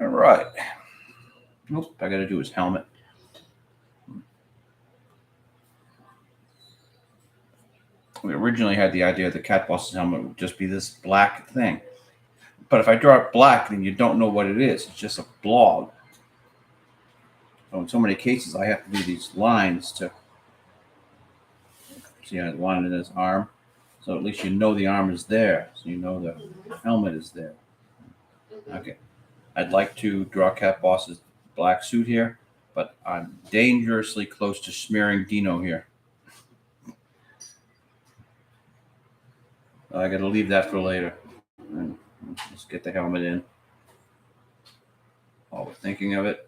All right. Nope, I got to do his helmet. We originally had the idea the cat boss's helmet would just be this black thing. But if I draw it black, then you don't know what it is. It's just a blob. So in so many cases, I have to do these lines to see I line in his arm. So at least you know the arm is there. So you know the helmet is there. Okay. I'd like to draw Cat Boss's black suit here, but I'm dangerously close to smearing Dino here. I got to leave that for later. Let's get the helmet in. While we're thinking of it.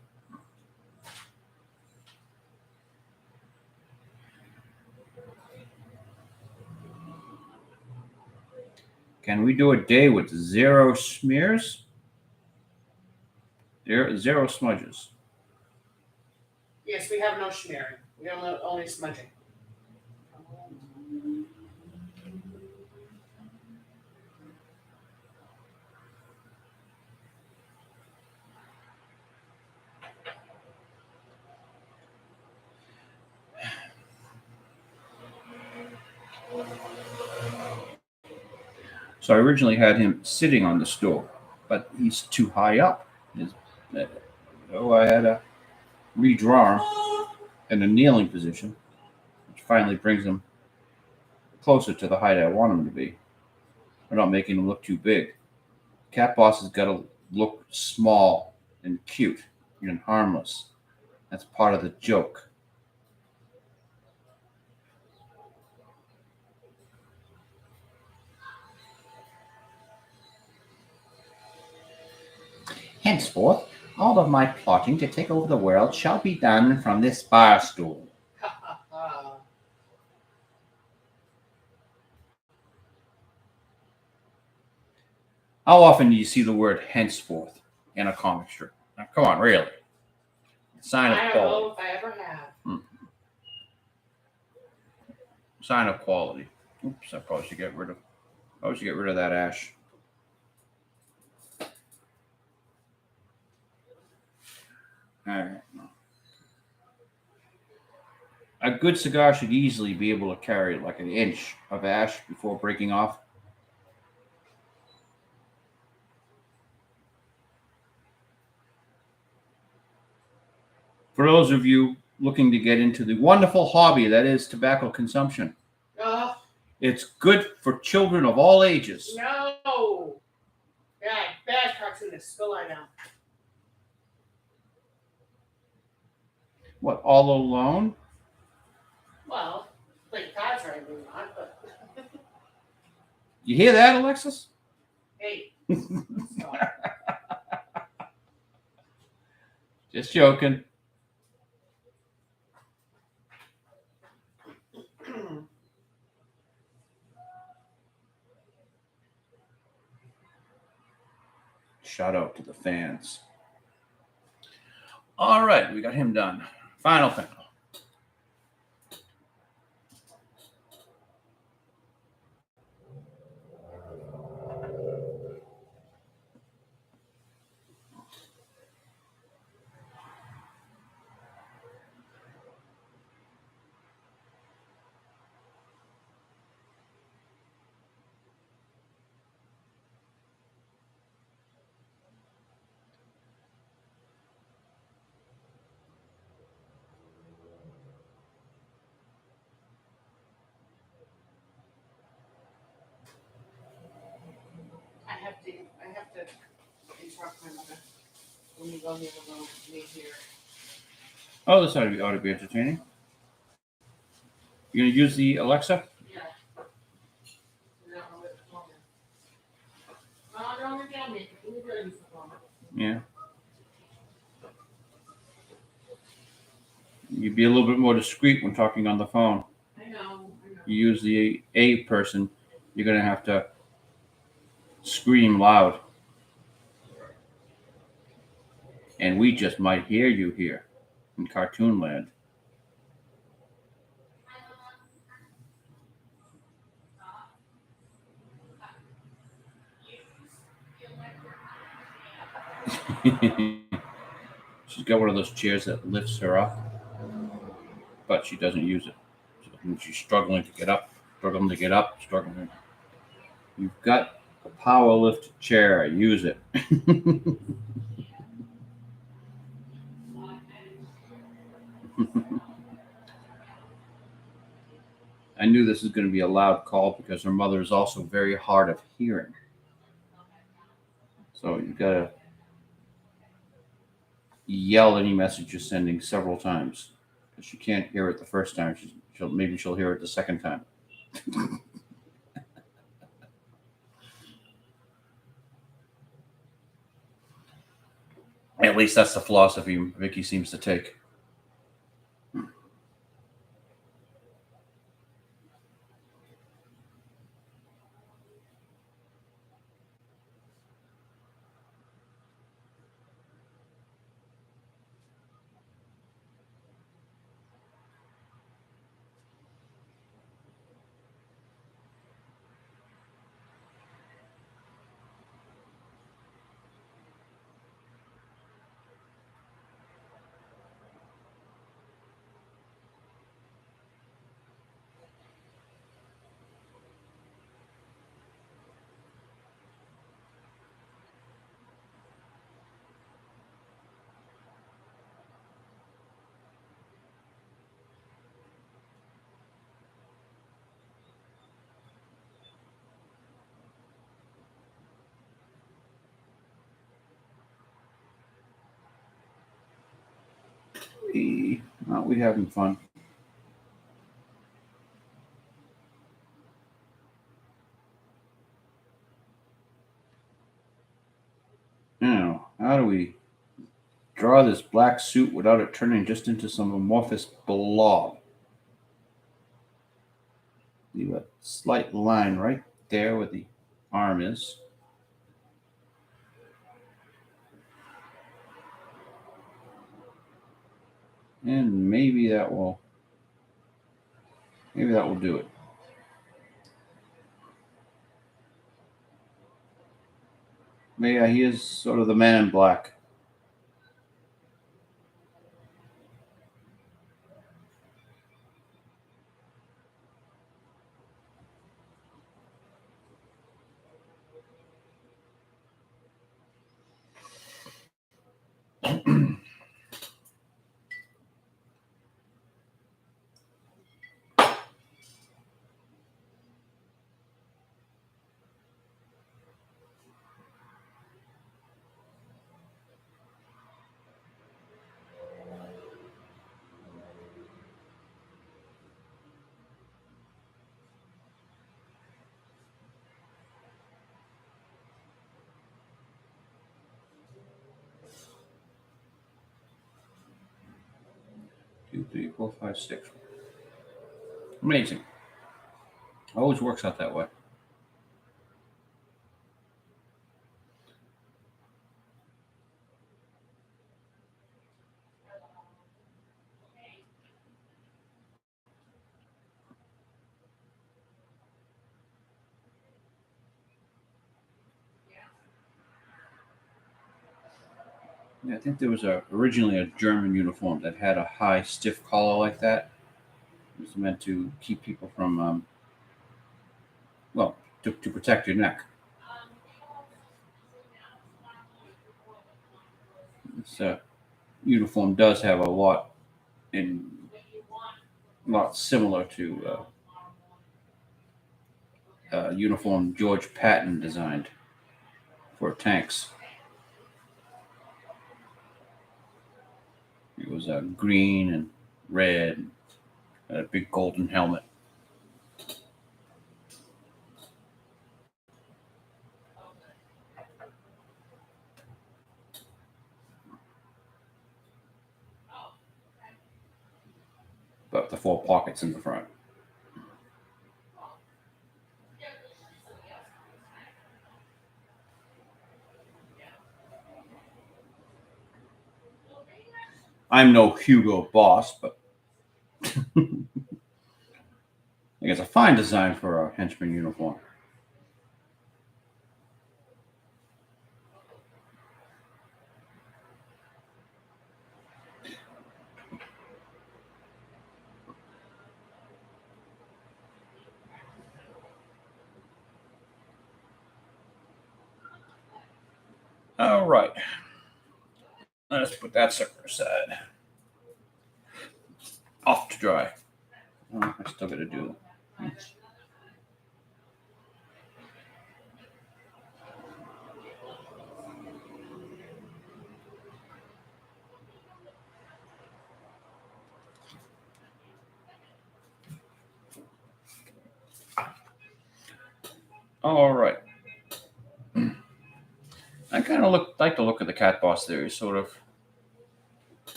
Can we do a day with 0 smears? Zero smudges. Yes, we have no smearing. We only smudging. So I originally had him sitting on the stool, but he's too high up. So I had to redraw him in a kneeling position, which finally brings him closer to the height I want him to be. We're not making him look too big. Cat Boss has got to look small and cute and harmless. That's part of the joke. Henceforth, all of my plotting to take over the world shall be done from this bar stool. How often do you see the word henceforth in a comic strip? Now, come on, really. Sign of I don't quality. know if I ever have. Sign of quality. Oops, I probably should get rid of that ash. All right. A good cigar should easily be able to carry like an inch of ash before breaking off. For those of you looking to get into the wonderful hobby that is tobacco consumption, it's good for children of all ages. No. Bad cartoonist. Go lie down. What, all alone? Well, play cards or anything not, but You hear that, Alexis? hey. Stop. Just joking. Shout out to the fans. All right, we got him done. Final panel. have to interrupt my mother when you go near the road. Me here. Oh, this ought to be entertaining. You're gonna use the Alexa? Yeah. No, don't tell me. You really use the phone. Yeah. You'd be a little bit more discreet when talking on the phone. I know. You use the A person, you're gonna have to scream loud. And we just might hear you here in Cartoon Land. She's got one of those chairs that lifts her up, but she doesn't use it. So she's struggling to get up, struggling. You've got a power lift chair, use it. I knew this was going to be a loud call because her mother is also very hard of hearing. So you've got to yell any message you're sending several times because she can't hear it the first time. Maybe she'll hear it the second time. At least that's the philosophy Vicky seems to take. Aren't we having fun? Now, how do we draw this black suit without it turning just into some amorphous blob? Leave a slight line right there where the arm is. And maybe that will do it. Yeah, he is sort of the man in black. Two, three, four, five, six. Amazing. Always works out that way. Yeah, I think there was originally a German uniform that had a high, stiff collar like that. It was meant to keep people from, to protect your neck. This uniform does have a lot similar to uniform George Patton designed. for tanks. It was green and red, and a big golden helmet. But the 4 pockets in the front. I'm no Hugo Boss, but I think it's a fine design for a henchman uniform. All right. Let's put that sucker aside. Off to dry. Oh, I still got to do that. All right. I kind of like the look of the Cat Boss there. He's sort of.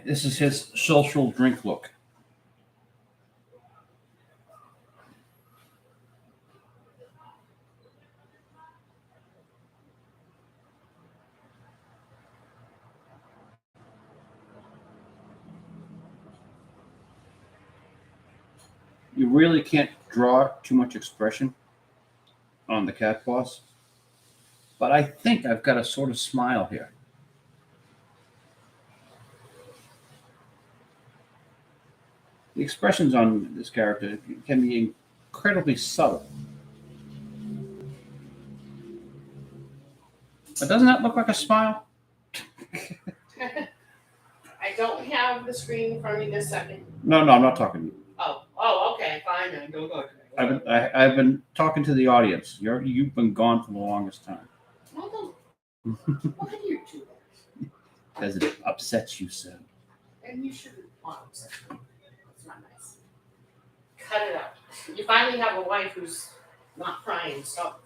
This is his social drink look. You really can't draw too much expression on the Cat Boss, but I think I've got a sort of smile here. The expressions on this character can be incredibly subtle. But doesn't that look like a smile? I don't have the screen in front of me this second. No, I'm not talking to you. Oh, okay, fine then. Go. I've been talking to the audience. You've been gone for the longest time. Well, why do you do that? Because it upsets you so. And you shouldn't want to upset me. It's not nice. Cut it out. You finally have a wife who's not crying. Stop.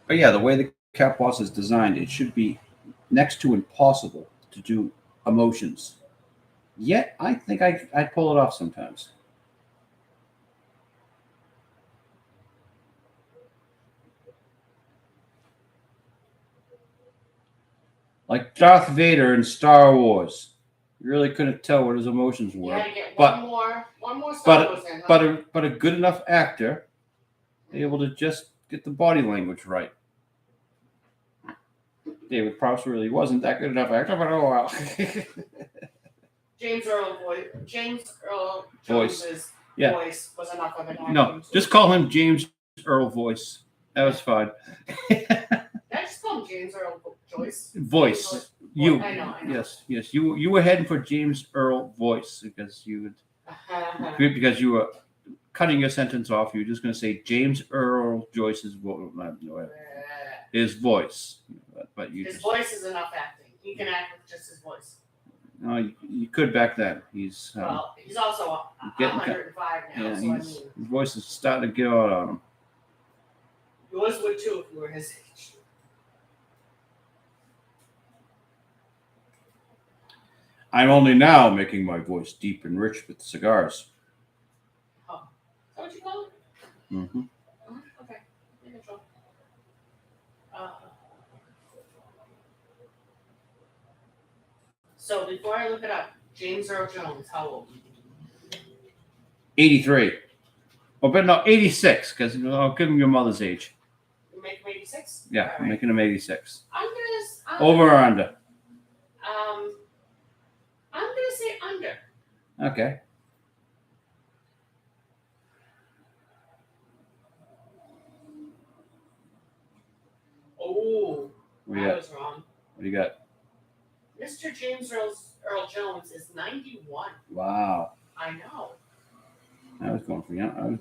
But yeah, the way the Cat Boss is designed, it should be next to impossible to do emotions. Yet, I think I pull it off sometimes. Like Darth Vader in Star Wars. You really couldn't tell what his emotions You were. had to get But- one more Star Wars in, huh? But a good enough actor able to just get the body language right. David Prowse really wasn't that good enough actor, but oh well. James Earl Voice. Jones's Yeah. voice was enough of an acting. No, just call him James Earl Voice. That was fine. Did I just call him James Earl Joyce? Voice. You. I know. Yes. You were heading for James Earl Voice because you were cutting your sentence off. You were just going to say James Earl Joyce's voice. His voice. But you his just, voice is enough acting. He can act with just his voice. no, you could back then. He's Well, he's also getting 105 now, yeah, so I mean, his voice is starting to get out on him. yours would too if you were his age. I'm only now making my voice deep and rich with cigars. Is that what you call it? Mm-hmm. Okay. Yeah, sure. So before I look it up, James Earl Jones, how old? 83. Oh, but no, 86, because I'll give him your mother's age. make him 86? Yeah, All I'm right. making him 86. I'm gonna Over or under? I'm gonna say under. Okay. Oh, What do you I got? was wrong. What do you got? Mr. James Earl Jones is 91. Wow. I know. I was going for young.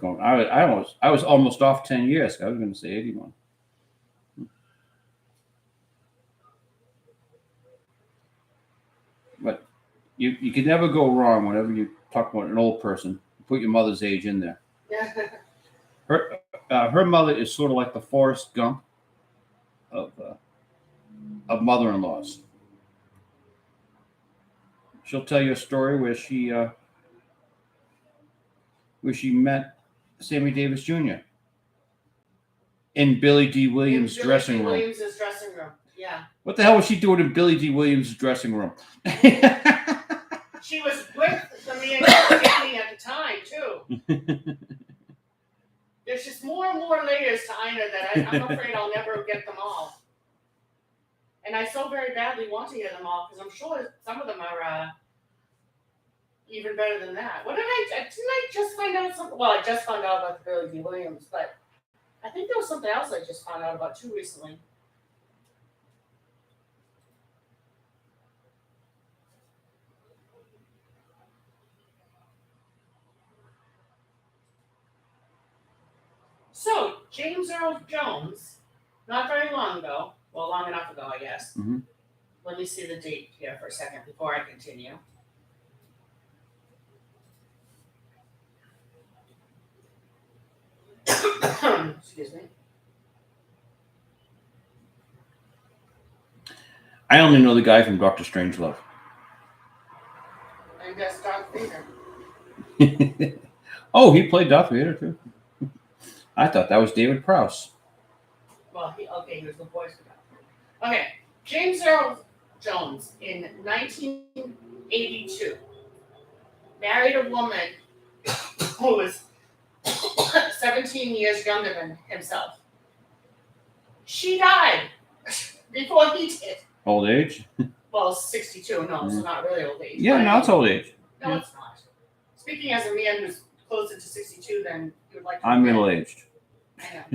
I was almost off 10 years. I was going to say 81. But you can never go wrong whenever you talk about an old person. Put your mother's age in there. Her mother is sort of like the Forrest Gump of mother-in-laws. She'll tell you a story where she met Sammy Davis Jr. in Billy D. Williams' dressing room. Williams' dressing room. Yeah. What the hell was she doing in Billy D. Williams' dressing room? She was with the man dating at the time too. There's just more and more layers to Ina that I'm afraid I'll never get them all. And I so very badly want to hear them all because I'm sure some of them are even better than that. Didn't I just find out something? Well, I just found out about the Billy D. Williams, but I think there was something else I just found out about too recently. So, James Earl Jones, not very long ago, well, long enough ago, I guess. Mm-hmm. Let me see the date here for a second before I continue. Excuse me. I only know the guy from Dr. Strangelove. And that's Darth Vader. Oh, he played Darth Vader too. I thought that was David Prowse. Well, he was the voice of Darth Vader. Okay, James Earl Jones in 1982 married a woman who was 17 years younger than himself. She died before he did. Old age? Well, 62. No, so not really old age. Yeah, no, it's old age. No, Yeah. it's not. Speaking as a man who's closer to 62 than you would like to I'm admit. middle aged. I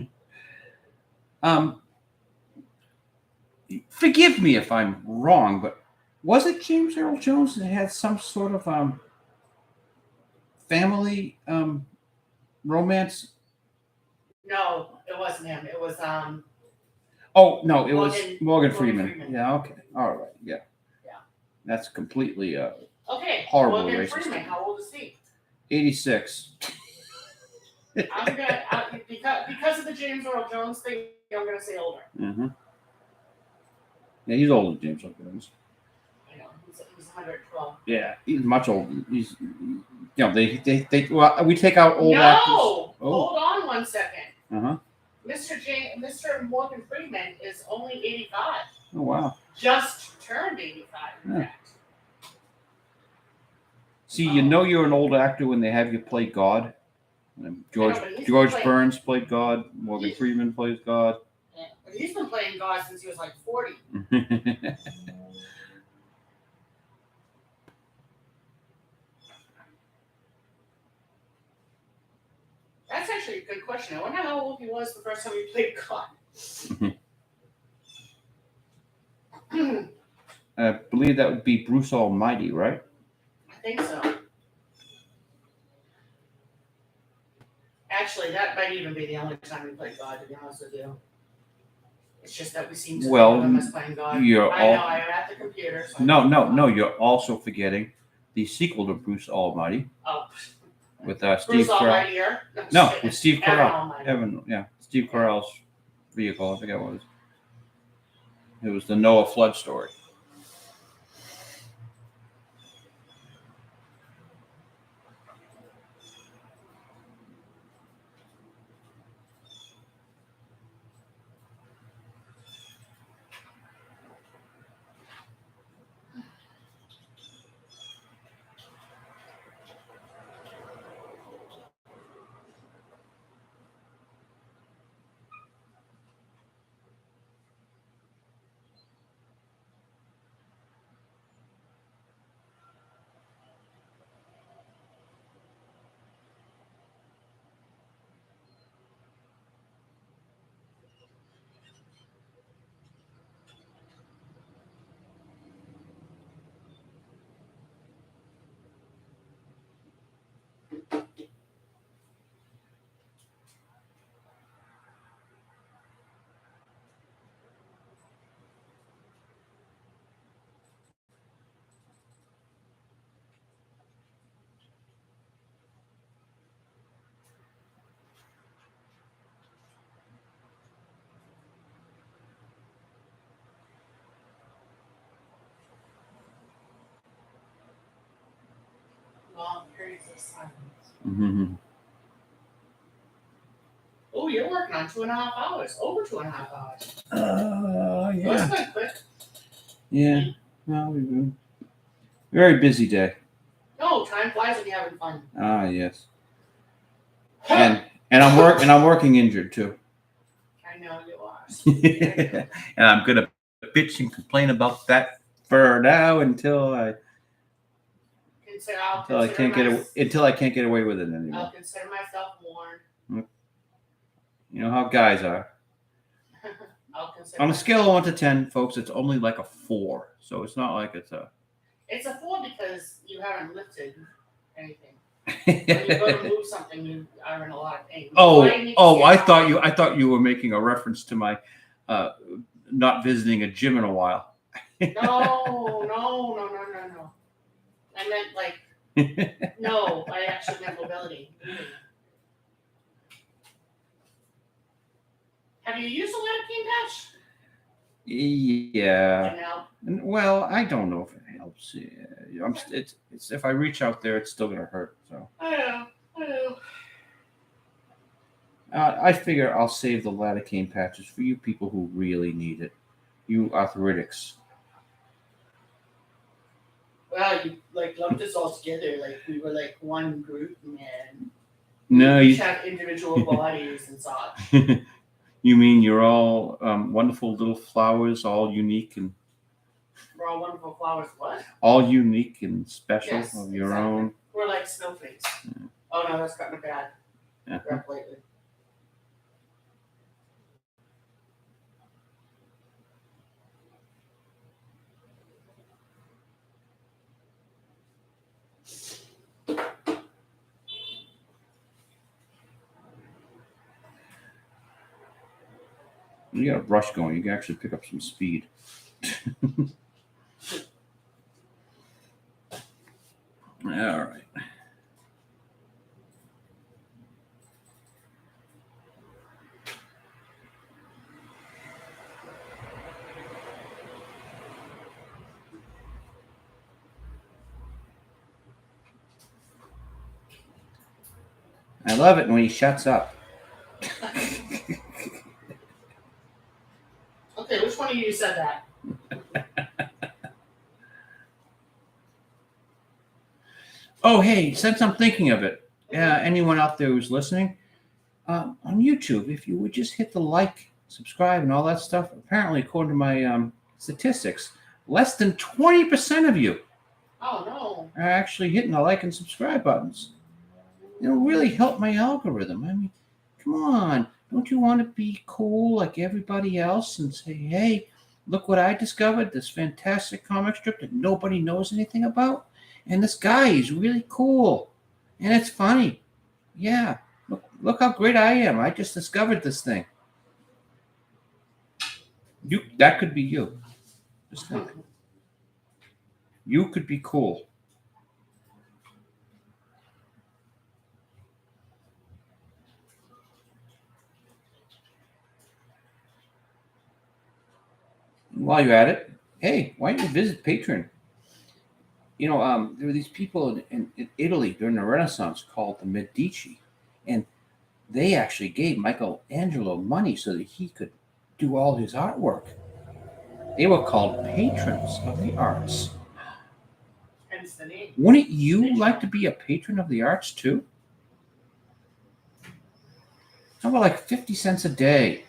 know. Forgive me if I'm wrong, but was it James Earl Jones that had some sort of family romance? No, it wasn't him. It was Oh no, it was Morgan Morgan Freeman. Freeman. Yeah, okay, all right, yeah. Yeah. That's completely okay. horrible Morgan racist. Freeman. How old is he? 86. I'm gonna because of the James Earl Jones thing. I'm gonna say older. Mm-hmm. Yeah, he's older than James Earl Jones. I know he's 112. Yeah, he's much older. He's well, we take out old actors. No, Oh. hold on one second. Uh-huh. Mr. Morgan Freeman is only 85. Oh wow. Just turned 85. In Yeah. fact. See, you know you're an old actor when they have you play God. George Burns played God. Morgan Freeman plays God. Yeah, but he's been playing God since he was like 40. That's actually a good question. I wonder how old he was the first time he played God. I believe that would be Bruce Almighty, right? I think so. Actually, that might even be the only time he played God, to be honest with you. It's just that we seem to think of him as playing God. I know, I am at the computer. So No. You're also forgetting the sequel to Bruce Almighty. Oh. With Bruce Steve Carell. Almighty. No, with Steve Carell. Evan, Steve Carell's vehicle. I forget what it was. It was the Noah Flood story. silence. Mm-hmm. Oh, you're working on 2.5 hours. Over 2.5 hours. Yeah. That's quite quick. Yeah. Well, we've been very busy day. No, time flies when you're having fun. Ah, yes. And I'm working injured too. I know you are. And I'm gonna bitch and complain about that for now until I can't get away with it anymore. I'll consider myself warned. You know how guys are. I'll consider On a myself- scale of 1 to 10, folks, it's only like a 4. So it's not like it's a. It's a 4 because you haven't lifted anything. When you go to move something, you are in a lot of pain. I thought you were making a reference to my not visiting a gym in a while. No. I meant like no. I actually meant mobility. Have you used a lidocaine patch? Yeah. I know. Well, I don't know if it helps. It's if I reach out there, it's still gonna hurt. So I know. I figure I'll save the lidocaine patches for you people who really need it. You arthritics. Wow, you like lumped us all together like we were like one group, man. No, We you each have individual bodies and such. You mean you're all wonderful little flowers, all unique and We're all wonderful flowers. What? all unique and special Yes, of your exactly. own. We're like snowflakes. Oh no, that's gotten a bad Yeah. rep lately. You got a brush going. You can actually pick up some speed. All right. I love it when he shuts up. Okay, which one of you said that? Oh, hey, since I'm thinking of it, anyone out there who's listening, on YouTube, if you would just hit the like, subscribe, and all that stuff, apparently, according to my statistics, less than 20% of you Oh no. are actually hitting the like and subscribe buttons. It'll really help my algorithm. I mean, come on. Don't you want to be cool like everybody else and say, hey, look what I discovered, this fantastic comic strip that nobody knows anything about? And this guy is really cool. And it's funny. Yeah. Look how great I am. I just discovered this thing. That could be you. Just think. You could be cool. While you're at it, hey, why don't you visit Patreon? You know, there were these people in Italy during the Renaissance called the Medici, and they actually gave Michelangelo money so that he could do all his artwork. They were called patrons of the arts. Hence the name. Wouldn't you like to be a patron of the arts too? How about like 50 cents a day?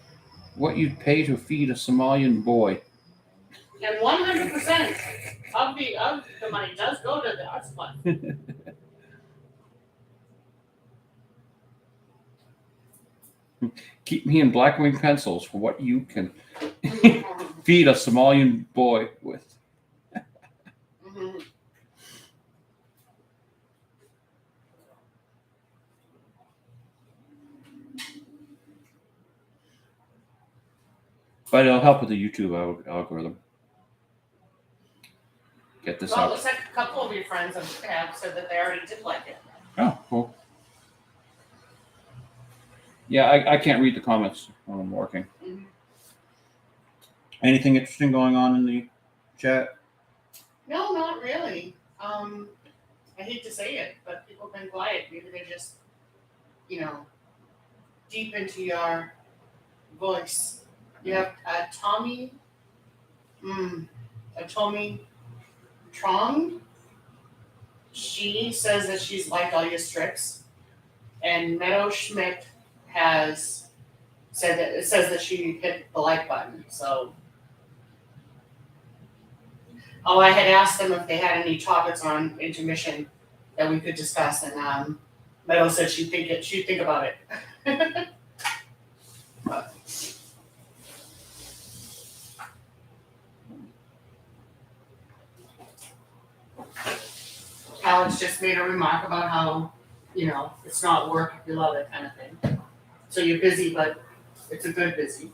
What you'd pay to feed a Somalian boy. And 100% of the money does go to the arts fund. Keep me in black wing pencils for what you can feed a Somalian boy with. Mm-hmm. But it'll help with the YouTube algorithm. Get this Well, it out. looks like a couple of your friends have said that they already did like it. Oh, cool. Yeah, I can't read the comments when I'm working. Mm-hmm. Anything interesting going on in the chat? No, not really. I hate to say it, but people have been quiet. Maybe they're just, deep into your voice. You have Tommy Trong. She says that she's liked all your strips. And Meadow Schmidt has said that it says that she hit the like button. So, I had asked them if they had any topics on intermission that we could discuss, and Meadow said she'd think about it. But, Alex just made a remark about how, it's not work if you love it kind of thing. So you're busy, but it's a good busy.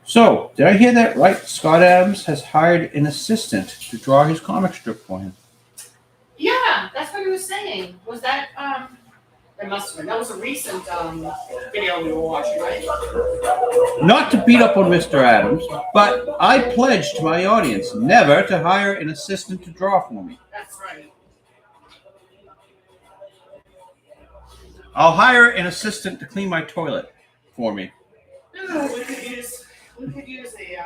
So, did I hear that right? Scott Adams has hired an assistant to draw his comic strip for him. Yeah, that's what he was saying. Was that it must have been. That was a recent video we were watching, right? Not to beat up on Mr. Adams, but I pledged to my audience never to hire an assistant to draw for me. That's right. I'll hire an assistant to clean my toilet for me. We could use a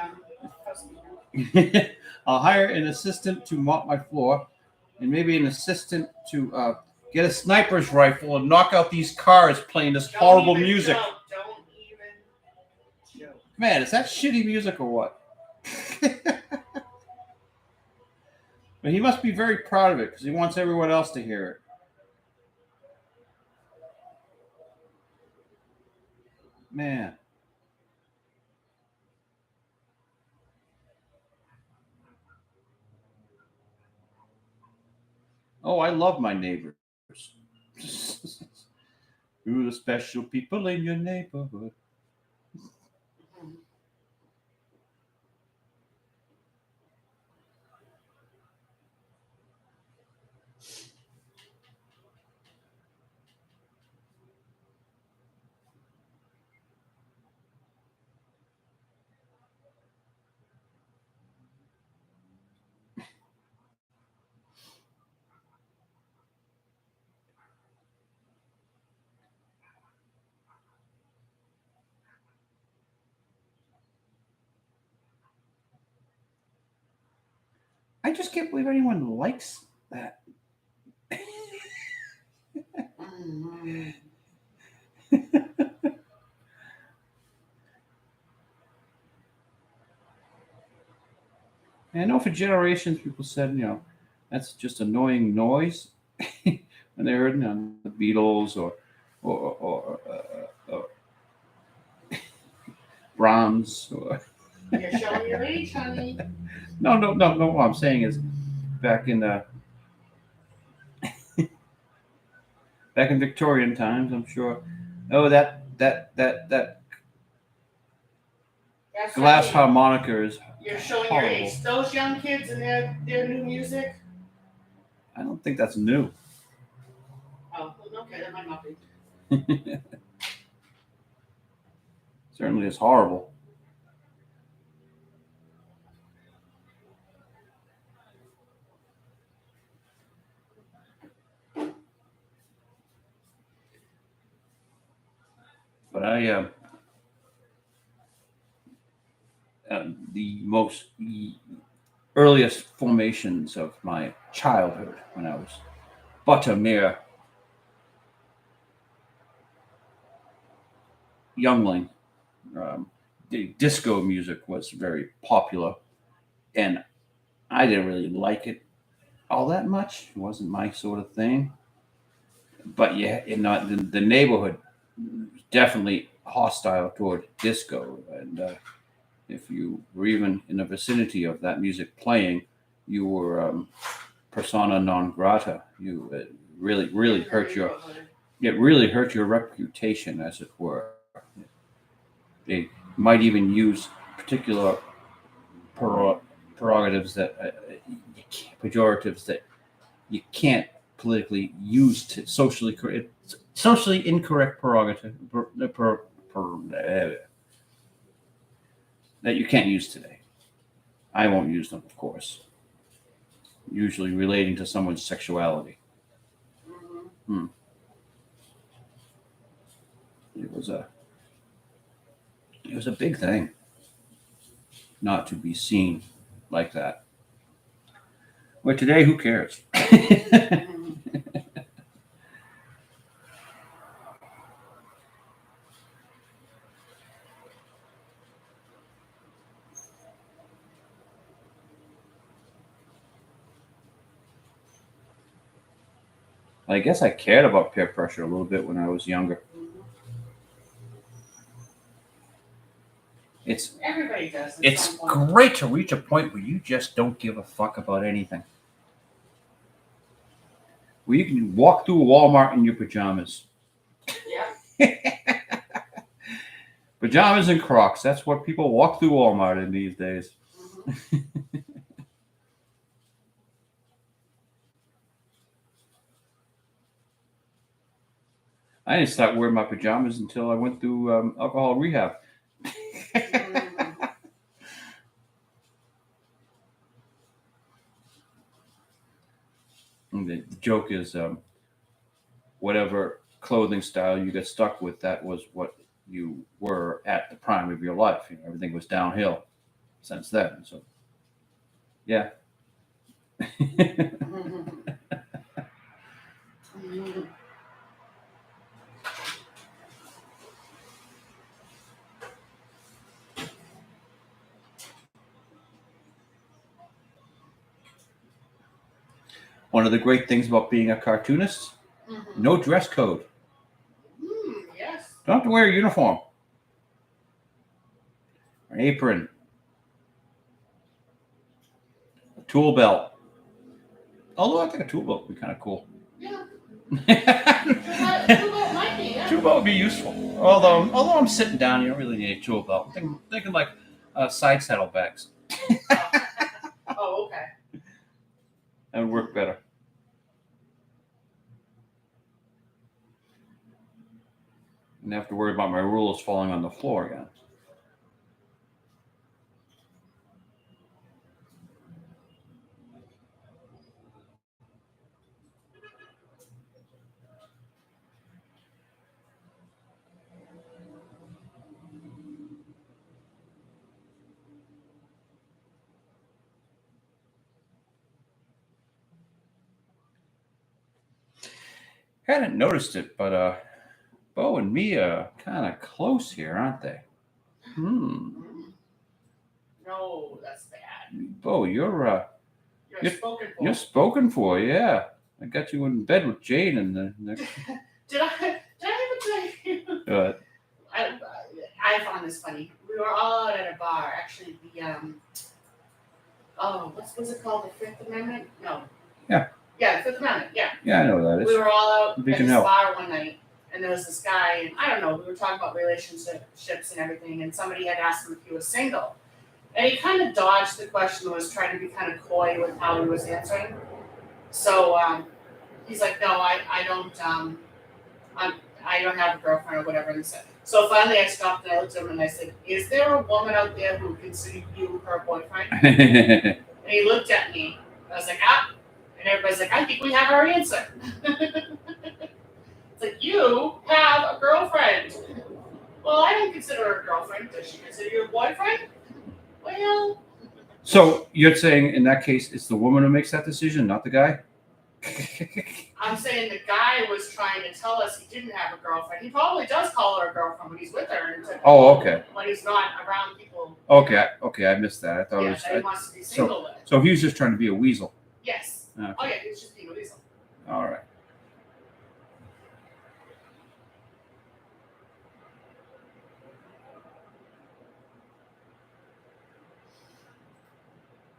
I'll hire an assistant to mop my floor, and maybe an assistant to get a sniper's rifle and knock out these cars playing this horrible music. Don't even joke. Man, is that shitty music or what? But he must be very proud of it because he wants everyone else to hear it. Man. Oh, I love my neighbors. You're the special people in your neighborhood. I just can't believe anyone likes that. I know for generations people said, that's just annoying noise when they heard the Beatles or Brahms. Or You're showing your age, honey. No. What I'm saying is, back in Victorian times, I'm sure. Oh, that That's glass right. harmonica is. You're showing horrible. your age. Those young kids and their new music. I don't think that's new. Oh, okay, that might not be. Certainly is horrible. But the earliest formations of my childhood, when I was but a mere youngling, the disco music was very popular, and I didn't really like it all that much. It wasn't my sort of thing. But yeah, the neighborhood was definitely hostile toward disco, and if you were even in the vicinity of that music playing, you were persona non grata. You really hurt your it really hurt your reputation, as it were. They might even use particular prerogatives that pejoratives that you can't politically use to socially incorrect prerogative that you can't use today. I won't use them, of course. Usually relating to someone's sexuality. It was a big thing not to be seen like that. But today, who cares? I guess I cared about peer pressure a little bit when I was younger. Everybody does. It's great to reach a point where you just don't give a fuck about anything. Where you can walk through a Walmart in your pajamas. Yeah. Pajamas and Crocs. That's what people walk through Walmart in these days. I didn't start wearing my pajamas until I went through alcohol rehab. And the joke is whatever clothing style you get stuck with, that was what you were at the prime of your life. You know, everything was downhill since then. So, yeah. One of the great things about being a cartoonist, no dress code. Yes. Don't have to wear a uniform. An apron. A tool belt. Although I think a tool belt would be kind of cool. Yeah. Tool belt might be, yeah. Tool belt would be useful. Although I'm sitting down, you don't really need a tool belt. I'm thinking like side saddlebags. Oh, okay. That would work better. And have to worry about my rulers falling on the floor again. Hadn't noticed it, but Bo and me are kind of close here, aren't they? No, that's bad. Bo, you're spoken for. You're spoken for, yeah. I got you in bed with Jane and the Did I ever tell you? I found this funny. We were all out at a bar. Actually, what's it called? The Fifth Amendment? No. Yeah. Yeah, the Fifth Amendment. Yeah. Yeah, I know what that is. We were all out at Beacon this Hill. bar one night, and there was this guy, and I don't know, we were talking about relationships and everything, and somebody had asked him if he was single. And he kind of dodged the question and was trying to be kind of coy with how he was answering. So he's like, no, I don't have a girlfriend or whatever. And so finally I stopped and I looked at him and I said, is there a woman out there who considers you her boyfriend? And he looked at me. I was like, ah. And everybody's like, I think we have our answer. It's like, you have a girlfriend. Well, I don't consider her a girlfriend. Does she consider you a boyfriend? Well. So you're saying in that case, it's the woman who makes that decision, not the guy? I'm saying the guy was trying to tell us he didn't have a girlfriend. He probably does call her a girlfriend when he's with her. And Oh, okay. When he's not around people. Okay, I missed that. I thought it Yeah, was. that he wants to be single with. So he was just trying to be a weasel. Yes. Okay. Oh, yeah, he's just being a weasel. All right.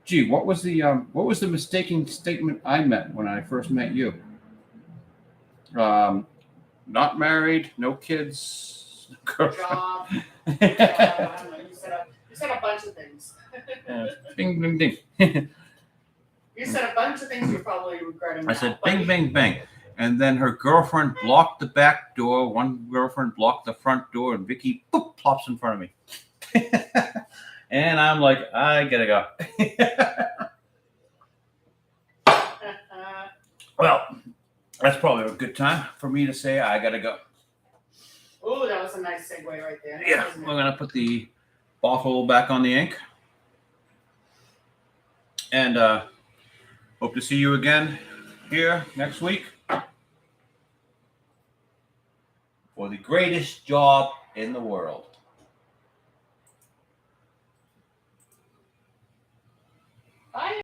Gee, what was the mistaken statement I meant when I first met you? Not married, no kids, no girlfriend. Job. I don't know. You said a bunch of things. Bing, bing, bing. You said a bunch of things you're probably regretting. I said bing, bing, bing. And then her girlfriend blocked the back door. One girlfriend blocked the front door, and Vicky boop, plops in front of me. And I'm like, I gotta go. Well, that's probably a good time for me to say I gotta go. Oh, that was a nice segue right there. Yeah, we're gonna put the bottle back on the ink. And hope to see you again here next week for the greatest job in the world.